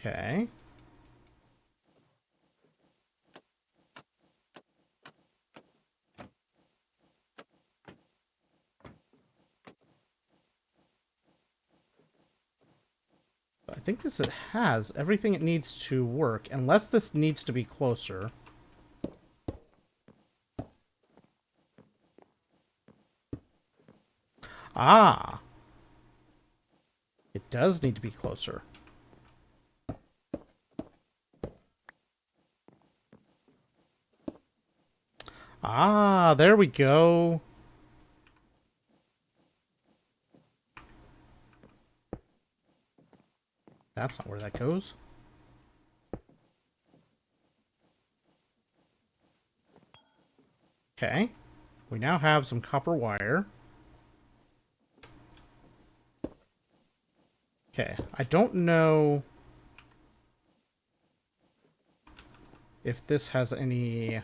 Speaker 1: Okay. I think this has everything it needs to work, unless this needs to be closer. Ah! It does need to be closer. Ah, there we go. That's not where that goes. Okay. We now have some copper wire. Okay. I don't know if this has any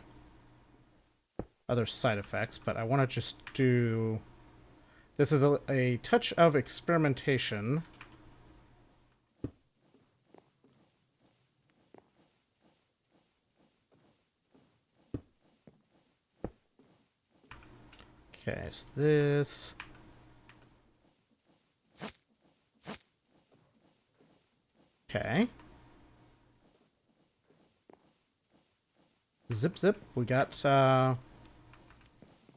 Speaker 1: other side effects, but I want to just do... This is a touch of experimentation. Okay, so this... Okay. Zip zip. We got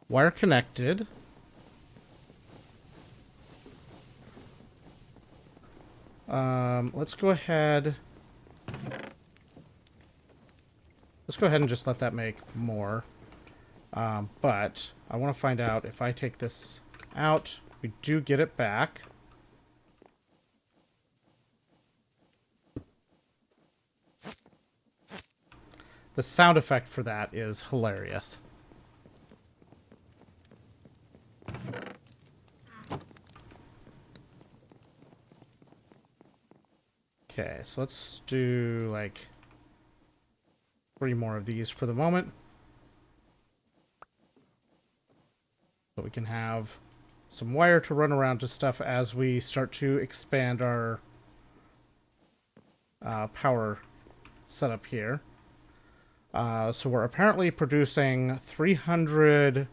Speaker 1: wire connected. Let's go ahead. Let's go ahead and just let that make more. But I want to find out if I take this out, we do get it back. The sound effect for that is hilarious. Okay, so let's do like 3 more of these for the moment. So we can have some wire to run around to stuff as we start to expand our power setup here. So we're apparently producing 300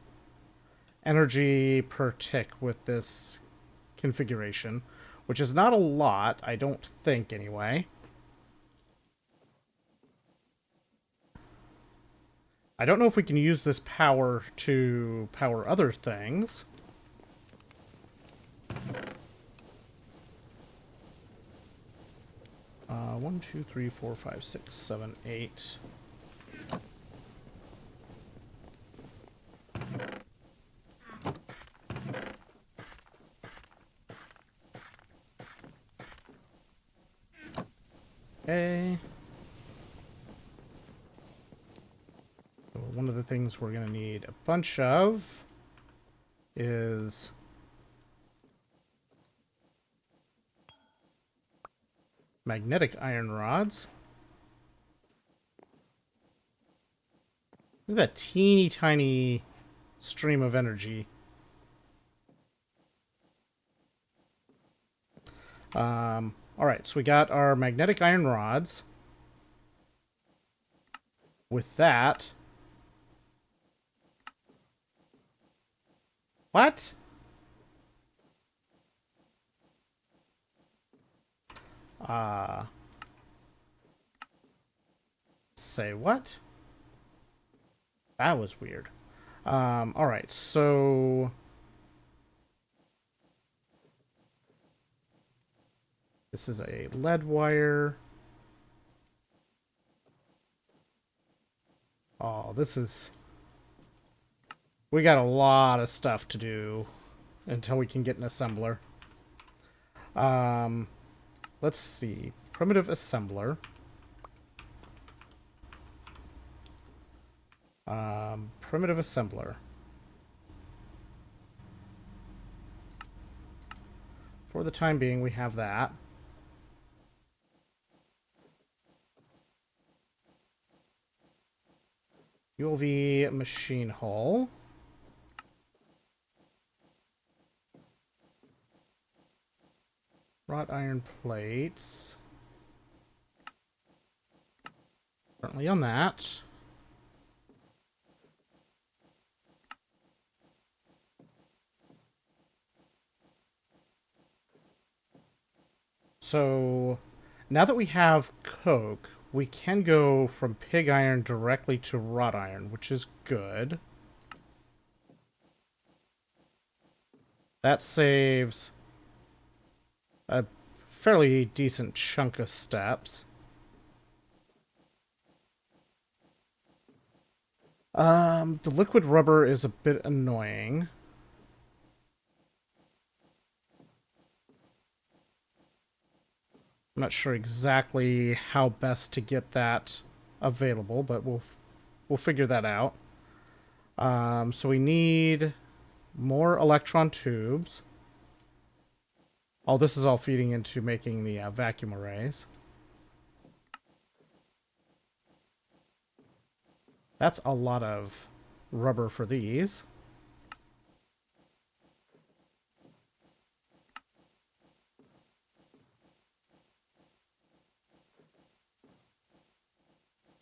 Speaker 1: energy per tick with this configuration, which is not a lot, I don't think, anyway. I don't know if we can use this power to power other things. One, two, three, four, five, six, seven, 8. Okay. So one of the things we're going to need a bunch of is magnetic iron rods. Look at that teeny tiny stream of energy. Alright, so we got our magnetic iron rods. With that... What? Say what? That was weird. Alright, so... This is a lead wire. Oh, this is... We got a lot of stuff to do until we can get an assembler. Let's see. Primitive assembler. Primitive assembler. For the time being, we have that. ULV machine hull. Wrought iron plates. currently on that. So now that we have coke, we can go from pig iron directly to wrought iron, which is good. That saves a fairly decent chunk of steps. The liquid rubber is a bit annoying. I'm not sure exactly how best to get that available, but we'll figure that out. So we need more electron tubes. Oh, this is all feeding into making the vacuum arrays. That's a lot of rubber for these.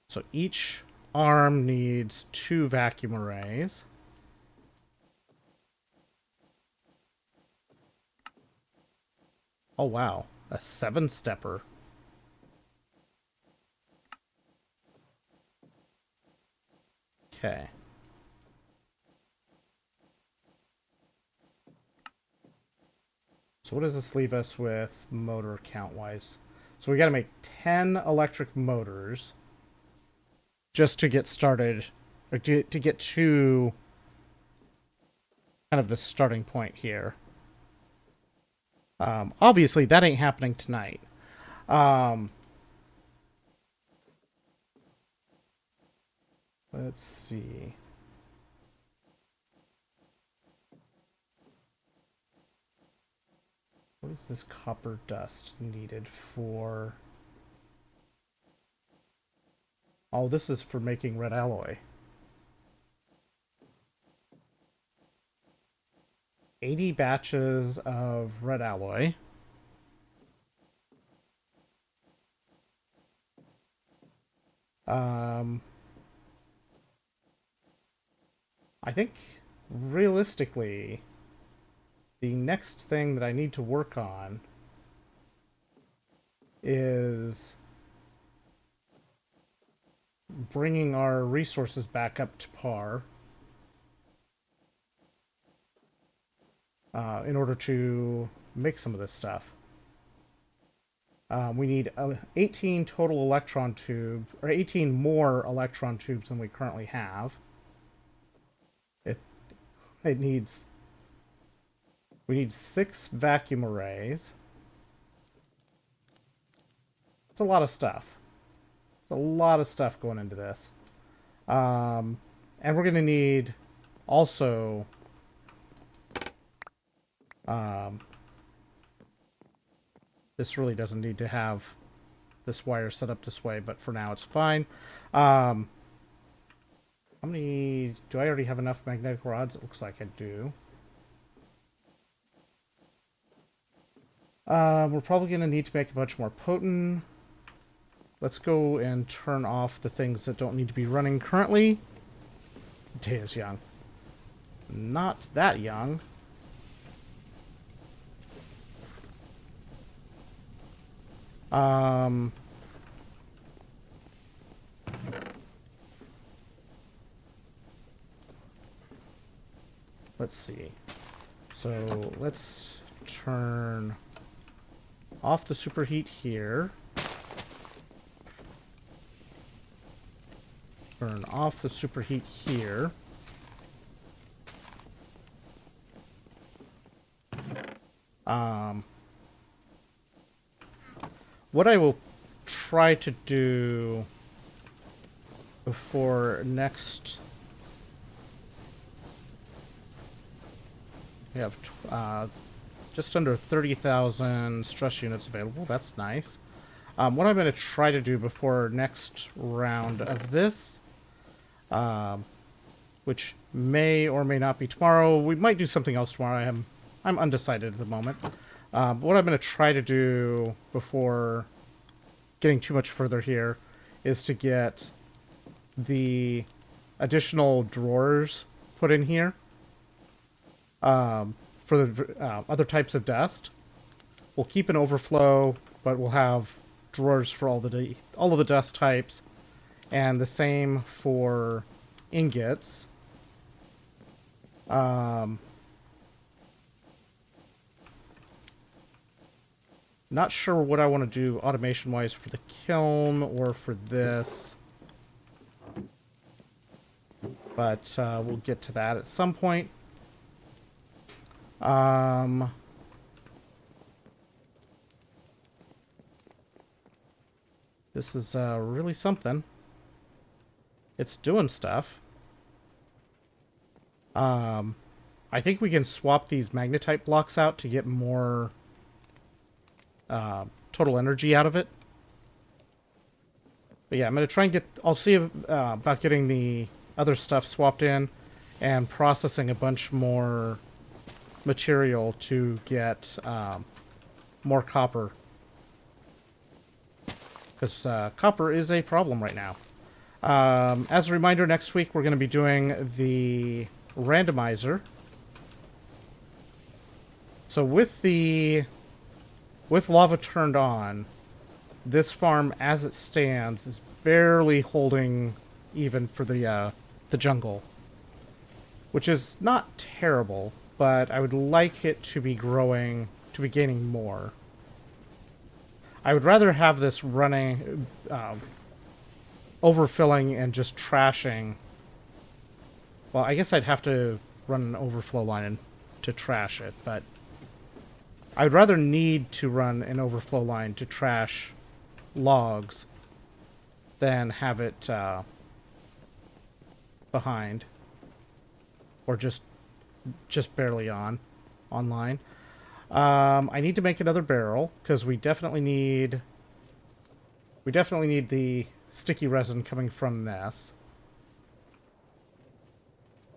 Speaker 1: So each arm needs 2 vacuum arrays. Oh wow, a 7-stepper. Okay. So what does this leave us with motor count-wise? So we got to make 10 electric motors just to get started, or to get to kind of the starting point here. Obviously, that ain't happening tonight. Let's see. What is this copper dust needed for? Oh, this is for making red alloy. 80 batches of red alloy. I think realistically, the next thing that I need to work on is bringing our resources back up to par in order to make some of this stuff. We need 18 total electron tubes, or 18 more electron tubes than we currently have. It needs... We need 6 vacuum arrays. It's a lot of stuff. It's a lot of stuff going into this. And we're going to need also... this really doesn't need to have this wire set up this way, but for now it's fine. How many... Do I already have enough magnetic rods? It looks like I do. We're probably going to need to make a bunch more potent. Let's go and turn off the things that don't need to be running currently. Day is young. Not that young. Let's see. So let's turn off the superheat here. Turn off the superheat here. What I will try to do before next... We have just under 30,000 stress units available. That's nice. What I'm going to try to do before next round of this, which may or may not be tomorrow. We might do something else tomorrow. I'm undecided at the moment. What I'm going to try to do before getting too much further here is to get the additional drawers put in here for the other types of dust. We'll keep an overflow, but we'll have drawers for all of the dust types, and the same for ingots. Not sure what I want to do automation-wise for the kiln or for this. But we'll get to that at some point. This is really something. It's doing stuff. I think we can swap these magnetite blocks out to get more total energy out of it. But yeah, I'm going to try and get... I'll see about getting the other stuff swapped in and processing a bunch more material to get more copper. Because copper is a problem right now. As a reminder, next week we're going to be doing the randomizer. So with lava turned on, this farm as it stands is barely holding even for the jungle, which is not terrible, but I would like it to be growing, to be gaining more. I would rather have this running, overfilling and just trashing. Well, I guess I'd have to run an overflow line to trash it, but I would rather need to run an overflow line to trash logs than have it behind or just barely online. I need to make another barrel because we definitely need the sticky resin coming from this.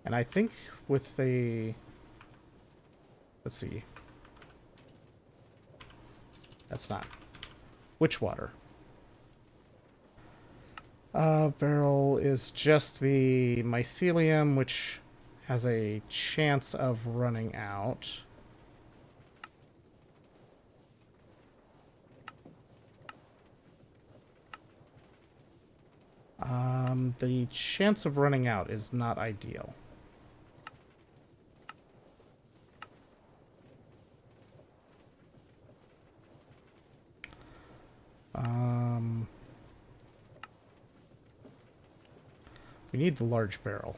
Speaker 1: And I think with the, let's see, that's not witch water. Barrel is just the mycelium, which has a chance of running out. The chance of running out is not ideal. We need the large barrel.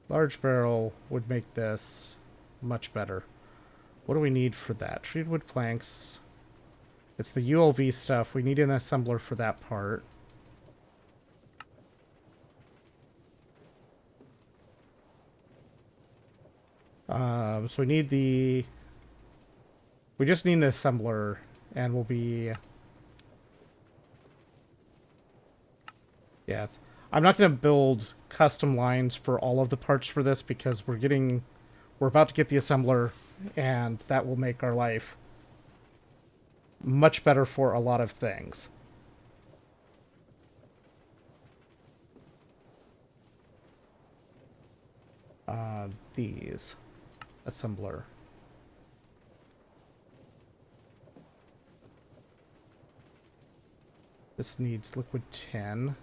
Speaker 1: Large barrel would make this much better. What do we need for that? Treated wood planks. It's the ULV stuff. We need an assembler for that part. So we need the... We just need an assembler, and we'll be... Yeah, I'm not going to build custom lines for all of the parts for this because we're about to get the assembler, and that will make our life much better for a lot of things. These assembler. This needs liquid tin.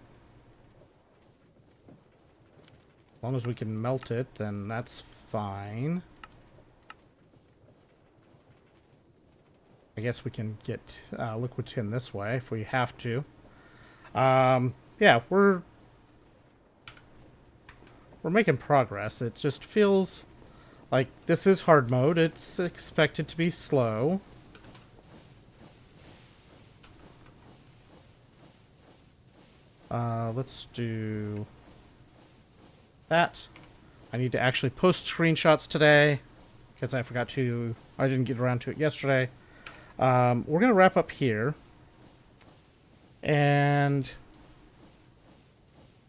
Speaker 1: As long as we can melt it, then that's fine. I guess we can get liquid tin this way if we have to. Yeah, we're making progress. It just feels like this is hard mode. It's expected to be slow. Let's do that. I need to actually post screenshots today because I didn't get around to it yesterday. We're going to wrap up here. And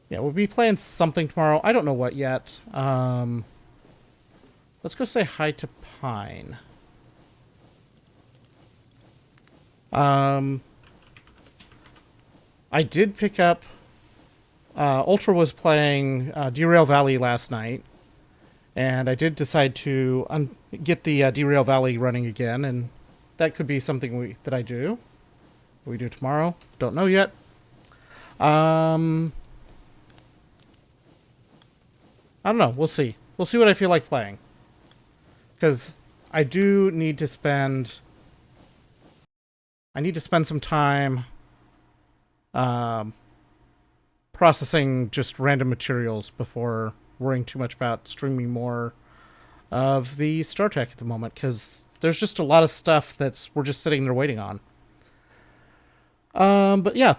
Speaker 1: yeah, we'll be playing something tomorrow. I don't know what yet. Let's go say hi to Pine. I did pick up. Ultra was playing Derail Valley last night, and I did decide to get the Derail Valley running again, and that could be something that I do. We do tomorrow. Don't know yet. I don't know. We'll see. We'll see what I feel like playing. Because I do need to spend... I need to spend some time processing just random materials before worrying too much about streaming more of the Star Trek at the moment. Because there's just a lot of stuff we're just sitting there waiting on. But yeah,